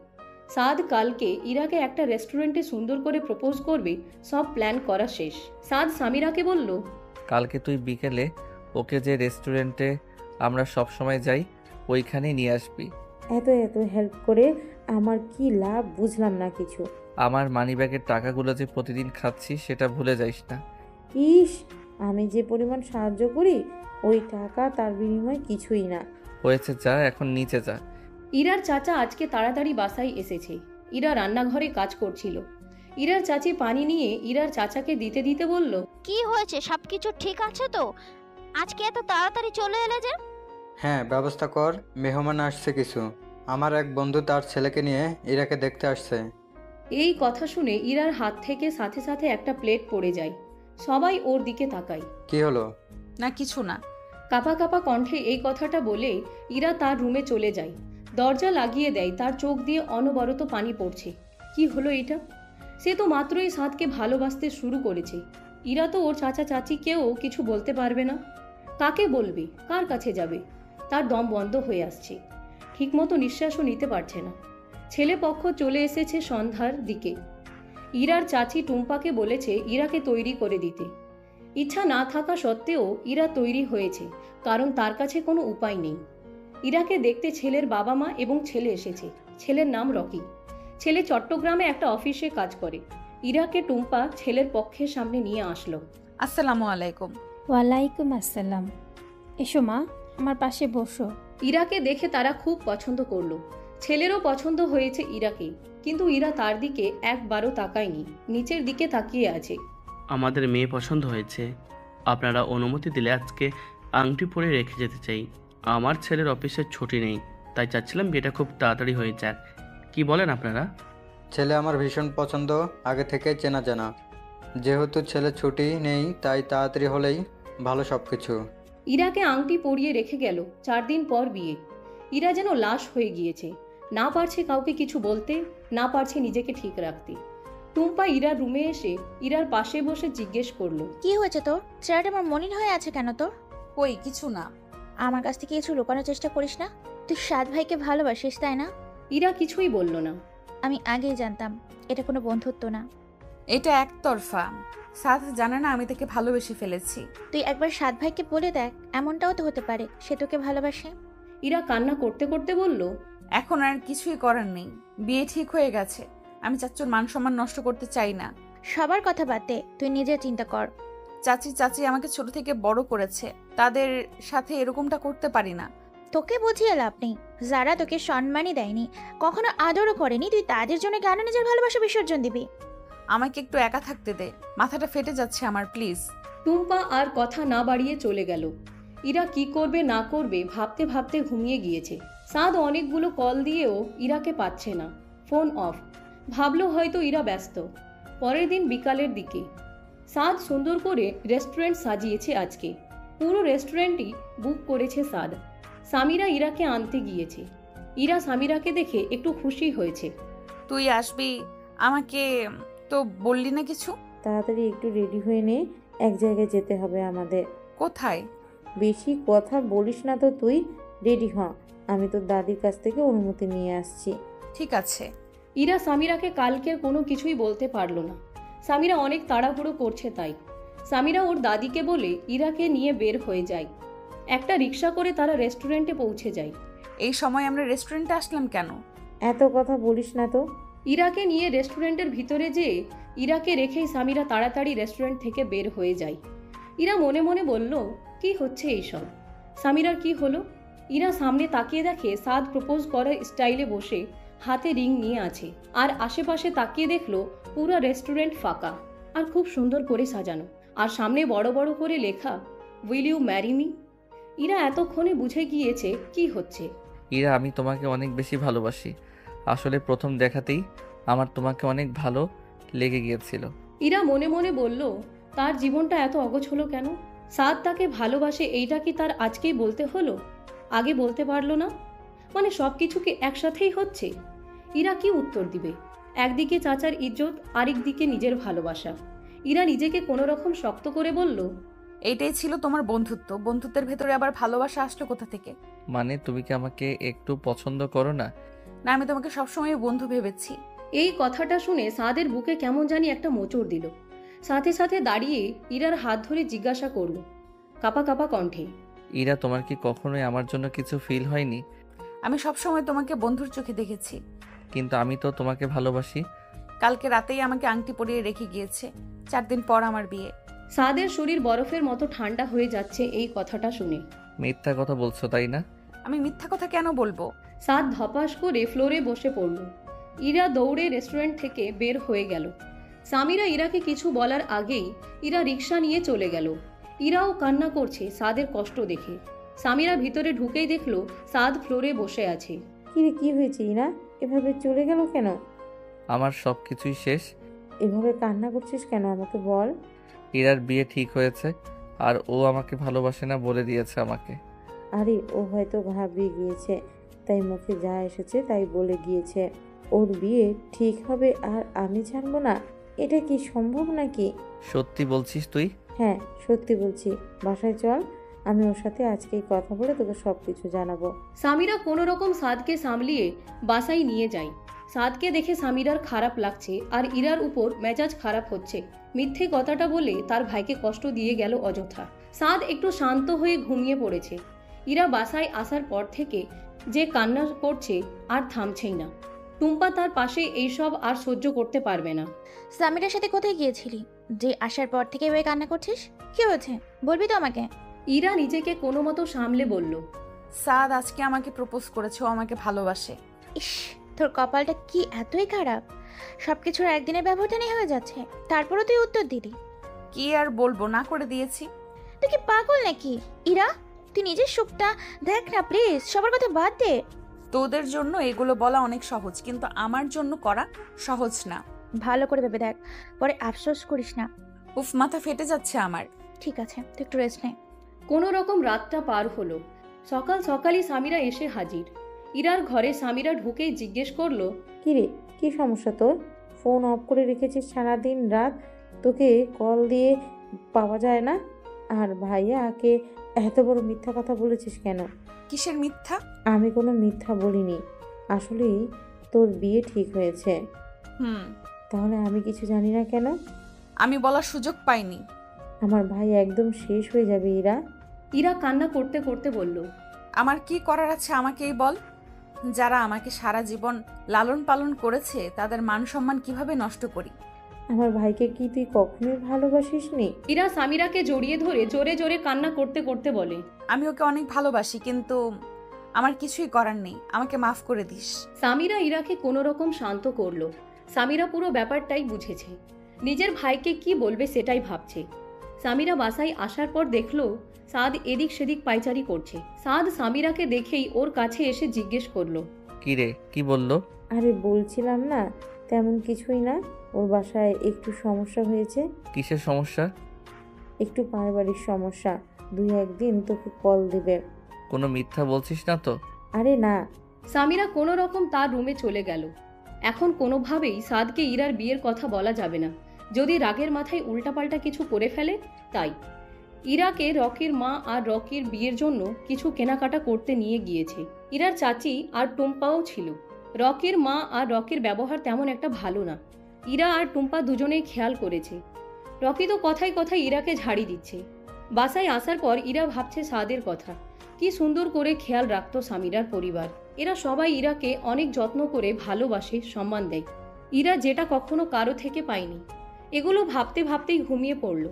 সাদ কালকে ইরাকে একটা রেস্টুরেন্টে সুন্দর করে প্রপোজ করবে, সব প্ল্যান করা শেষ। সাদ সামিরাকে বলল, কালকে তুই বিকেলে ওকে যে রেস্টুরেন্টে আমরা সব সময় যাই ওইখানে নিয়ে আসবি। এত এত হেল্প করে আমার কি লাভ বুঝলাম না কিছু। আমার মানিব্যাগের টাকাগুলো যে প্রতিদিন খাচ্ছি সেটা ভুলে যাইস না। ইস, আমি যে পরিমাণ সাহায্য করি ওই টাকা তার বিনিময়ে কিছুই না। হয়েছে, যা এখন নিচে যা। ইরার চাচা আজকে তাড়াতাড়ি বাসায় এসেছে। ইরা রান্নাঘরে কাজ করছিল। ইরার চাচি পানি নিয়ে ইরার চাচাকে দিতে দিতে বলল, কি হয়েছে, সবকিছু ঠিক আছে তো? আজকে এত তাড়াতাড়ি চলে এলে যে? হ্যাঁ, ব্যবস্থা কর, মেহমান আসছে কিছু। আমার এক বন্ধু তার ছেলেকে নিয়ে ইরাকে দেখতে আসছে। এই কথা শুনে ইরার হাত থেকে সাথে সাথে একটা প্লেট পড়ে যায়। সবাই ওর দিকে তাকায়। কি হলো? না কিছু না। কাপা কাপা কণ্ঠে এই কথাটা বলে ইরা তার রুমে চলে যায়। দরজা লাগিয়ে দেয়। তার চোখ দিয়ে অনবরত পানি পড়ছে। কি হলো এটা? সে তো মাত্রই সাদকে ভালোবাসতে শুরু করেছে। ইরা তো ওর চাচা চাচিকেও কিছু বলতে পারবে না। কাকে বলবে, কার কাছে যাবে? তার দম বন্ধ হয়ে আসছে, ঠিকমতো নিঃশ্বাসও নিতে পারছে না। ছেলে পক্ষ চলে এসেছে সন্ধ্যার দিকে। ইরার চাচি টুম্পাকে বলেছে ইরাকে তৈরি করে দিতে। ইচ্ছা না থাকা সত্ত্বেও ইরা তৈরি হয়েছে, কারণ তার কাছে কোনো উপায় নেই। ইরাকে দেখতে ছেলের বাবা মা এবং ছেলে এসেছে। ছেলের নাম রকি। ছেলে চট্টগ্রামে একটা অফিসে কাজ করে। ইরাকে টুম্পা ছেলের পক্ষের সামনে নিয়ে আসলো। আসসালামু আলাইকুম। ওয়ালাইকুম আসসালাম। এসো মা, আমার পাশে বসো। ইরাকে দেখে তারা খুব পছন্দ করলো। ছেলেরও পছন্দ হয়েছে ইরাকে, কিন্তু ইরা তার দিকে একবারও তাকায়নি, নিচের দিকে তাকিয়ে আছে। আমাদের মেয়ে পছন্দ হয়েছে, আপনারা অনুমতি দিলে আজকে আংটি পরে রেখে যেতে চাই। আমার ছেলের অফিসের ছুটি নেই, তাই চাচ্ছিলাম বিয়েটা খুব তাড়াতাড়ি হয়ে যাক। কি বলেন আপনারা? ছেলে আমার ভীষণ পছন্দ, আগে থেকে চেনা জানা। যেহেতু ছেলে ছুটি নেই তাই তাড়াতাড়ি হলেই ভালো সব কিছু। ইরাকে আংটি পরিয়ে রেখে গেল। 4 দিন পর বিয়ে। ইরা যেন লাশ হয়ে গিয়েছে। না পারছে কাউকে কিছু বলতে, না পারছে নিজেকে ঠিক রাখতে। টুম্পা ইরার রুমে এসে ইরার পাশে বসে জিজ্ঞেস করলো, কি হয়েছে তোর? চেহারাটা আমার মলিন হয়ে আছে কেন তোর? কই কিছু না। আমার কাছ থেকে কিছু লুকানোর চেষ্টা করিস না। তুই সাদ ভাইকে ভালোবাসিস তাই না? ইরা কিছুই বলল না। আমি আগেই জানতাম এটা কোনো বন্ধুত্ব না, এটা একতরফা। সাদ জানে না আমি তাকে ভালোবেসে ফেলেছি। তুই একবার সাদ ভাইকে বলে দেখ, এমনটাও তো হতে পারে সে তোকে ভালোবাসে। ইরা কান্না করতে করতে বলল, এখন আর কিছুই করার নেই, বিয়ে ঠিক হয়ে গেছে। আমি চাচুর মান সম্মান নষ্ট করতে চাই না। সবার কথা বাদ দে, তুই নিজে চিন্তা কর। চাচি আমাকে ছোট থেকে বড় করেছে, তাদের সাথে এরকমটা করতে পারি না। তোকে বুঝিয়ে লাভ নেই। যারা তোকে সম্মানই দেয়নি, কখনো আদরও করেনি, তুই তাদের জন্য কেন নিজের ভালোবাসা বিসর্জন দিবি? আমাকে একটু একা থাকতে দে, মাথাটা ফেটে যাচ্ছে আমার, প্লিজ। টুম্পা আর কথা না বাড়িয়ে চলে গেল। ইরা কি করবে না করবে ভাবতে ভাবতে ঘুমিয়ে গিয়েছে। সাদ অনেকগুলো কল দিয়েও ইরাকে পাচ্ছে না, ফোন অফ। ভাবলো হয়তো ইরা ব্যস্ত। পরের দিন বিকালের দিকে সাদ সুন্দর করে রেস্টুরেন্ট সাজিয়েছে আজকে। পুরো রেস্টুরেন্টই বুক করেছে সাদ। সামিরা ইরাকে আনতে গিয়েছে। ইরা সামিরাকে দেখে একটু খুশি হয়েছে। তুই আসবি, আমাকে তো বললি না কিছু। তাড়াতাড়ি একটু রেডি হয়ে নে, এক জায়গায় যেতে হবে আমাদের। কোথায়? বেশি কথা বলিস না তো, তুই রেডি হ, আমি তোর দাদির কাছ থেকে অনুমতি নিয়ে আসছি। ঠিক আছে। ইরা সামিরাকে কালকের কোনো কিছুই বলতে পারলো না। সামিরা অনেক তাড়াহুড়ো করছে তাই। সামিরা ওর দাদিকে বলে ইরাকে নিয়ে বের হয়ে যায়। একটা রিক্সা করে তারা রেস্টুরেন্টে পৌঁছে যায়। এই সময় আমরা রেস্টুরেন্টে আসলাম কেন? এত কথা বলিস না তো। ইরাকে নিয়ে রেস্টুরেন্টের ভিতরে যেয়ে ইরাকে রেখেই সামিরা তাড়াতাড়ি রেস্টুরেন্ট থেকে বের হয়ে যায়। ইরা মনে মনে বলল, কি হচ্ছে এইসব? সামিরার কি হলো? ইরা সামনে তাকিয়ে দেখে সাদ প্রপোজ করার স্টাইলে বসে হাতে রিং নিয়ে আছে, আর আশেপাশে তাকিয়ে দেখলো পুরো রেস্টুরেন্ট ফাঁকা আর খুব সুন্দর করে সাজানো, আর সামনে বড় বড় করে লেখা, will you marry me? Ira এতক্ষণে বুঝে গিয়েছে কি হচ্ছে। ইরা, আমি তোমাকে অনেক বেশি ভালোবাসি। আসলে প্রথম দেখাতেই আমার তোমাকে অনেক ভালো লেগে গিয়েছিল। ইরা মনে মনে বলল, তার জীবনটা এত অগোছলো কেন? সাদ তাকে ভালোবাসে এইটা কি তার আজকেই বলতে হলো? আগে বলতে পারলো না? মানে সব কিছু কি একসাথেই হচ্ছে? ইরা কি উত্তর দিবে? একদিকে চাচার ইজ্জত, আরেক দিকে নিজের ভালোবাসা। ইরা নিজেকে কোনো রকম শক্ত করে বলল, এইটাই ছিল তোমার বন্ধুত্ব? বন্ধুত্বের ভেতরে আবার ভালোবাসা আসলো কোথা থেকে? মানে তুমি কি আমাকে একটু পছন্দ করো না? না, আমি তোমাকে সবসময় বন্ধু ভেবেছি। এই কথাটা শুনে সাদের বুকে কেমন জানি একটা মোচড় দিল। সাথে সাথে দাঁড়িয়ে ইরার হাত ধরে জিজ্ঞাসা করল কাপা কাপা কণ্ঠে, ইরা, তোমার কি কখনোই আমার জন্য কিছু ফিল হয়নি? আমি সবসময় তোমাকে বন্ধুর চোখে দেখেছি। কিন্তু আমি তো তোমাকে ভালোবাসি। কালকে রাতেই আমাকে আংটি পরিয়ে রেখে গিয়েছে। 4 দিন পর আমার বিয়ে। সাদের শরীর বরফের মতো ঠান্ডা হয়ে যাচ্ছে এই কথাটা শুনে। মিথ্যা কথা বলছো তাই না? আমি মিথ্যা কথা কেন বলবো? সাদ ধপাস করে ফ্লোরে বসে পড়ল। ইরা দৌড়ে রেস্টুরেন্ট থেকে বের হয়ে গেল। সামিরা ইরাকে কিছু বলার আগেই ইরা রিক্সা নিয়ে চলে গেল। ইরাও কান্না করছে সাদের কষ্ট দেখে। সামিরা ভিতরে ঢুকেই দেখলো সাদ ফ্লোরে বসে আছে। কি হয়েছে ইরা? এভাবে চলে গেল কেন? আমার সব কিছুই শেষ। এভাবে কান্না করছিস কেন আমাকে বল। ইরার বিয়ে ঠিক হয়েছে আর ও আমাকে ভালোবাসে না বলে দিয়েছে আমাকে। আরে ও হয়তো ভাবিয়ে গিয়েছে, তাই মুখে যা এসেছে তাই বলে গিয়েছে। ওর বিয়ে ঠিক হবে আর আমি জানবো না? এটা কি সম্ভব নাকি? সত্যি বলছিস তুই? হ্যাঁ সত্যি বলছি। বাসায় চল, আমি ওর সাথে আজকেই কথা বলে তোকে সবকিছু জানাবো। সামিরা কোনো রকম সাদকে সামলিয়ে বাসায় নিয়ে যায়। সাদকে দেখে সামিরার খারাপ লাগছে আর ইরার উপর মেজাজ খারাপ হচ্ছে। মিথ্যে কথাটা বলে তার ভাইকে কষ্ট দিয়ে গেল অযথা। সাদ একটু শান্ত হয়ে ঘুমিয়ে পড়েছে। ইরা বাসায় আসার পর থেকে যে কান্না করছে আর থামছেই না। টুম্পা তার পাশে এইসব আর সহ্য করতে পারবে না। সামিরার সাথে কোথায় গিয়েছিলি যে আসার পর থেকে এভাবে কান্না করছিস? কি হয়েছে বলবি তো আমাকে? ইরা নিজেকে কোনো মতো সামলে বলল, সাদ আজকে আমাকে প্রপোজ করেছে, ও আমাকে ভালোবাসে। ইস, তোর কপালটা কি এতই খারাপ? সবকিছুর একদিনের ব্যবধানে হয়ে যাচ্ছে, তারপরও তুই উত্তর দিলি। কি আর বলবো, না করে দিয়েছি। তুই কি পাগল নাকি? ইরা, তুই নিজের সুখটা দেখ না প্লিজ, সবার কথা বাদ দে। তোদের জন্য এগুলো বলা অনেক সহজ, কিন্তু আমার জন্য করা সহজ না। ভালো করে ভেবে দেখ, পরে আফসোস করিস না। উফ, মাথা ফেটে যাচ্ছে আমার। ঠিক আছে, তুই একটু রেস্ট নে। কোনো রকম রাতটা পার হলো। সকাল সকালই সামিরা এসে হাজির। ইরার ঘরে সামিরা ঢুকেই জিজ্ঞেস করলো, কিরে কি সমস্যা তোর? ফোন অফ করে রেখেছিস সারাদিন রাত, তোকে কল দিয়ে পাওয়া যায় না? আর ভাইয়াকে এত বড় মিথ্যা কথা বলেছিস কেন? কিসের মিথ্যা? আমি কোনো মিথ্যা বলিনি, আসলেই তোর বিয়ে ঠিক হয়েছে। তাহলে আমি কিছু জানি না কেন? আমি বলার সুযোগ পাইনি। আমার ভাই একদম শেষ হয়ে যাবে ইরা। ইরা কান্না করতে করতে বলল, আমার কি করার আছে আমাকেই বল। যারা আমাকে সারা জীবন লালন পালন করেছে তাদের মান সম্মান কিভাবে নষ্ট করি? আমার ভাইকে কি তুই কখনোই ভালোবাসিস নি? ইরা সামিরাকে জড়িয়ে ধরে জোরে জোরে কান্না করতে করতে বলে, আমি ওকে অনেক ভালোবাসি, কিন্তু আমার কিছুই করার নেই, আমাকে মাফ করে দিস। সামিরা ইরাকে কোনো রকম শান্ত করলো। সামিরা পুরো ব্যাপারটাই বুঝেছে, নিজের ভাইকে কি বলবে সেটাই ভাবছে। সামিরা বাসায় আসার পর দেখলো সাদ এদিক সেদিক পাইচারি করছে। সাদ সামিরাকে দেখেই ওর কাছে এসে জিজ্ঞেস করলো, কি রে, কি বললো? আরে বলছিলাম না, তেমন কিছুই না। ওর বাসায় একটু সমস্যা হয়েছে। কিসের সমস্যা? একটু পারিবারিক সমস্যা, 2-1 দিন তোকে কল দিবে। কোনো মিথ্যা বলছিস না তো? আরে না। সামিরা কোনো রকম তার রুমে চলে গেল। এখন কোনোভাবেই সাদকে ইরার বিয়ের কথা বলা যাবে না, যদি রাগের মাথায় উল্টাপাল্টা কিছু করে ফেলে তাই। ইরাকে রকির মা আর রকির বিয়ের জন্য কিছু কেনাকাটা করতে নিয়ে গিয়েছে। ইরার চাচি আর টুম্পাও ছিল। রকির মা আর রকির ব্যবহার তেমন একটা ভালো না, ইরা আর টুম্পা দুজনেই খেয়াল করেছে। রকি তো কথায় কথায় ইরাকে ঝাড়ি দিচ্ছে। বাসায় আসার পর ইরা ভাবছে সাদের কথা, কি সুন্দর করে খেয়াল রাখতো সামিরার পরিবার। এরা সবাই ইরাকে অনেক যত্ন করে ভালোবাসে, সম্মান দেয়। ইরা যেটা কখনো কারো থেকে পায়নি। এগুলো ভাবতে ভাবতেই ঘুমিয়ে পড়ল।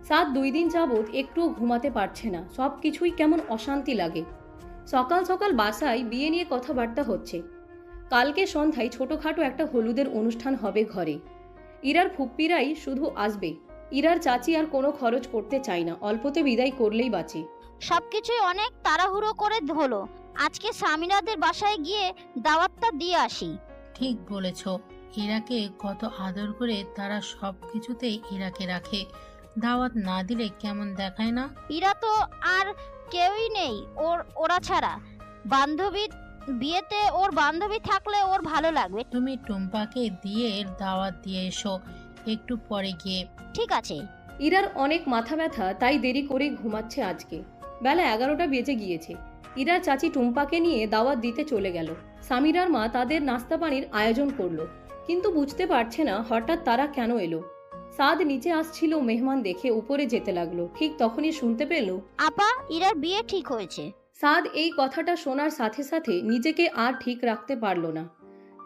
সাদ 2 দিন যাবৎ একটুও ঘুমাতে পারছে না, সব কিছুই কেমন অশান্তি লাগে। সকাল সকাল বাসায় বিয়ে নিয়ে কথাবার্তা হচ্ছে। কালকে সন্ধ্যায় ছোটখাটো একটা হলুদের অনুষ্ঠান হবে ঘরে। ইরার ফুপ্পিরাই শুধু আসবে। ইরার চাচি আর কোনো খরচ করতে চায় না, অল্পতে বিদায় করলেই বাঁচে। সবকিছুই অনেক তাড়াহুড়ো করে হলো। আজকে সামিরাদের বাসায় গিয়ে দাওয়াতটা দিয়ে আসি। ঠিক বলেছ। ইরাকে কত আদর করে তারা সব কিছুতেই ইরাকে রাখে। দাওয়াত না দিলে কেমন দেখায় না? ইরা তো আর কেউই নেই ওরা ছাড়া। বান্ধবী বিয়েতে ওর বান্ধবী থাকলে ওর ভালো লাগবে। তুমি টুম্পাকে দিয়ে দাওয়াত দিয়ে এসো একটু পরে গিয়ে। ঠিক আছে। ইরার অনেক মাথা ব্যথা, তাই দেরি করে ঘুমাচ্ছে আজকে। বেলা 11টা বেজে গিয়েছে। ইরার চাচি টুম্পাকে নিয়ে দাওয়াত দিতে চলে গেল। সামিরার মা তাদের নাস্তা পানির আয়োজন করলো, কিন্তু বুঝতে পারছে না হঠাৎ তারা কেন এলো। সাদ নিচে আসছিল মেহমান দেখে উপরে যেতে লাগলো। ঠিক তখনই শুনতে পেল, আপা, ইরার বিয়ে ঠিক হয়েছে। সাদ এই কথাটা শোনার সাথে সাথে নিজেকে আর ঠিক রাখতে পারল না।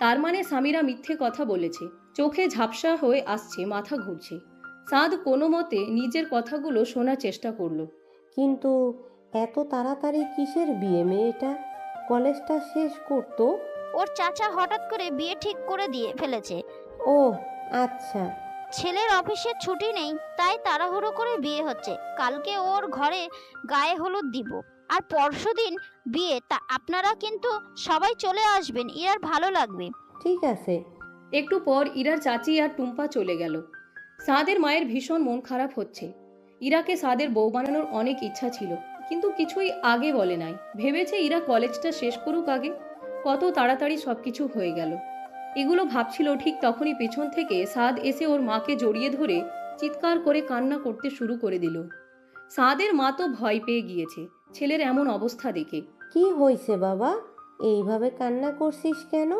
তার মানে সামিরা মিথ্যে কথা বলেছে। চোখে ঝাপসা হয়ে আসছে, মাথা ঘুরছে। সাদ কোনো মতে নিজের কথাগুলো শোনার চেষ্টা করলো। কিন্তু এত তাড়াতাড়ি কিসের বিয়ে? মেয়েটা কলেজটা শেষ করতো। ওর চাচা হঠাৎ করে বিয়ে ঠিক করে দিয়ে ফেলেছে। ও আচ্ছা। ছেলের অফিসের ছুটি নেই, তাই তাড়াহুড়ো করে বিয়ে হচ্ছে। কালকে ওর ঘরে গায়ে হলুদ দিব, আর পরশুদিন বিয়ে। তা আপনারা কিন্তু সবাই চলে আসবেন, ইরার ভালো লাগবে। ঠিক আছে। একটু পর ইরার চাচি আর টুম্পা চলে গেল। সাদের মায়ের ভীষণ মন খারাপ হচ্ছে। ইরাকে সাদের বউ বানানোর অনেক ইচ্ছা ছিল, কিন্তু কিছুই আগে বলে নাই। ভেবেছে ইরা কলেজটা শেষ করুক আগে। কত তাড়াতাড়ি সবকিছু হয়ে গেল। এগুলো ভাবছিল, ঠিক তখনই পেছন থেকে সাদ এসে ওর মাকে জড়িয়ে ধরে চিৎকার করে কান্না করতে শুরু করে দিল। সাদের মা তো ভয় পেয়ে গিয়েছে ছেলের এমন অবস্থা দেখে। কি হয়েছে বাবা, এইভাবে কান্না করছিস কেন?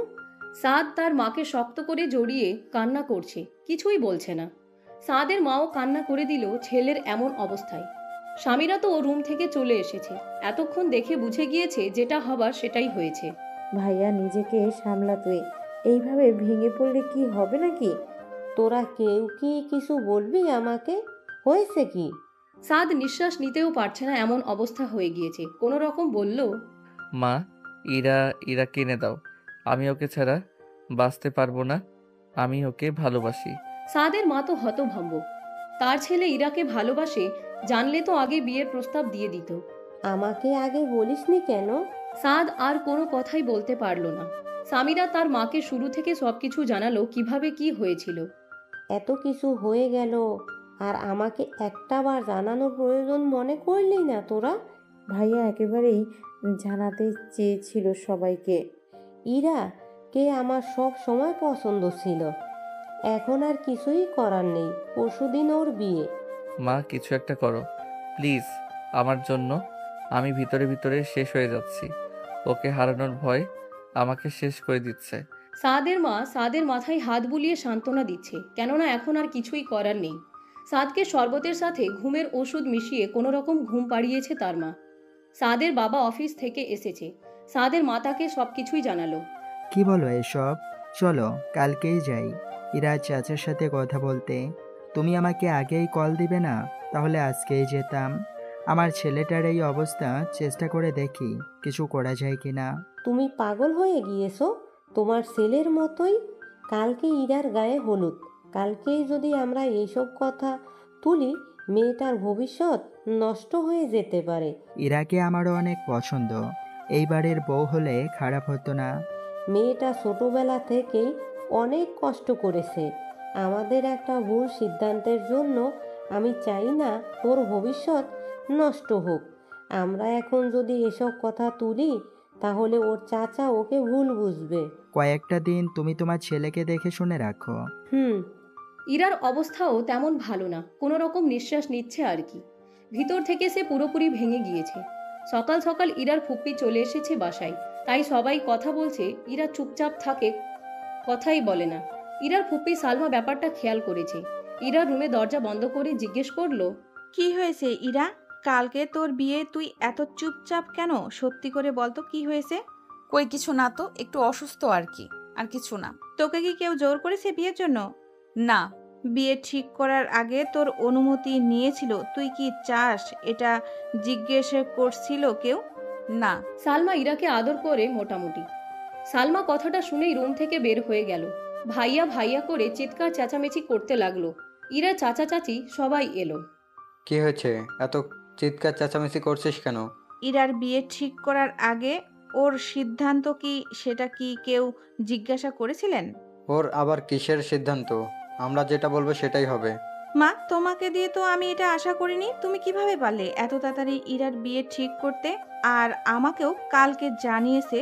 সাদ তার মাকে শক্ত করে জড়িয়ে কান্না করছে, কিছুই বলছে না। সাদের মাও কান্না করে দিল ছেলের এমন অবস্থায়। স্বামীরা তো ও রুম থেকে চলে এসেছে। এতক্ষণ দেখে বুঝে গিয়েছে যেটা হবার সেটাই হয়েছে। ভাইয়া, নিজেকে সামলা তুই। এইভাবে ভেঙে পড়লে কি হবে নাকি? তোরা কেউ কি কিছু বলবি আমাকে? হয়েছে কি? সাদ নিঃশ্বাস নিতেও পারছে না, এমন অবস্থা হয়ে গিয়েছে। কোনো রকম বলল, মা, ইরা কিনে দাও। আমি ওকে ছাড়া বাঁচতে পারবো না। আমি ওকে ভালোবাসি। সাদের মা তো হতভম্ব। তার ছেলে ইরাকে ভালোবাসে জানলে তো আগে বিয়ের প্রস্তাব দিয়ে দিত। আমাকে আগে বলিসনি কেন? সাদ আর কোনো কথাই বলতে পারল না। সামিরা তার মাকে শুরু থেকে সবকিছু জানালো, কিভাবে কি হয়েছিল। এত কিছু হয়ে গেল আর আমাকে একটাবার জানানোর প্রয়োজন মনে করলি না তোরা? ভাইয়া একেবারেই জানাতে চেয়েছিল সবাইকে। ইরা কে আমার সব সময় পছন্দ ছিল। এখন আর কিছুই করার নেই। পরশুদিন ওর বিয়ে। মা, কিছু একটা করো প্লিজ আমার জন্য। আমি ভিতরে ভিতরে শেষ হয়ে যাচ্ছি। ওকে হারানোর ভয় আমাকে শেষ করে দিচ্ছে। সাদের মা সাদের মাথায় হাত বুলিয়ে সান্ত্বনা দিচ্ছে, কেননা এখন আর কিছুই করার নেই। সাদকে শরবতের সাথে ঘুমের ওষুধ মিশিয়ে কোনো রকম ঘুম পাড়িয়েছে তার মা। সাদের বাবা অফিস থেকে এসেছে। সাদের মা তাকে সব কিছুই জানালো। কি বলো এসব? চলো কালকেই যাই ইরার চাচার সাথে কথা বলতে। তুমি আমাকে আগেই কল দিবে না? তাহলে আজকেই যেতাম। আমার ছেলেটার এই অবস্থা, চেষ্টা করে দেখি কিছু করা যায় কি না। তুমি পাগল হয়ে গিয়েছো? তোমার ছেলের মতোই। কালকে ইরার গায়ে হলুদ। কালকেই যদি আমরা এইসব কথা তুলি, মেয়েটার ভবিষ্যৎ নষ্ট হয়ে যেতে পারে। ইরাকে আমারও অনেক পছন্দ। এইবারের বউ হলে খারাপ হতো না। মেয়েটা ছোটবেলা থেকেই অনেক কষ্ট করেছে। আমাদের একটা ভুল সিদ্ধান্তের জন্য আমি চাই না তোর ভবিষ্যৎ নষ্ট হোক। আমরা এখন যদি এসব কথা তুলি, তাহলে ওর চাচা ওকে ভুল বুঝবে। কয়েকটা দিন তুমি তোমার ছেলেকে দেখে শুনে রাখো। ইরার অবস্থাও তেমন ভালো না, কোনো রকম নিঃশ্বাস নিচ্ছে আর কি। ভিতর থেকে সে পুরোপুরি ভেঙে গিয়েছে। সকাল সকাল ইরার ফুপ্পি চলে এসেছে বাসায়, তাই সবাই কথা বলছে। ইরা চুপচাপ থাকে, কথাই বলে না। ইরার ফুপ্পি সালমা ব্যাপারটা খেয়াল করেছে। ইরার রুমে দরজা বন্ধ করে জিজ্ঞেস করলো, কি হয়েছে ইরা? কালকে তোর বিয়ে, তুই এত চুপচাপ কেন? সত্যি করে বলতো কি হয়েছে? কই কিছু না তো, একটু অসুস্থ আর কি, আর কিছু না। তোকে কি কেউ জোর করেছে বিয়ের জন্য? না, বিয়ে ঠিক করার আগে তোর অনুমতি নিয়েছিল? তুই কি চাস এটা জিজ্ঞেস করছিল কেউ? না। সালমা ইরাকে আদর করে মোটামুটি। সালমা কথাটা শুনেই রুম থেকে বের হয়ে গেল। ভাইয়া ভাইয়া করে চিৎকার চেঁচামেচি করতে লাগলো। ইরা চাচা চাচি সবাই এলো। কি হয়েছে, এত চিৎকার চেঁচামেচি করছিস কেন? ইরার বিয়ে ঠিক করার আগে ওর সিদ্ধান্ত কি সেটা কি কেউ জিজ্ঞাসা করেছিলেন? ওর আবার কিসের সিদ্ধান্ত? আমরা যেটা বলবো সেটাই হবে। মা, তোমাকে দিয়ে তো আমি এটা আশা করিনি। তুমি কিভাবে পারলে এত তাড়াতাড়ি ইরার বিয়ে ঠিক করতে? আর আমাকেও কালকে জানিয়েছে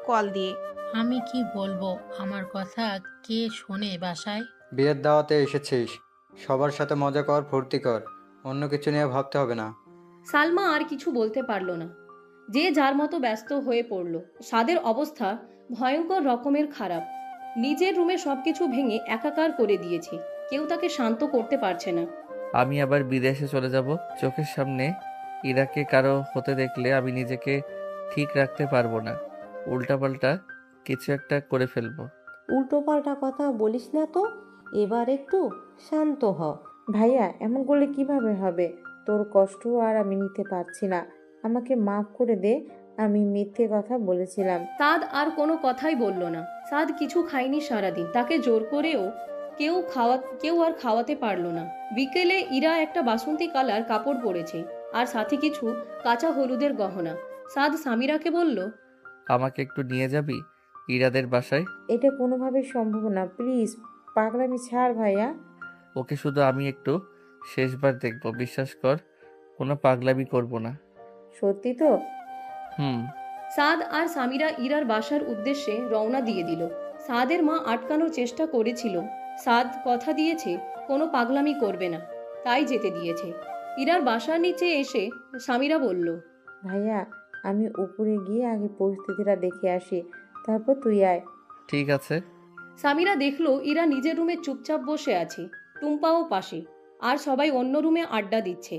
কল দিয়ে। আমি কি বলবো, আমার কথা কে শোনে বাসায়? বিয়ের দাওয়াতে এসেছিস, সবার সাথে মজা কর, ফুর্তি কর, অন্য কিছু নিয়ে ভাবতে হবে না। সালমা আর কিছু বলতে পারল না। যে যার মতো ব্যস্ত হয়ে পড়ল। সাদের অবস্থা ভয়ঙ্কর রকমের খারাপ। নিজের রুমে সবকিছু ভেঙে একাকার করে দিয়েছে। কেউ তাকে শান্ত করতে পারছে না। আমি আবার বিদেশে চলে যাব। চোখের সামনে ইরাকে কারো হতে দেখলে আমি নিজেকে ঠিক রাখতে পারবো না। উল্টাপাল্টা কিছু একটা করে ফেলবো। উল্টোপাল্টা কথা বলিস না তো, এবার একটু শান্ত হ। ভাইয়া, এমন করলে কিভাবে হবে? তোর কষ্ট আর আমি নিতে পারছি না। আমাকে মাফ করে দে, আমি মিথ্যে কথা বলেছিলাম। সাদ আর কোনো কথাই বলল না। সাদ কিছু খায়নি সারাদিন। তাকে জোর করেও কেউ আর খাওয়াতে পারল না। বিকেলে ইরা একটা বাসন্তী কালার কাপড় পরেছে আর সাথে কিছু কাঁচা হলুদের গহনা। সাদ সামিরাকে বলল, আমাকে একটু নিয়ে যাবি ইরাদের বাসায়? এটা কোনোভাবে সম্ভব না, প্লিজ। পাগলামি ছাড় ভাইয়া। ওকে শুধু আমি একটু শেষবার দেখবো, বিশ্বাস কর, কোনো পাগলামি করব না। সত্যি তো? হুম। সাদ আর সামিরা ইরার বাসার উদ্দেশ্যে রওনা দিয়ে দিল। সাদের মা আটকানোর চেষ্টা করেছিল। সাদ কথা দিয়েছে কোনো পাগলামি করবে না, তাই যেতে দিয়েছে। ইরার বাসার নিচে এসে সামিরা বলল, ভাইয়া, আমি উপরে গিয়ে আগে পরিস্থিতিটা দেখে আসি, তারপর তুই আয়। ঠিক আছে। সামিরা দেখলো ইরা নিজের রুমে চুপচাপ বসে আছে। টুম্পাও পাশে, আর সবাই অন্য রুমে আড্ডা দিচ্ছে।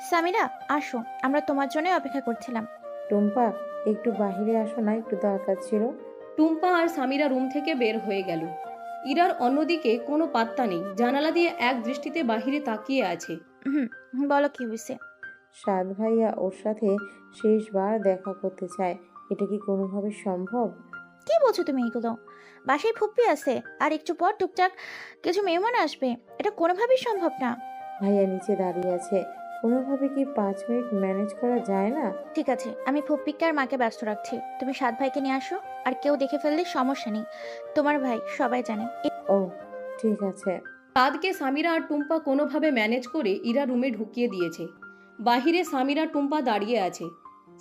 সামিরা, আসো, আমরা তোমার জন্য অপেক্ষা করছিলাম। টুম্পা, একটু বাহিরে আসো না, একটু দরকার ছিল। টুম্পা আর সামিরা রুম থেকে বের হয়ে গেল। ইরার অন্যদিকে কোনো পাত্তা নেই। জানালা দিয়ে এক দৃষ্টিতে বাহিরে তাকিয়ে আছে। বলো কি হয়েছে? সাদ ভাইয়া ওর সাথে শেষবার দেখা করতে চায়। এটা কি কোনোভাবে সম্ভব? কি বলছো তুমি এগুলো? বাসায় ফুপ্পি আছে, আর একটু পর টুকটাক কিছু মেহমান আসবে। এটা কোনোভাবেই সম্ভব না। ভাইয়া নিচে দাঁড়িয়ে আছে, কোনোভাবে কি 5 মিনিট ম্যানেজ করা যায় না? ঠিক আছে, আমি ফুপ্পিকে আর মাকে ব্যস্ত রাখছি। তুমি সাদ ভাইকে নিয়ে আসো, আর কেউ দেখে ফেললে সমস্যা নেই। তোমার ভাই সবাই জানে। ও ঠিক আছে। সাদকে সামিরা আর টুম্পা কোনোভাবে ম্যানেজ করে ইরা রুমে ঢুকিয়ে দিয়েছে। বাহিরে সামিরা টুম্পা দাঁড়িয়ে আছে।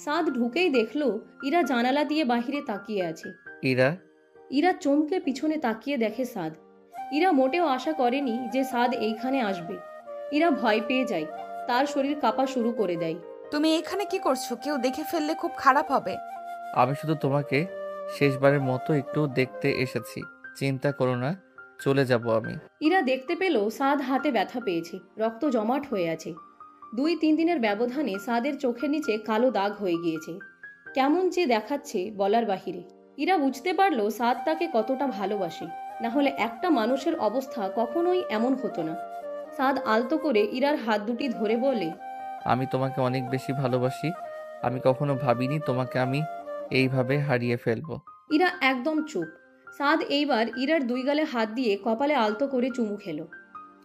সাদ ঢুকেই দেখলো ইরা জানালা দিয়ে বাহিরে তাকিয়ে আছে। ইরা চমকে পিছনে তাকিয়ে দেখে সাদ। ইরা মোটেও আশা করেনি যে সাদ এইখানে আসবে। ইরা ভয় পেয়ে যায়, তার শরীর কাঁপা শুরু করে দেয়। তুমি এখানে কি করছো? কেউ দেখে ফেললে খুব খারাপ হবে। আমি শুধু তোমাকে শেষবারের মতো একটু দেখতে এসেছি, চিন্তা করো না, চলে যাব আমি। ইরা দেখতে পেল সাদ হাতে ব্যথা পেয়েছে, রক্ত জমাট হয়ে আছে। 2-3 দিনের ব্যবধানে সাদের চোখের নিচে কালো দাগ হয়ে গিয়েছে। কেমন যে দেখাচ্ছে বলার বাহিরে। ইরা বুঝতে পারলো সাদ তাকে কতটা ভালোবাসে, না হলে একটা মানুষের অবস্থা কখনোই এমন হতো না। সাদ আলতো করে ইরার হাত দুটি ধরে বলে, আমি তোমাকে অনেক বেশি ভালোবাসি। আমি কখনো ভাবিনি তোমাকে আমি এইভাবে হারিয়ে ফেলবো। ইরা একদম চুপ। সাদ এইবার ইরার 2 গালে হাত দিয়ে কপালে আলতো করে চুমু খেলো।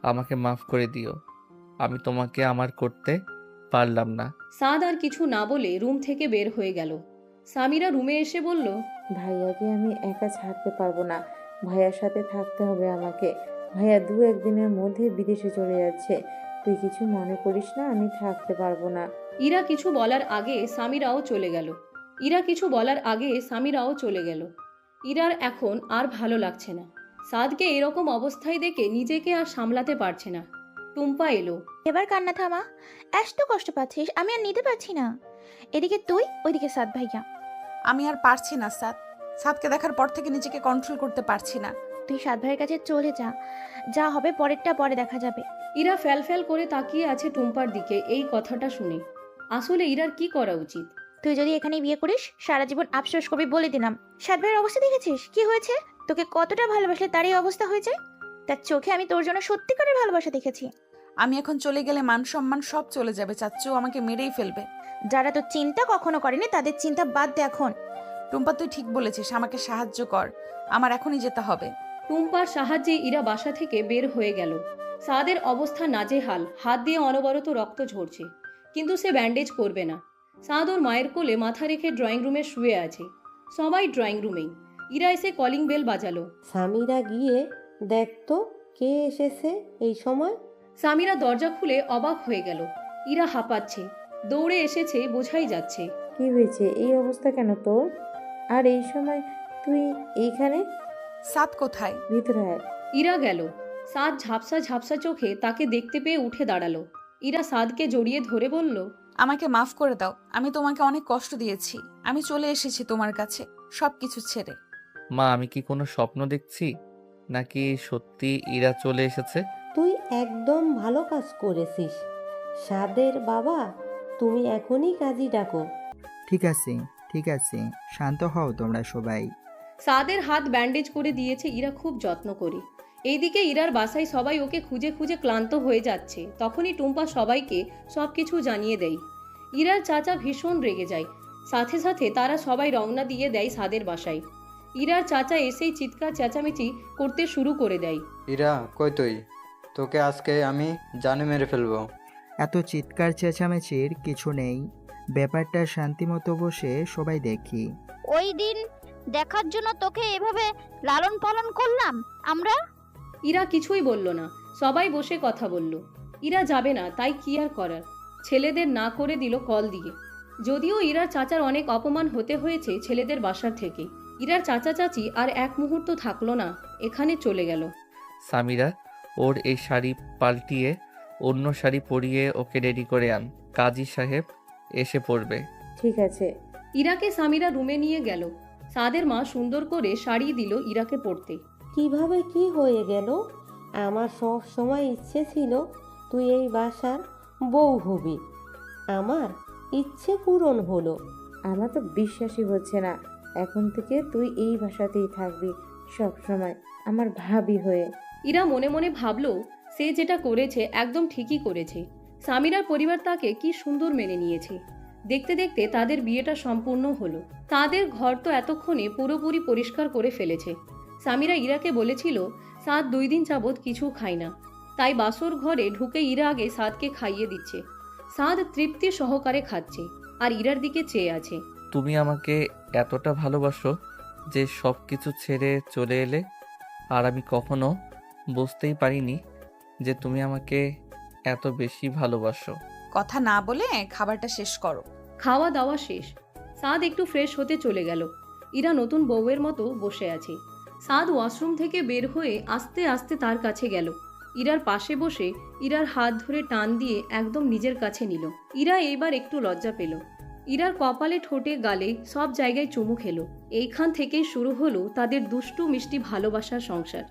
আমাকে মাফ করে দিও, আমি তোমাকে আমার করতে পারলাম না। সাদ আর কিছু না বলে রুম থেকে বের হয়ে গেল। সামিরা রুমে এসে বলল, ভাইয়াকে আমি একা ছাড়তে পারবো না, ভাইয়ার সাথে থাকতে হবে আমাকে। ভাইয়া 2-1 দিনের মধ্যে বিদেশে চলে যাচ্ছে, তুই কিছু মনে করিস না, আমি থাকতে পারবো না। ইরা কিছু বলার আগে সামিরাও চলে গেল। ইরার এখন আর ভালো লাগছে না। সাদকে এরকম অবস্থায় দেখে নিজেকে আর সামলাতে পারছে না। টুম্পা এলো। এবার কান্না থামা। এত কষ্ট পাচ্ছিস, আমি আর নিতে পারছি না। এদিকে তুই, ওইদিকে সাদ ভাইয়া। আমি আর পারছি না সাদ। সাদকে দেখার পর থেকে নিজেকে কন্ট্রোল করতে পারছি না। তুই সাদ ভাইয়ের কাছে চলে যা, যা হবে পরেরটা পরে দেখা যাবে। ইরা ফ্যাল করে তাকিয়ে আছে টুম্পার দিকে এই কথাটা শুনে। আসলে ইরার কি করা উচিত? তুই যদি এখানে বিয়ে করিস সারা জীবন আফসোস করবি বলে দিলাম। সাদ ভাইয়ের অবস্থা দেখেছিস কি হয়েছে? তোকে কতটা ভালোবাসলে তার এই অবস্থা হয়ে যায়। তার চোখে আমি তোর জন্য সত্যিকারের ভালোবাসা দেখেছি। আমি এখন চলে গেলে মান সম্মান সব চলে যাবে, চাচ্চু আমাকে মেরেই ফেলবে। যারা তো চিন্তা কখনো করেনি তাদের চিন্তা বাদ দে এখন। টুম্পা তুই ঠিক বলেছিস, আমাকে সাহায্য কর, আমার এখনই যেতে হবে। টুম্পার সাহায্যে ইরা বাসা থেকে বের হয়ে গেল। সাদের অবস্থা নাজেহাল, হাত দিয়ে অনবরত রক্ত ঝরছে, কিন্তু সে ব্যান্ডেজ করবে না। সাদ ওর মায়ের কোলে মাথা রেখে ড্রয়িং রুমে শুয়ে আছে। সবাই ড্রয়িং রুমেই। ইরা এসে কলিং বেল বাজালো। সামিরা গিয়ে দেখতো কে এসেছে এই সময়। সামিরা দরজা খুলে অবাক হয়ে গেল। ইরা হাঁপাচ্ছে, দৌড়ে এসেছে বোঝাই যাচ্ছে। কি হয়েছে? এই অবস্থা কেন তোর? আর এই সময় তুই এইখানে? সাদ কোথায়? ভিতরে আয়। ইরা গেল। সাদ ঝাপসা ঝাপসা চোখে তাকে দেখতে পেয়ে উঠে দাঁড়ালো। ইরা সাদকে জড়িয়ে ধরে বলল, আমাকে মাফ করে দাও, আমি তোমাকে অনেক কষ্ট দিয়েছি। আমি চলে এসেছি তোমার কাছে সবকিছু ছেড়ে। মা, আমি কি কোনো স্বপ্ন দেখছি নাকি সত্যি ইরা চলে এসেছে? তুই একদম ভালো কাজ করেছিস সাদের বাবা। তুমি এখনই কাজী ডাকো। ঠিক আছে, ঠিক আছে, শান্ত হও তোমরা সবাই। সাদের হাত ব্যান্ডেজ করে দিয়েছে ইরা খুব যত্ন করে। এইদিকে ইরার বাসায় সবাই ওকে খুঁজে খুঁজে ক্লান্ত হয়ে যাচ্ছে। তখনই টুম্পা সবাইকে সব কিছু জানিয়ে দেয়। ইরার চাচা ভীষণ রেগে যায়। সাথে সাথে তারা সবাই রওনা দিয়ে দেয় সাদের বাসায়। ইরার চাচা এসেই চিৎকার চেঁচামেচি করতে শুরু করে দেয়। ইরা কই তুই? তোকে আজকে আমি জানে মেরে ফেলবো। এত চিৎকার চেঁচামেচির কিছু নেই, ব্যাপারটা শান্তিমতো বসে সবাই দেখি। ওই দিন দেখার জন্য তোকে এভাবে লালন পালন করলাম আমরা। ইরা কিছুই বলল না, সবাই বসে কথা বলল। ইরা যাবে না, তাই কি আর করার, ছেলেদের না করে দিল কল দিয়ে। যদিও ইরার চাচার অনেক অপমান হতে হয়েছে ছেলেদের বাসার থেকে, ইরার চাচা চাচি আর এক মুহূর্ত থাকলো না, এখানে চলে গেল। সামিরা, ওর এই শাড়ি পাল্টিয়ে অন্য শাড়ি পরিয়ে ওকে রেডি করে আন, কাজী সাহেব এসে পড়বে। ঠিক আছে। ইরাকে সামিরা রুমে নিয়ে গেল। সাদের মা সুন্দর করে শাড়ি দিল ইরাকে পরতে। কিভাবে কি হয়ে গেল? আমার সব সময় ইচ্ছে ছিল তুই এই বাসার বউ হবি। আমার ইচ্ছে পূরণ হলো। আমার তো বিশ্বাসই হচ্ছে না, এখন থেকে তুই এই বাসাতেই থাকবি সব সময়, আমার ভাবি হয়ে। ইরা মনে মনে ভাবলো সে যেটা করেছে একদম ঠিকই করেছে। সামিরার পরিবার তাকে কি সুন্দর মেনে নিয়েছে। দেখতে দেখতে তাদের বিয়েটা সম্পূর্ণ হলো। তাদের ঘর তো এতক্ষণে পুরোপুরি পরিষ্কার করে ফেলেছে। সামিরা ইরাকে বলেছিল সাদ 2 দিন যাবৎ কিছু খায় না, তাই বাসর ঘরে ঢুকে ইরা আগে সাদকে খাইয়ে দিচ্ছে। সাদ তৃপ্তি সহকারে খাচ্ছে আর ইরার দিকে চেয়ে আছে। তুমি আমাকে এতটা ভালোবাসো যে সব কিছু ছেড়ে চলে এলে, আর আমি কখনো বুঝতেই পারিনি যে তুমি আমাকে এত বেশি ভালোবাসো। কথা না বলে খাবারটা শেষ করো। খাওয়া দাওয়া শেষ। সাদ একটু ফ্রেশ হতে চলে গেল। ইরা নতুন বউয়ের মতো বসে আছে। সাদ ওয়াশরুম থেকে বের হয়ে আস্তে আস্তে তার কাছে গেল। ইরার পাশে বসে ইরার হাত ধরে টান দিয়ে একদম নিজের কাছে নিল। ইরা এইবার একটু লজ্জা পেল। ইরার কপালে, ঠোঁটে, গালে সব জায়গায় চুমু খেলো। এইখান থেকেই শুরু হলো তাদের দুষ্টু মিষ্টি ভালোবাসার সংসার।